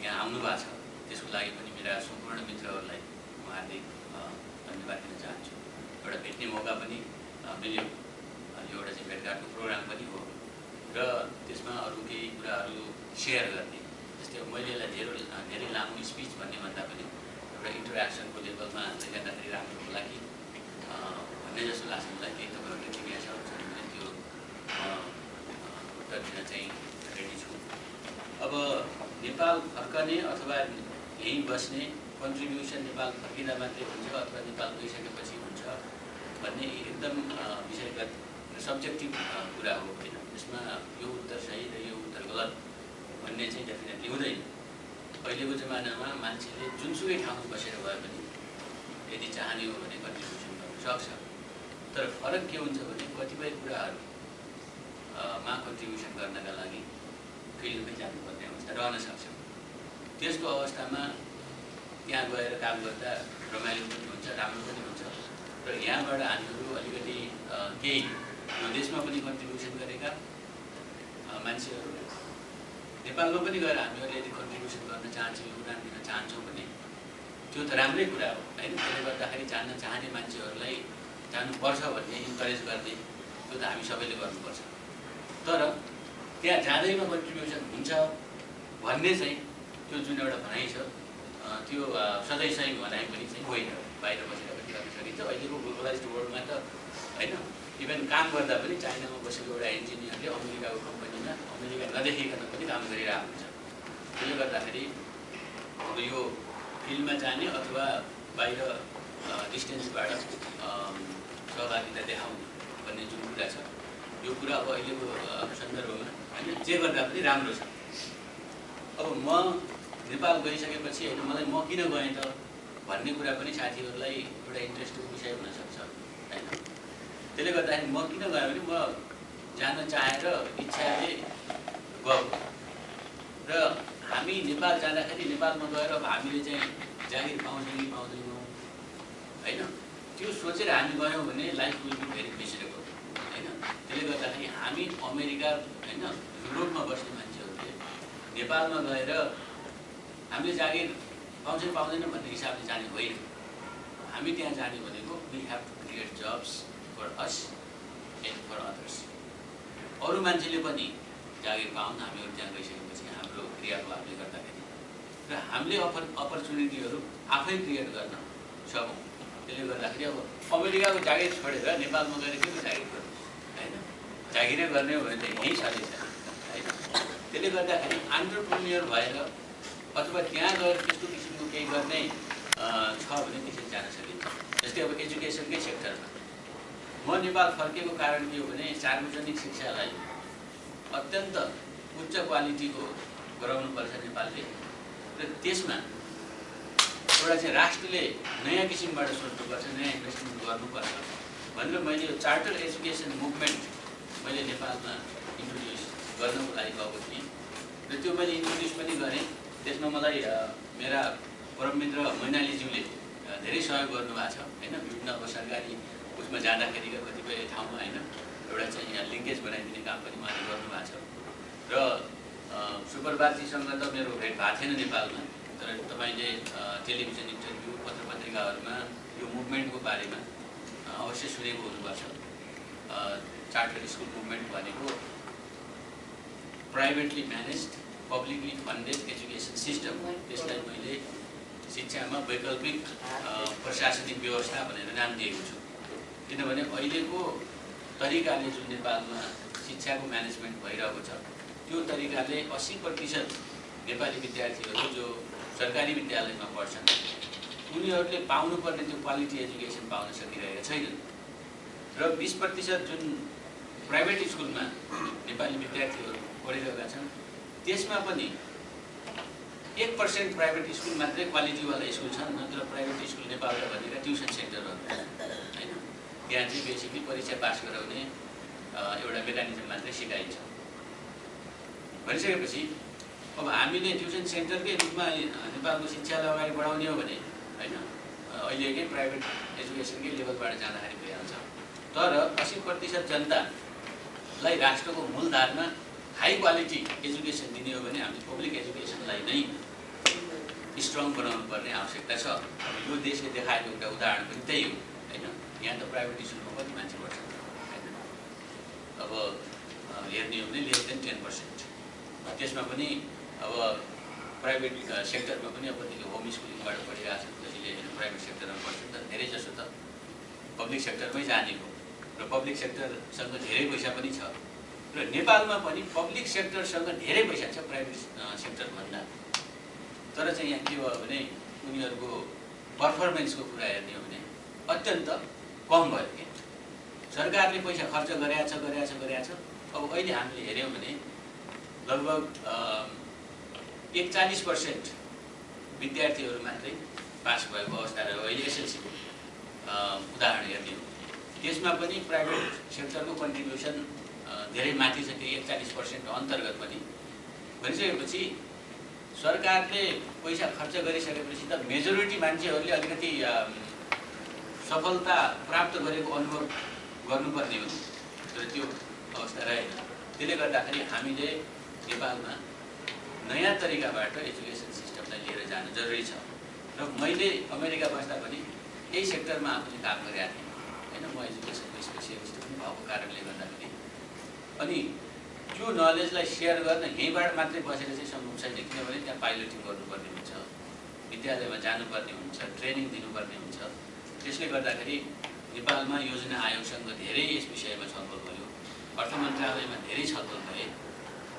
यहाँ आउनु भएको छ, त्यसको लागि पनि मेरा सम्पूर्ण मित्रहरूलाई म हार्दिक धन्यवाद दिन चाहन्छु। एउटा भेट्ने मौका पनि मिल्यो, यो एउटा चाहिँ भेटघाटको प्रोग्राम पनि हो र त्यसमा अरू केही कुराहरू सेयर गर्ने। जस्तै मैले यसलाई धेरै लामो स्पिच भन्ने भन्दा पनि एउटा इन्टरेक्सनको लेभलमा देखाउँदाखेरि राम्रो होला कि भन्ने जस्तो लाग्छ मलाई। केही तपाईँहरूले जिज्ञासाहरू छन् भने त्यो उत्तर दिन चाहिँ रेडी छु। अब नेपाल फर्कने अथवा यहीँ बस्ने कन्ट्रिब्युसन नेपाल फर्किँदा मात्रै हुन्छ अथवा नेपाल गइसकेपछि हुन्छ भन्ने एकदम विषयगत र सब्जेक्टिभ कुरा हो होइन। यसमा यो उत्तर सही र यो उत्तर गलत भन्ने चाहिँ डेफिनेटली हुँदैन। अहिलेको जमानामा मान्छेले जुनसुकै ठाउँमा बसेर भए पनि यदि चाहने हो भने कन्ट्रिब्युसन गर्न सक्छ। तर फरक के हुन्छ भने कतिपय कुराहरूमा कन्ट्रिब्युसन गर्नका लागि फिल्डमै जानुपर्ने अवस्था रहन सक्छ। त्यसको अवस्थामा त्यहाँ गएर काम गर्दा रमाइलो पनि हुन्छ, राम्रो पनि हुन्छ र यहाँबाट हामीहरू अलिकति केही यो देशमा पनि कन्ट्रिब्युसन गरेका मान्छेहरू नेपालमा पनि गएर हामीहरूले यदि कन्ट्रिब्युसन गर्न चाहन्छौँ, योगदान दिन चाहन्छौँ भने त्यो त राम्रै कुरा हो होइन। त्यसले गर्दाखेरि जान्न चाहने मान्छेहरूलाई जानुपर्छ भन्ने इन्करेज गर्ने त्यो त हामी सबैले गर्नुपर्छ। तर त्यहाँ जाँदैमा कन्ट्रिब्युसन हुन्छ भन्ने चाहिँ त्यो जुन एउटा भनाइ छ त्यो सधैँ सही भनाइ पनि चाहिँ होइन। बाहिर बसेर पनि गर्न सकिन्छ। अहिलेको ग्लोबलाइज्ड वर्ल्डमा त होइन, इभन काम गर्दा पनि चाइनामा बसेको एउटा इन्जिनियरले अमेरिकाको कम्पनीमा अमेरिका नदेखिकन पनि काम गरिरहेको हुन्छ। त्यसले गर्दाखेरि अब यो फिल्डमा जाने अथवा बाहिर डिस्टेन्सबाट सहभागिता देखाउने भन्ने जुन कुरा छ, यो कुरा अब अहिलेको सन्दर्भमा होइन जे गर्दा पनि राम्रो छ। अब म नेपाल गइसकेपछि होइन मलाई म किन गएँ त भन्ने कुरा पनि साथीहरूलाई एउटा इन्ट्रेस्टको विषय हुनसक्छ होइन। त्यसले गर्दाखेरि म किन गएँ भने म जान चाहेर इच्छाले गएको र हामी नेपाल जाँदाखेरि नेपालमा गएर अब हामीले चाहिँ जागिर पाउँछौँ कि पाउँदैनौँ होइन, त्यो सोचेर हामी गयौँ भने life will be very miserable होइन। त्यसले गर्दाखेरि हामी अमेरिका होइन युरोपमा बस्ने मान्छेहरूले नेपालमा गएर हामीले जागिर पाउँछ पाउँदैन भन्ने हिसाबले जाने होइन। हामी त्यहाँ जाने भनेको we have to create jobs for us and for others. अरू मान्छेले पनि जागिर पाउन् हामीहरू त्यहाँ गइसकेपछि हाम्रो क्रियाकलापले गर्दाखेरि, र हामीले अपर्च्युनिटीहरू आफै क्रिएट गर्न सकौँ। त्यसले गर्दाखेरि अब अमेरिकाको जागिर छोडेर नेपालमा गएर के जागिर गर्नु होइन, जागिरै गर्ने हो भने त यहीँ छँदैछ होइन। त्यसले गर्दाखेरि एन्टरप्रेन्योर भएर अथवा त्यहाँ गएर त्यस्तो किसिमको केही गर्ने छ भने त्यसरी जान सकिन्छ। जस्तै अब एजुकेसनकै सेक्टरमा म नेपाल फर्केको कारण के हो भने सार्वजनिक शिक्षालाई अत्यन्त उच्च क्वालिटीको गराउनुपर्छ नेपालले, र त्यसमा एउटा चाहिँ राष्ट्रले नयाँ किसिमबाट सोच्नुपर्छ, नयाँ इन्भेस्टमेन्ट गर्नुपर्छ भनेर मैले यो चार्टर एजुकेसन मुभमेन्ट मैले नेपालमा इन्ट्रोड्युस गर्नको लागि गएको थिएँ, र त्यो मैले इन्ट्रोड्युस पनि गरेँ। त्यसमा मलाई मेरा परम मित्र मैनालीज्यूले धेरै सहयोग गर्नुभएको छ होइन। विभिन्न अब सरकारी उसमा जाँदाखेरिका कतिपय ठाउँमा होइन एउटा चाहिँ यहाँ लिङ्केज बनाइदिने काम पनि उहाँले गर्नुभएको छ। र सुपरबाजीसँग त मेरो भेट भएको थिएन नेपालमा, तर तपाईँले टेलिभिजन इन्टरभ्यू पत्र पत्रिकाहरूमा यो मुभमेन्टको बारेमा अवश्य सुनेको हुनुपर्छ। चार्टर स्कुल मुभमेन्ट भनेको privately managed publicly funded education system, त्यसलाई मैले शिक्षामा वैकल्पिक प्रशासनिक व्यवस्था भनेर नाम दिएको छु। किनभने अहिलेको तरिकाले जुन नेपालमा शिक्षाको म्यानेजमेन्ट भइरहेको छ त्यो तरिकाले 80% नेपाली विद्यार्थीहरू जो सरकारी विद्यालयमा पढ्छन् उनीहरूले पाउनुपर्ने त्यो क्वालिटी एजुकेसन पाउन सकिरहेका छैनन्, र 20% जुन प्राइभेट स्कुलमा नेपाली विद्यार्थीहरू पढिरहेका छन् त्यसमा पनि 1% प्राइभेट स्कुल मात्रै क्वालिटीवाला स्कुल छन्। नत्र प्राइभेट स्कुल नेपालका भनेका ट्युसन सेन्टरहरू होइन, त्यहाँ चाहिँ बेसिकली परीक्षा पास गराउने एउटा मेकानिजम मात्रै सिकाइन्छ। भनिसकेपछि अब हामीले ट्युसन सेन्टरकै रूपमा नेपालको शिक्षालाई अगाडि बढाउने हो भने होइन अहिलेकै प्राइभेट एजुकेसनकै लेभलबाट जाँदाखेरि भइहाल्छ। तर 80% जनतालाई राष्ट्रको मूलधारमा हाई क्वालिटी एजुकेसन दिने हो भने हामीले पब्लिक एजुकेसनलाई नै स्ट्रङ बनाउनु पर्ने आवश्यकता छ। यो देशले देखाएको एउटा उदाहरण पनि त्यही हो होइन। यहाँ त प्राइभेट स्कुलमा कति मान्छे पढ्छ होइन, अब हेर्ने हो भने लेस देन 10%। त्यसमा पनि अब प्राइभेट सेक्टरमा पनि अब कतिले होम स्कुलिङबाट पढिरहेको छ, कतिले प्राइभेट सेक्टरमा पढ्छन्, तर धेरै जसो त पब्लिक सेक्टरमै जाने हो, र पब्लिक सेक्टरसँग धेरै पैसा पनि छ। र नेपालमा पनि पब्लिक सेक्टरसँग धेरै पैसा छ प्राइभेट सेक्टरभन्दा, तर चाहिँ यहाँ के भयो भने उनीहरूको पर्फर्मेन्सको कुरा हेर्ने हो भने अत्यन्त कम भयो कि सरकारले पैसा खर्च गरेछ। अब अहिले हामीले हेऱ्यौँ भने लगभग 41% विद्यार्थीहरू मात्रै पास भएको अवस्था रह्यो अहिले एसएलसीको उदाहरण हेर्ने हो। त्यसमा पनि प्राइभेट सेक्टरको कन्ट्रिब्युसन धेरै माथि छ, त्यो 41% अन्तर्गत पनि। भनिसकेपछि सरकारले पैसा खर्च गरिसकेपछि त मेजोरिटी मान्छेहरूले अलिकति सफलता प्राप्त गरेको अनुभव गर्नुपर्ने हो, तर त्यो अवस्था रहेन। त्यसले गर्दाखेरि हामीले नेपालमा नयाँ तरिकाबाट एजुकेसन सिस्टमलाई लिएर जानु जरुरी छ। र मैले अमेरिका बस्दा पनि यही सेक्टरमा आफूले काम गरेका थिएँ होइन। म एजुकेसनको स्पेसियलिस्ट पनि भएको कारणले गर्दाखेरि अनि त्यो नलेजलाई सेयर गर्न यहीँबाट मात्रै बसेर चाहिँ सम्भव छैन, किनभने त्यहाँ पाइलटिङ गर्नुपर्ने हुन्छ, विद्यालयमा जानुपर्ने हुन्छ, ट्रेनिङ दिनुपर्ने हुन्छ। त्यसले गर्दाखेरि नेपालमा योजना आयोगसँग धेरै यस विषयमा छलफल भयो, अर्थ मन्त्रालयमा धेरै छलफल भए,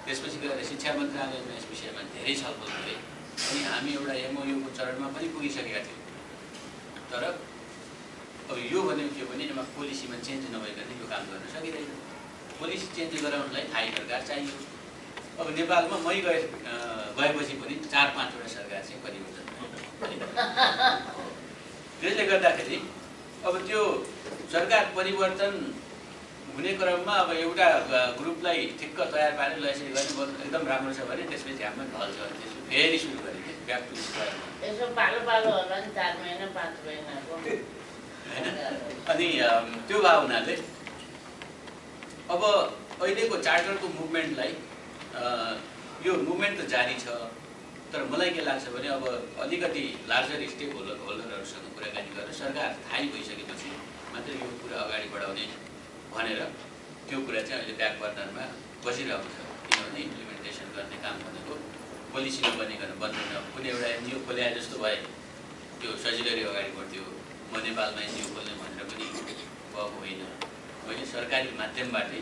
त्यसपछि गएर शिक्षा मन्त्रालयमा यस विषयमा धेरै छलफल भए, अनि हामी एउटा एमओयूको चरणमा पनि पुगिसकेका थियौँ। तर अब यो भनेको के भने यसमा पोलिसीमा चेन्ज नभइकन यो काम गर्न सकिँदैन। पोलिसी चेन्ज गराउनलाई थाहै सरकार चाहियो। अब नेपालमा मै गएपछि पनि 4-5 सरकार चाहिँ परिवर्तन त्यसले गर्दाखेरि अब त्यो सरकार परिवर्तन हुने क्रममा अब एउटा ग्रुपलाई ठिक्क तयार पारेर यसरी गर्ने एकदम राम्रो छ भने त्यसपछि हाम्रो ढल्छ, त्यसपछि फेरि सुरु गरेको ब्याक टु स्क्वायर। यसो पालो होला नि 4 महिना 5 महिनाको होइन। अनि त्यो भए हुनाले अब अहिलेको चार्टरको मुभमेन्टलाई यो मुभमेन्ट त जारी छ, तर मलाई के लाग्छ भने अब अलिकति लार्जर स्टेक होल्डरहरूसँग कुराकानी गरेर सरकार थाहै भइसकेपछि मात्रै यो कुरा अगाडि बढाउने भनेर त्यो कुरा चाहिँ अहिले ब्याक बर्नरमा बसिरहेको छ। किनभने इम्प्लिमेन्टेसन गर्ने काम भनेको पोलिसी नबनिकन बन्दैन। कुनै एउटा एनजिओ खोल्या जस्तो भए त्यो सजिलै अगाडि बढ्थ्यो। म नेपालमा एनजिओ खोल्ने भनेर पनि भएको होइन। मैले सरकारी माध्यमबाटै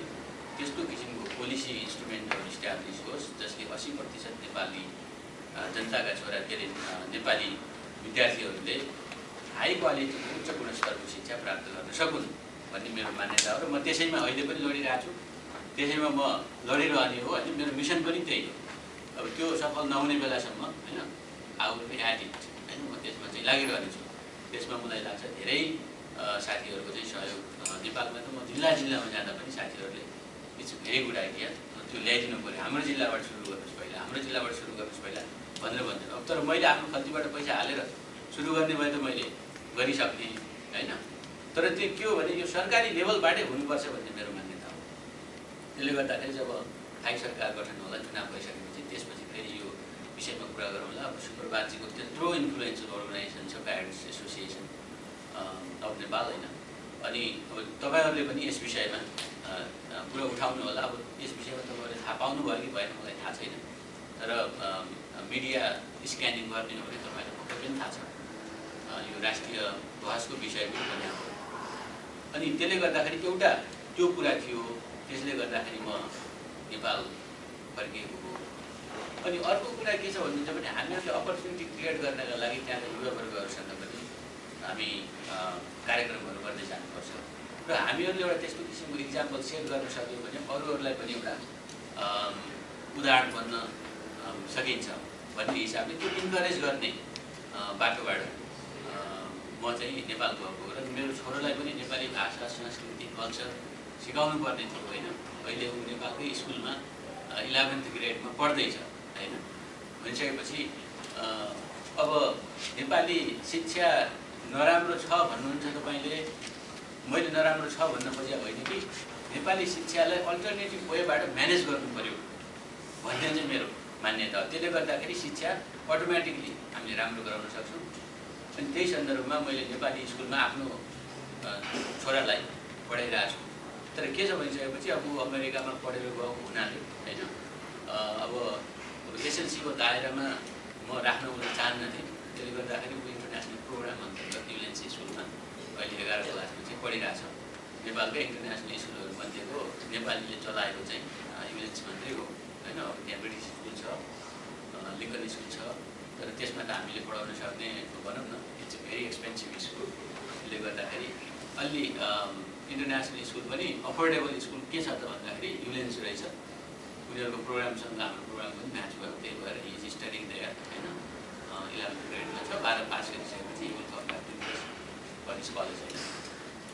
त्यस्तो किसिमको पोलिसी इन्स्ट्रुमेन्टहरू इस्टाब्लिस होस् जसले 80% नेपाली जनताका छोरा के अरे नेपाली विद्यार्थीहरूले हाई क्वालिटीको उच्च गुणस्तरको शिक्षा प्राप्त गर्न सकुन् भन्ने मेरो मान्यता हो र म त्यसैमा अहिले पनि लडिरहेको छु, त्यसैमा म लडिरहने हो। अनि मेरो मिसन पनि त्यही हो। अब त्यो सफल नहुने बेलासम्म होइन I will be at it होइन, म त्यसमा चाहिँ लागिरहनेछु। त्यसमा मलाई लाग्छ धेरै साथीहरूको चाहिँ सहयोग नेपालमा त म जिल्लामा जाँदा पनि साथीहरूले इट्स भेरी गुड आइडिया त्यो ल्याइदिनु पऱ्यो, हाम्रो जिल्लाबाट सुरु गर्नुहोस् पहिला, हाम्रो जिल्लाबाट सुरु गर्नुहोस् पहिला भनेर भन्दैन। अब तर मैले आफ्नो खल्तीबाट पैसा हालेर सुरु गर्ने भए त मैले गरिसक्ने होइन। तर त्यो के हो भने यो सरकारी लेभलबाटै हुनुपर्छ भन्ने मेरो मान्यता हो। त्यसले गर्दाखेरि जब स्थायी सरकार गठन होला, चुनाव भइसकेपछि त्यसपछि फेरि यो विषयमा कुरा गरौँला। अब सुप्रभातजीको त्यत्रो इन्फ्लुएन्सियल अर्गनाइजेसन छ प्यारेन्ट्स एसोसिएसन अफ नेपाल होइन। अनि अब तपाईँहरूले पनि यस विषयमा कुरा उठाउनु होला। अब यस विषयमा तपाईँहरूले थाहा पाउनुभयो कि भएन मलाई थाहा छैन, तर मिडिया स्क्यानिङ गर्ने हो भने तपाईँलाई पक्कै पनि थाहा छ। यो राष्ट्रिय ध्वजको विषय पनि भनेको हो। अनि त्यसले गर्दाखेरि एउटा त्यो कुरा थियो, त्यसले गर्दाखेरि म नेपाल फर्किएको हो। अनि अर्को कुरा के छ भन्नुहुन्छ भने हामीहरूले अपर्च्युनिटी क्रिएट गर्नका लागि त्यहाँका युवावर्गहरूसँग पनि हामी कार्यक्रमहरू गर्दै जानुपर्छ र हामीहरूले एउटा त्यस्तो किसिमको इक्जाम्पल सेट गर्न सक्यौँ भने अरूहरूलाई पनि एउटा उदाहरण बन्न सकिन्छ भन्ने हिसाबले त्यो इन्करेज गर्ने बाटोबाट म चाहिँ नेपाल गएको र मेरो छोरोलाई पनि नेपाली भाषा संस्कृति कल्चर सिकाउनु पर्ने थियो होइन। अहिले ऊ नेपालकै स्कुलमा 11th ग्रेडमा पढ्दैछ होइन। भनिसकेपछि अब नेपाली शिक्षा नराम्रो छ भन्नुहुन्छ तपाईँले, मैले नराम्रो छ भन्न खोजेको होइन कि नेपाली शिक्षालाई अल्टरनेटिभ वेबाट म्यानेज गर्नु पर्यो भन्ने चाहिँ मेरो मान्यता हो। त्यसले गर्दाखेरि शिक्षा अटोमेटिकली हामीले राम्रो गराउन सक्छौँ। अनि त्यही सन्दर्भमा मैले नेपाली स्कुलमा आफ्नो छोरालाई पढाइरहेको छु। तर के छ भनिसकेपछि अब अमेरिकामा पढेर गएको हुनाले होइन अब एसएलसीको दायरामा म राख्न उसलाई चाहन्नथेँ। त्यसले गर्दाखेरि ऊ इन्टरनेसनल प्रोग्राम अन्तर्गत युएनसी स्कुलमा अहिले 11 क्लासमा चाहिँ पढिरहेछ। नेपालकै इन्टरनेसनल स्कुलहरूमध्येको नेपालीले चलाएको चाहिँ युएनसी मात्रै हो होइन। अब त्यहाँ ब्रिटिस स्कुल छ, लिङ्कन स्कुल छ, तर त्यसमा त हामीले पढाउन सक्ने भनौँ न इट्स भेरी एक्सपेन्सिभ स्कुल। त्यसले गर्दाखेरि अलि इन्टरनेसनल स्कुल पनि अफोर्डेबल स्कुल के छ त भन्दाखेरि युएनसी रहेछ। उनीहरूको प्रोग्रामसँग हाम्रो प्रोग्राम पनि म्याच भयो। त्यही भएर इज स्टडिङ देयर होइन। 11th ग्रेडमा छ, 12 पास गरिसकेपछि you'll come back to college होइन,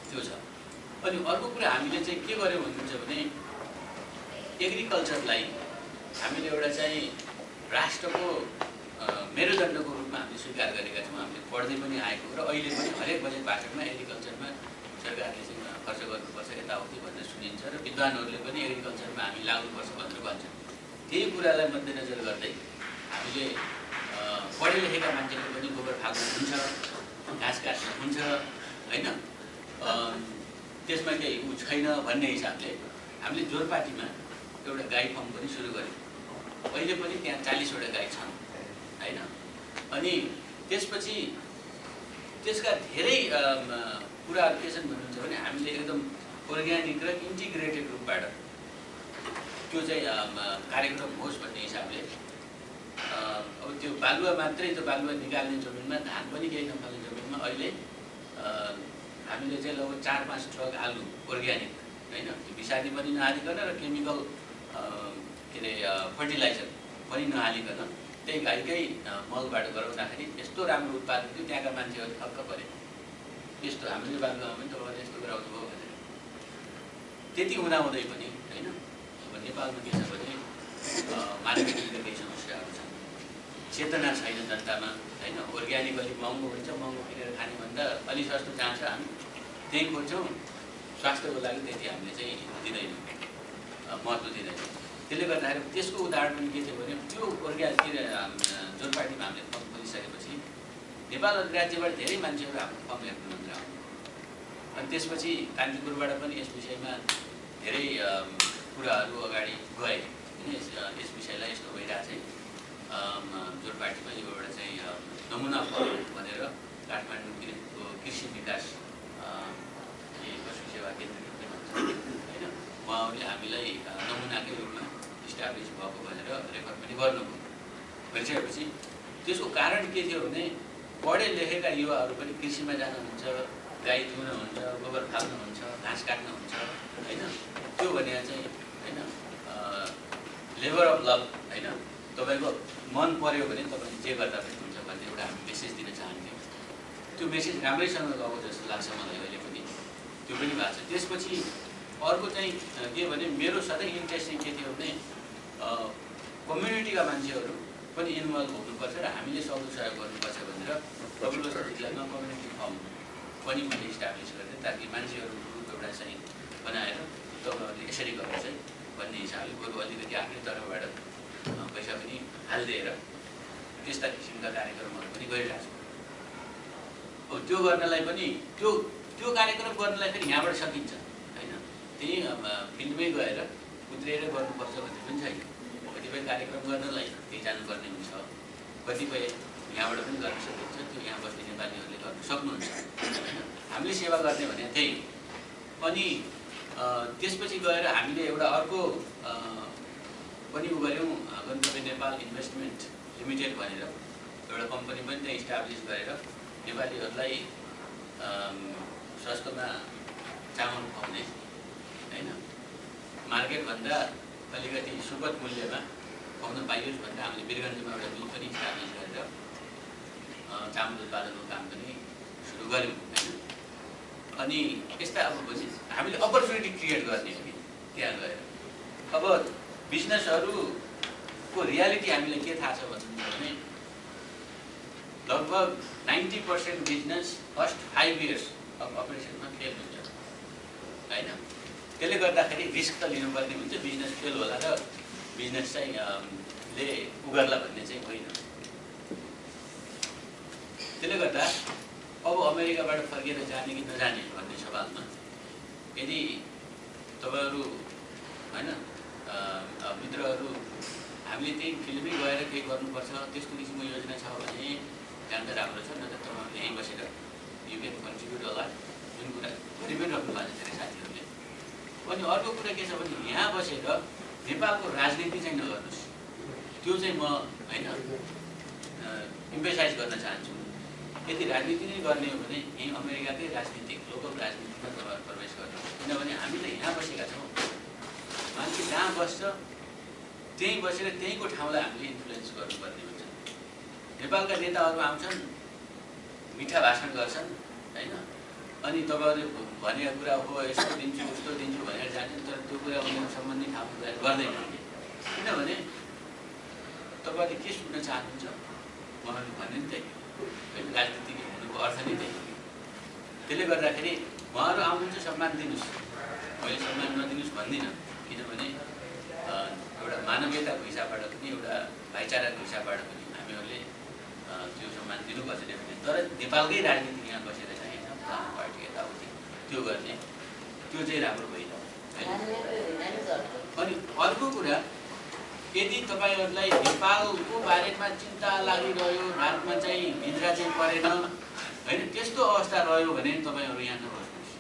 त्यो छ। अनि अर्को कुरा हामीले चाहिँ के गर्यौँ भन्नुहुन्छ भने एग्रिकल्चरलाई हामीले एउटा चाहिँ राष्ट्रको मेरुदण्डको रूपमा हामीले स्वीकार गरेका छौँ। हामीले पढ्दै पनि आएको र अहिले पनि हरेक बजेट भाषणमा एग्रिकल्चरमा सरकारले चाहिँ खर्च गर्नुपर्छ यताउति भनेर सुनिन्छ र विद्वानहरूले पनि एग्रिकल्चरमा हामी लाग्नुपर्छ भनेर भन्छन्। त्यही कुरालाई मध्यनजर गर्दै हामीले पढे लेखेका मान्छेले पनि गोबर फाल्नु हुन्छ, घाँस काट्नु हुन्छ होइन, त्यसमा केही ऊ छैन भन्ने हिसाबले हामीले जोरपाटीमा एउटा गाई फार्म पनि सुरु गऱ्यौँ। अहिले पनि त्यहाँ 40वटा गाई छन् होइन। अनि त्यसपछि त्यसका धेरै कुराहरू के छन् भन्नुहुन्छ भने हामीले एकदम अर्ग्यानिक र इन्टिग्रेटेड रूपबाट त्यो चाहिँ कार्यक्रम होस् भन्ने हिसाबले अब त्यो बालुवा मात्रै त बालुवा निकाल्ने जमिनमा धान पनि केही नफल्ने जमिनमा अहिले हामीले चाहिँ लगभग 4-5 ट्रक आलु अर्ग्यानिक होइन, विषादी पनि नहालिकन र केमिकल के अरे फर्टिलाइजर पनि नहालिकन त्यही गाईकै मलबाट गराउँदाखेरि यस्तो राम्रो उत्पादन थियो। त्यहाँका मान्छेहरू थक्क परे, यस्तो हामीले बालुवामा पनि तपाईँले यस्तो गराउनु भयो भनेर। त्यति हुँदाहुँदै पनि होइन अब नेपालमा के छ भने मार्केटिङका केही समस्याहरू छन्। चेतना छैन जनतामा होइन। अर्ग्यानिक अलिक महँगो हुन्छ, महँगो किनेर खाने भन्दा अलिक सस्तो चाहन्छ हामी त्यही खोज्छौँ। स्वास्थ्यको लागि त्यति हामीले चाहिँ दिँदैनौँ, महत्त्व दिँदैनौँ। त्यसले गर्दाखेरि त्यसको उदाहरण पनि के थियो भने त्यो जुन पार्टीमा हामीले फर्म खोलिसकेपछि नेपाल राज्यबाट धेरै मान्छेहरू आफ्नो फर्म हेर्नुहुन्छ अनि त्यसपछि कान्तिपुरबाट पनि यस विषयमा धेरै कुराहरू अगाडि गए होइन। यस विषयलाई यस्तो भइरहेको चाहिँ जुन पार्टीमा यो एउटा चाहिँ नमुना फर्म भनेर काठमाडौँको कृषि विकास पशु सेवा केन्द्र होइन, उहाँहरूले हामीलाई नमुनाकै रूपमा इस्टाब्लिस भएको भनेर रेकर्ड पनि गर्नुभयो। गरिसकेपछि त्यसको कारण के थियो भने पढे लेखेका युवाहरू पनि कृषिमा जानुहुन्छ, गाई दुहुनुहुन्छ, गोबर फाल्नुहुन्छ, घाँस काट्नुहुन्छ होइन। त्यो भने चाहिँ होइन लेबर अफ लभ होइन, तपाईँको मन पर्यो भने तपाईँले जे गर्दा पनि हुन्छ भन्ने एउटा हामी मेसेज दिन चाहन्थ्यौँ। त्यो मेसेज राम्रैसँग गएको जस्तो लाग्छ मलाई अहिले पनि, त्यो पनि भएको छ। त्यसपछि अर्को चाहिँ के भने मेरो सधैँ इन्ट्रेस्ट चाहिँ के थियो भने कम्युनिटीका मान्छेहरू पनि इन्भल्भ हुनुपर्छ र हामीले सक्दो सहयोग गर्नुपर्छ भनेर कपिलवस्तु जिल्लामा कम्युनिटी फर्म पनि मैले इस्टाब्लिस गरेँ ताकि मान्छेहरू ग्रुप एउटा चाहिँ बनाएर तपाईँहरूले यसरी गर्नु चाहिँ भन्ने हिसाबले बरु अलिकति आफ्नै तर्फबाट पैसा पनि हालिदिएर त्यस्ता किसिमका कार्यक्रमहरू पनि गरिरहेको छु। त्यो गर्नलाई पनि त्यो कार्यक्रम गर्नलाई फेरि यहाँबाट सकिन्छ होइन, त्यही फिल्डमै गएर उत्रिएर गर्नुपर्छ भन्ने पनि छैन। कतिपय कार्यक्रम गर्नलाई त्यही जानुपर्ने हुन्छ, कतिपय यहाँबाट पनि गर्न सकिन्छ, त्यो यहाँ बस्ने नेपालीहरूले गर्न सक्नुहुन्छ होइन। हामीले सेवा गर्ने भने त्यही हो। अनि त्यसपछि गएर हामीले एउटा अर्को पनि उ गऱ्यौँ, गन्तव्य नेपाल इन्भेस्टमेन्ट लिमिटेड भनेर एउटा कम्पनी पनि त्यहाँ इस्टाब्लिस गरेर नेपालीहरूलाई सस्तोमा चामल खुवाउने होइन, मार्केटभन्दा अलिकति सुपथ मूल्यमा खुवाउन पाइयोस् भनेर हामीले वीरगञ्जमा एउटा मिल पनि इस्टाब्लिस गरेर चामल उत्पादनको काम पनि सुरु गऱ्यौँ होइन। अनि यस्ता अब हामीले अपर्च्युनिटी क्रिएट गर्ने हो कि त्यहाँ गएर। अब बिजनेसहरूको रियालिटी हामीलाई के थाहा छ भन्नुहुन्छ भने लगभग 90% बिजनेस फर्स्ट 5 years अफ अपरेसनमा फेल हुन्छ होइन। त्यसले गर्दाखेरि रिस्क त लिनुपर्ने हुन्छ, बिजनेस फेल होला र बिजनेस चाहिँ ले उगर्ला भन्ने चाहिँ होइन। त्यसले गर्दा अब अमेरिकाबाट फर्केर जाने कि नजाने भन्ने सवालमा यदि तपाईँहरू होइन मित्रहरू हामीले त्यही फिल्डमै गएर केही गर्नुपर्छ त्यस्तो किसिमको योजना छ भने जाँदा राम्रो छ, नत्र तपाईँहरूले यहीँ बसेर यु क्यान कन्ट्रिब्युट होला जुन कुरा गरि पनि राख्नु भएको छ धेरै साथीहरूले। अनि अर्को कुरा के छ भने यहाँ बसेर नेपालको राजनीति चाहिँ नगर्नुहोस्, त्यो चाहिँ म होइन इम्पेसाइज गर्न चाहन्छु। यदि राजनीति नै गर्ने हो भने यहीँ अमेरिकाकै राजनीतिक लोकल राजनीतिमा तपाईँहरू प्रवेश गर्नुहोस्, किनभने हामी त यहाँ बसेका छौँ। मान्छे जहाँ बस्छ त्यहीँ बसेर त्यहीँको ठाउँलाई हामीले इन्फ्लुएन्स गर्नुपर्ने हुन्छ। नेपालका नेताहरू आउँछन्, मिठा भाषण गर्छन् होइन, अनि तपाईँहरूले भनेको कुरा हो यस्तो दिन्छु उस्तो दिन्छु भनेर जान्छन्, तर त्यो कुरा उनीहरू सम्बन्धी ठाउँको कुरा गर्दैनन्। किनभने तपाईँहरूले के सुन्न चाहनुहुन्छ उहाँहरूले भन्ने नि त्यही होइन, राजनीतिक हुनुको अर्थ नै त्यही हो। त्यसले गर्दाखेरि उहाँहरू आउनुहुन्छ सम्मान दिनुहोस्, मैले सम्मान नदिनुहोस् भन्दिनँ, किनभने एउटा मानवीयताको हिसाबबाट पनि एउटा भाइचाराको हिसाबबाट पनि हामीहरूले त्यो सम्मान दिनुपर्छ। तर नेपालकै राजनीति यहाँ बसेर चाहिँ होइन पार्टी यताउति त्यो गर्ने त्यो चाहिँ राम्रो होइन। अनि अर्को कुरा यदि तपाईँहरूलाई नेपालको बारेमा चिन्ता लागिरह्यो, रातमा चाहिँ निद्रा चाहिँ परेन होइन, त्यस्तो अवस्था रह्यो भने तपाईँहरू यहाँ नबस्नुहोस्।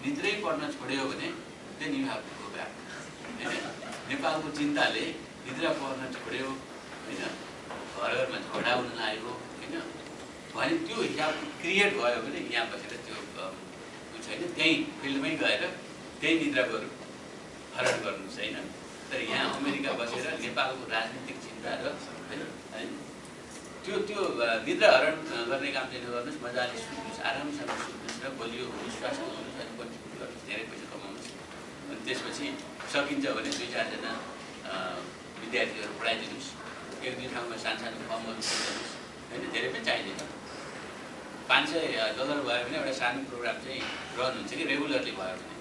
निद्रै पढ्न छोड्यो भने then you have to go back होइन। नेपालको चिन्ताले निद्रा पढ्न छोड्यो होइन, घर घरमा झगडा हुन लाग्यो होइन भने त्यो हिसाब क्रिएट भयो भने यहाँ बसेर त्यो छैन, त्यहीँ फिल्डमै गएर त्यही निद्रा हरण गर्नुहोस् होइन। तर यहाँ अमेरिका बसेर नेपालको राजनीतिक चिन्ता र होइन त्यो निद्रा हरण गर्ने काम चाहिँ नगर्नुहोस्, मजाले सुत्नुहोस्, आरामसँग सुत्नुहोस् र बलियो हुनुहोस्, स्वास्थ्य हुनुहोस्, अनि कन्ट्रिब्युट गर्नुहोस्, धेरै पैसा कमाउनुहोस्। अनि त्यसपछि सकिन्छ भने 2-4 जना विद्यार्थीहरू पढाइदिनुहोस् एक दुई ठाउँमा सानो फर्महरू खोल्नुहोस् होइन, धेरै पनि चाहिँदैन। $500 भयो भने एउटा सानो प्रोग्राम चाहिँ रन हुन्छ कि रेगुलरली भयो भने।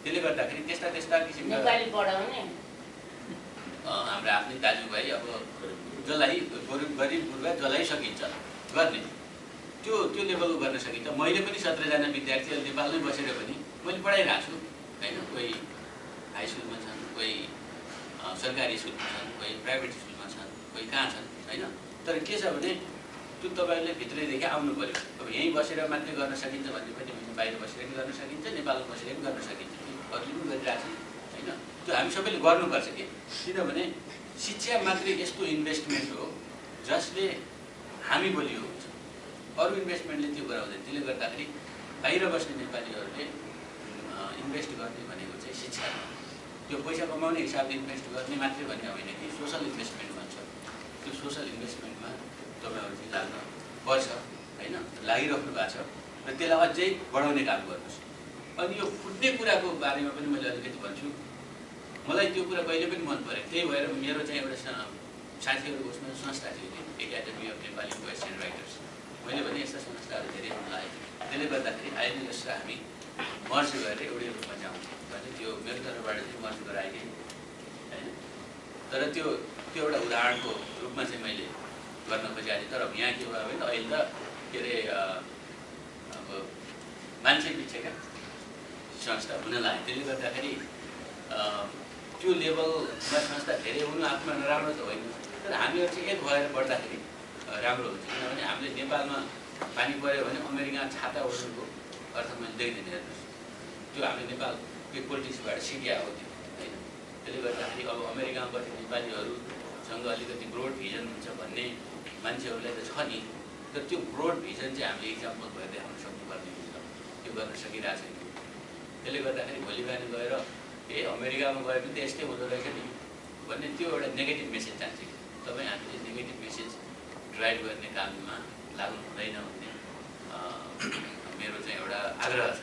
त्यसले गर्दाखेरि त्यस्ता किसिमका नेपाली पढाउने हाम्रो आफ्नै दाजुभाइ अब जसलाई गरिब गुरुबा जसलाई सकिन्छ गर्ने त्यो लेभलको गर्न सकिन्छ। मैले पनि 17 जना विद्यार्थीहरू नेपालमै बसेर पनि मैले पढाइरहेको छु होइन। कोही हाई स्कुलमा छन्, कोही सरकारी स्कुलमा छन्, कोही प्राइभेट स्कुलमा छन्, कोही कहाँ छन् होइन। तर के छ भने त्यो तपाईँहरूले भित्रैदेखि आउनु पऱ्यो। अब यहीँ बसेर मात्रै गर्न सकिन्छ भन्ने पनि होइन, बाहिर बसेर पनि गर्न सकिन्छ, नेपालमा बसेर पनि गर्न सकिन्छ। अरूले पनि गरिरहेको छन् होइन। त्यो हामी सबैले गर्नुपर्छ कि, किनभने शिक्षा मात्रै यस्तो इन्भेस्टमेन्ट हो जसले हामी बलियो हुन्छ। अरू इन्भेस्टमेन्टले त्यो गराउँदैन। त्यसले गर्दाखेरि बाहिर बस्ने नेपालीहरूले इन्भेस्ट गर्ने भनेको चाहिँ शिक्षामा, त्यो पैसा कमाउने हिसाबले इन्भेस्ट गर्ने मात्रै भन्ने होइन कि सोसल इन्भेस्टमेन्ट भन्छ। त्यो सोसल इन्भेस्टमेन्टमा तपाईँहरू चाहिँ लाग्न पर्छ होइन, लागिराख्नु भएको छ र त्यसलाई अझै बढाउने काम गर्नुहोस्। अनि यो फुट्ने कुराको बारेमा पनि मैले अलिकति भन्छु। मलाई त्यो कुरा कहिले पनि मन परेन। त्यही भएर मेरो चाहिँ एउटा साथीहरूको उसमा संस्था थियो कि academy of Nepali poets and writers. मैले भने यस्ता संस्थाहरू धेरै हुन लागेको। त्यसले गर्दाखेरि अहिले जस्तो हामी मर्ज गरेर एउटै रूपमा जाउँ भने त्यो मेरो तर्फबाट चाहिँ मर्ज गराएकै होइन। तर त्यो एउटा उदाहरणको रूपमा चाहिँ मैले गर्न खोजेको थिएँ। तर यहाँ के भयो भने अहिले त के अरे अब मान्छे पिछेका संस्था हुन लाग्यो। त्यसले गर्दाखेरि त्यो लेभलमा संस्था धेरै हुनु आफूमा नराम्रो त होइन, तर हामीहरू चाहिँ एक भएर बढ्दाखेरि राम्रो हुन्छ। किनभने हामीले नेपालमा पानी पऱ्यो भने अमेरिका छाता ओढ्नुको अर्थ मैले देख्दैन। हेर्नुहोस्, त्यो हामीले नेपालकै पोलिटिक्सबाट सिकिया हो त्यो होइन। त्यसले गर्दाखेरि अब अमेरिकामा बस्ने नेपालीहरूसँग अलिकति ब्रोड भिजन हुन्छ भन्ने मान्छेहरूलाई त छ नि, तर त्यो ब्रोड भिजन चाहिँ हामीले इक्जाम्पल भएर देखाउन सक्नुपर्ने हुन्छ। त्यो गर्न सकिरहेको छैन। त्यसले गर्दाखेरि भोलि बिहान गएर अमेरिकामा गए पनि त यस्तै हुँदो रहेछ नि भन्ने त्यो एउटा नेगेटिभ मेसेज जान्छ कि तपाईँ हामीले नेगेटिभ मेसेज ड्राइभ गर्ने काममा लाग्नु हुँदैन भन्ने मेरो चाहिँ एउटा आग्रह छ।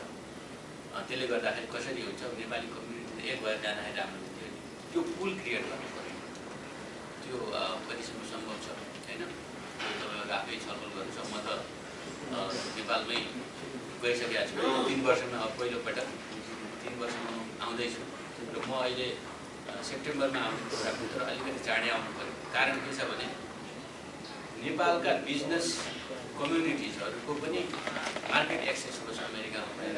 त्यसले गर्दाखेरि कसरी हुन्छ नेपाली कम्युनिटी एक भएर जाँदाखेरि राम्रो हुन्थ्यो। त्यो पुल क्रिएट गर्नु पऱ्यो। त्यो कतिसम्म सम्भव छ होइन, त्यो तपाईँहरू आफै छलफल गर्नुहोस्। म त नेपालमै गइसकेको छु 3 वर्षमा, अब पहिलोपटक 3 वर्षमा आउँदैछु र म अहिले सेप्टेम्बरमा आउने प्रोग्राम, तर अलिकति चाँडै आउनु पऱ्यो। कारण के छ भने नेपालका बिजनेस कम्युनिटिजहरूको पनि मार्केट एक्सेस होस् अमेरिकामा भनेर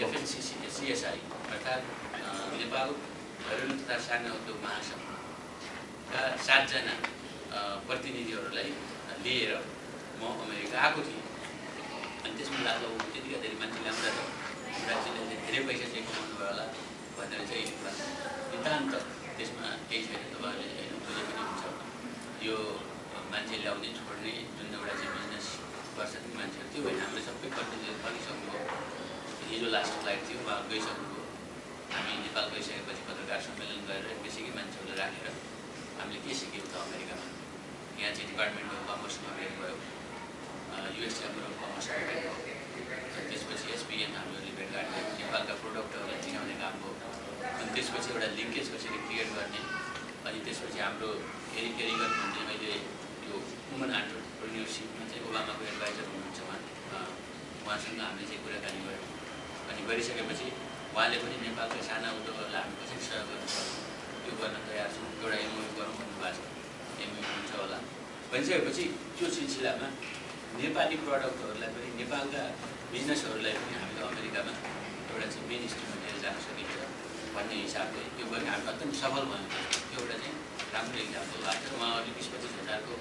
FNCCSI अर्थात् नेपाल घरेलु तथा सानो उद्योग महासङ्घका 7 जना प्रतिनिधिहरूलाई लिएर म अमेरिका आएको थिएँ। अनि त्यसमा लाग्दा त्यतिका धेरै मान्छेले आउँदा त राज्यले धेरै पैसा चाहिँ कमाउनु भयो होला भनेर चाहिँ नितान्त त्यसमा केही छैन। तपाईँहरूले होइन बुझे पनि हुन्छ, यो मान्छे ल्याउने छोड्ने जुन एउटा चाहिँ बिजनेस गर्छ ती मान्छेहरू त्यो होइन। हाम्रो सबै प्रतिनिधिहरू बनिसक्नुभयो। हिजो लास्ट फ्लाइट थियो, उहाँ गइसक्नुभयो। हामी नेपाल गइसकेपछि पत्रकार सम्मेलन गरेर बेसिकै मान्छेहरूलाई राखेर हामीले के सिक्यौँ त अमेरिकामा। यहाँ चाहिँ डिपार्टमेन्ट अफ कमर्समा भेट भयो, US च्याम्बर अफ कमर्समा भेट भयो, त्यसपछि SPM हामीहरूले भेटघाट गऱ्यौँ, नेपालका प्रोडक्टहरूलाई चिनाउने काम भयो। अनि त्यसपछि एउटा लिङ्केज कसरी क्रिएट गर्ने, अनि त्यसपछि हाम्रो एरिगन भन्ने अहिले यो वुमन एन्टरप्रेन्योरसिपमा चाहिँ ओबामाको एडभाइजर हुनुहुन्छ उहाँसँग हामीले चाहिँ कुराकानी गऱ्यौँ। अनि गरिसकेपछि उहाँले पनि नेपालका साना उद्योगहरूलाई हामी कसरी सहयोग गर्नुपर्छ त्यो गर्न तयार छौँ। एउटा MOU गरौँ भन्नुभएको छ, MOU हुन्छ होला। भनिसकेपछि त्यो सिलसिलामा नेपाली प्रडक्टहरूलाई पनि नेपालका बिजनेसहरूलाई पनि हामीले अमेरिकामा एउटा चाहिँ मेन स्ट्रिममा लिएर जान सकिन्छ भन्ने हिसाबले त्यो गर्ने हामी अत्यन्त सफल भयौँ। त्यो एउटा चाहिँ राम्रो इक्जाम्पल भएको छ। उहाँहरूले 20-25 हजारको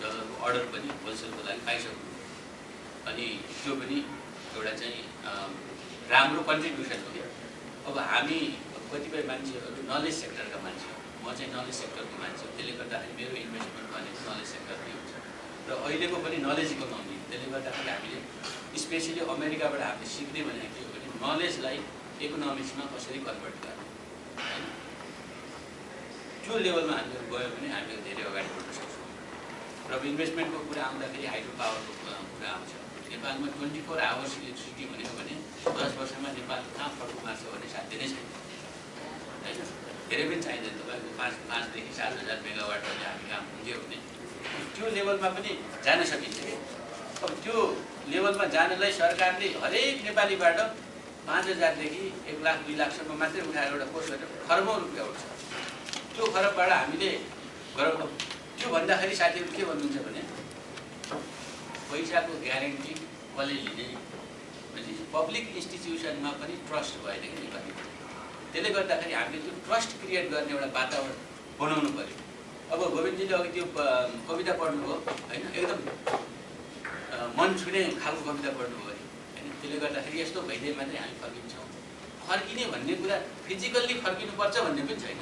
डलरको अर्डर पनि होलसेलको लागि पाइसक्नु। अनि त्यो पनि एउटा चाहिँ राम्रो कन्ट्रिब्युसन हो क्या। अब हामी कतिपय मान्छेहरू नलेज सेक्टरका मान्छे हो, म चाहिँ नलेज सेक्टरको मान्छे हो। त्यसले गर्दाखेरि मेरो इन्भेस्टमेन्ट भनेको नलेज सेक्टरमै हुन्छ र अहिलेको पनि नलेज इकोनोमी। त्यसले गर्दाखेरि हामीले स्पेसली अमेरिकाबाट हामीले सिक्ने भनेको के हो भने नलेजलाई इकोनोमिक्समा कसरी कन्भर्ट गर्ने होइन, त्यो लेभलमा हामीहरू गयो भने हामीहरू धेरै अगाडि बढ्न सक्छौँ। र इन्भेस्टमेन्टको कुरा आउँदाखेरि हाइड्रो पावरको कुरा आउँछ। नेपालमा 24 आवर्स इलेक्ट्रिसिटी भनेको भने 10 वर्षमा नेपाल कहाँ फड्को मार्छ भन्ने साध्य नै छैन होइन। धेरै पनि चाहिँदैन तपाईँको 5 देखि 7,000 मेगावाट भन्ने हामी काम हुन्थ्यो भने त्यो लेभलमा पनि जान सकिन्छ कि अब त्यो लेभलमा जानलाई सरकारले हरेक नेपालीबाट 5,000 देखि 1 लाख 2 लाखसम्म मात्रै उठाएर एउटा कोष गरेर खरबौँ रुपियाँ उठ्छ त्यो खरबबाट हामीले गरौँ त्यो भन्दाखेरि साथीहरू के भन्नुहुन्छ भने पैसाको ग्यारेन्टी कसले लिने भनेपछि पब्लिक इन्स्टिट्युसनमा पनि ट्रस्ट भएन कि नेपाली त्यसले गर्दाखेरि हामीले त्यो ट्रस्ट क्रिएट गर्ने एउटा वातावरण बनाउनु पर्यो अब गोविन्दजीले अघि त्यो कविता पढ्नुभयो होइन एकदम मन छुने खालको कविता पढ्नुभयो अरे होइन त्यसले गर्दाखेरि यस्तो भइदिए मात्रै हामी फर्किन्छौँ फर्किने भन्ने कुरा फिजिकल्ली फर्किनुपर्छ भन्ने पनि छैन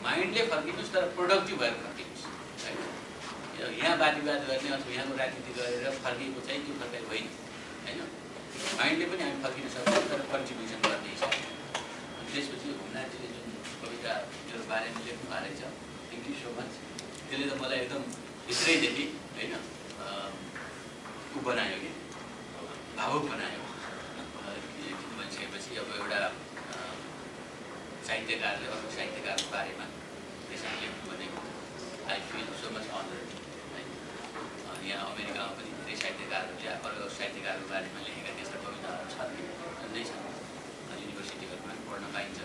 माइन्डले फर्किनुहोस् तर प्रोडक्टिभ भएर फर्किनुहोस् होइन यहाँ वादविवाद गर्ने अथवा यहाँको राजनीति गरेर फर्किएको चाहिँ त्यो फर्काइ होइन होइन माइन्डले पनि हामी फर्किन सक्छौँ तर कन्ट्रिब्युसन गर्ने हिसाबले त्यसपछि हुमनाथजीले जुन कविता मेरो बारेमा लेख्नु भएको रहेछ थ्याङ्क यू सो मच त्यसले त मलाई एकदम भित्रैदेखि होइन ऊ बनायो कि भावुक बनायो किन भनिसकेपछि अब एउटा साहित्यकारले अर्को साहित्यकारको बारेमा त्यसरी लेख्नु भनेको I feel so much honoured होइन यहाँ अमेरिकामा पनि धेरै साहित्यकारहरूले अरू साहित्यकारको बारेमा लेखेका त्यस्ता कविताहरू छन् नै छन् युनिभर्सिटीहरूमा पढ्न पाइन्छ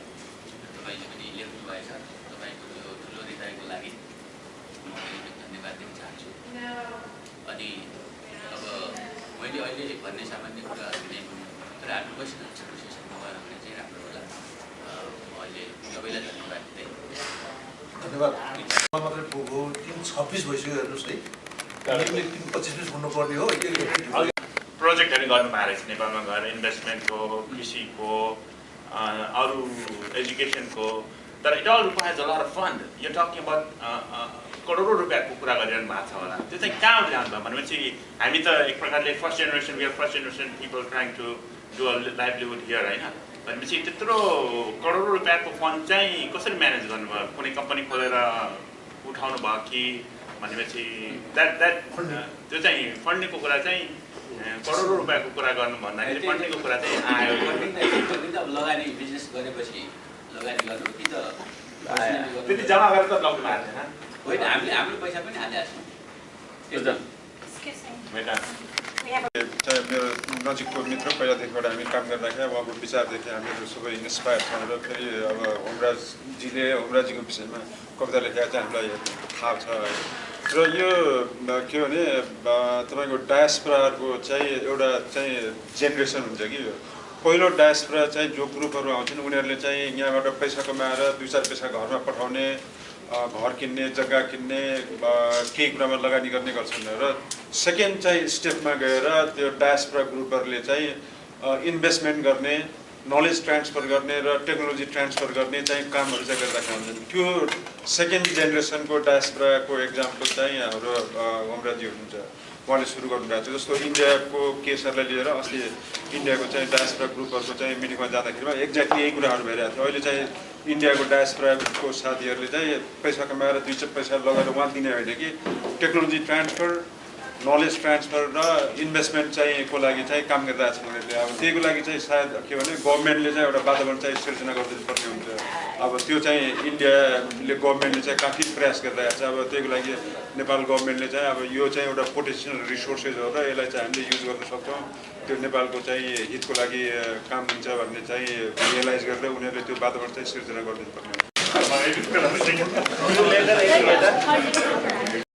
तपाईँले पनि लेख्नु भएछ तपाईँको यो ठुलो हृदयको लागि म धन्यवाद दिन चाहन्छु अनि अब मैले अहिले भन्ने सामान्य कुराहरू नै तर हामी बसिरहन्छ विशेषमा भयो भने चाहिँ राम्रो होला अहिले सबैलाई धन्यवाद दिँदै धन्यवाद मात्रै पुग्यो 3:26 भइसक्यो हेर्नुहोस् है 3:25 हुनुपर्ने हो प्रोजेक्टहरू गर्नुभएको रहेछ नेपालमा गएर इन्भेस्टमेन्टको कृषिको अरू एजुकेसनको तर it all requires a lot of fund यो टकिङ अबाउट करोडौँ रुपियाँको कुरा गरिरहनु भएको छ होला त्यो चाहिँ कहाँ जानुभयो भनेपछि हामी त एक प्रकारले first generation people trying to do a livelihood here होइन भनेपछि त्यत्रो करोडौँ रुपियाँको फन्ड चाहिँ कसरी म्यानेज गर्नुभयो कुनै कम्पनी खोलेर उठाउनु भयो कि भनेपछि त्यो चाहिँ फन्डिङको कुरा चाहिँ करोडौँ रुपियाँको कुरा गर्नु भन्दाखेरि फन्डिङको कुरा चाहिँ आयो अब लगानी बिजनेस गरेपछि लगानी गर्नु कि त त्यति जम्मा गरेर त लग्नु भएको थिएन होइन हामीले हाम्रो पैसा पनि हालेको छौँ चाहिँ मेरो नजिकको मित्र पहिलादेखिबाट हामी काम गर्दाखेरि उहाँको विचारदेखि हामीहरू सबै इन्सपायर छौँ र फेरि अब होमराजजीको विषयमा कविता लेखेका चाहिँ हामीलाई थाहा छ है र यो के भने तपाईँको डायस्पोराको चाहिँ एउटा चाहिँ जेनेरेसन हुन्छ कि पहिलो डायस्पोरा चाहिँ जो ग्रुपहरू आउँछन् उनीहरूले चाहिँ यहाँबाट पैसा कमाएर 2-4 पैसा घरमा पठाउने घर किन्ने जग्गा किन्ने केही कुरामा लगानी गर्ने गर्छन् र सेकेन्ड चाहिँ स्टेपमा गएर त्यो डायस्पोरा ग्रुपहरूले चाहिँ इन्भेस्टमेन्ट गर्ने नलेज ट्रान्सफर गर्ने र टेक्नोलोजी ट्रान्सफर गर्ने चाहिँ कामहरू चाहिँ गरिरहेका हुन्छन् त्यो सेकेन्ड जेनेरेसनको डायस्पोराको एक्जाम्पल चाहिँ हाम्रो होमराजी हुनुहुन्छ उहाँले सुरु गर्नुभएको छ जस्तो इन्डियाको केसहरूलाई लिएर अस्ति इन्डियाको चाहिँ डायस्पोरा ग्रुपहरूको चाहिँ मिटिङमा जाँदाखेरिमा एक्ज्याक्टली यही कुराहरू भइरहेको थियो अहिले चाहिँ इन्डियाको डायस्पोराको साथीहरूले चाहिँ पैसा कमाएर 2 पैसा लगाएर उहाँ दिने होइन कि टेक्नोलोजी ट्रान्सफर नलेज ट्रान्सफर र इन्भेस्टमेन्ट चाहिँ को लागि चाहिँ काम गरिरहेको छ उनीहरूले अब त्यहीको लागि चाहिँ सायद के भने गभर्मेन्टले चाहिँ एउटा वातावरण चाहिँ सिर्जना गरिदिनुपर्ने हुन्छ अब त्यो चाहिँ इन्डियाले गभर्मेन्टले चाहिँ काफी प्रयास गरिरहेको छ अब त्यहीको लागि नेपाल गभर्मेन्टले चाहिँ अब यो चाहिँ एउटा पोटेन्सियल रिसोर्सेस हो र यसलाई चाहिँ हामीले युज गर्न सक्छौँ त्यो नेपालको चाहिँ हितको लागि काम हुन्छ भन्ने चाहिँ रियलाइज गरेर उनीहरूले त्यो वातावरण चाहिँ सिर्जना गरिदिनुपर्ने हुन्छ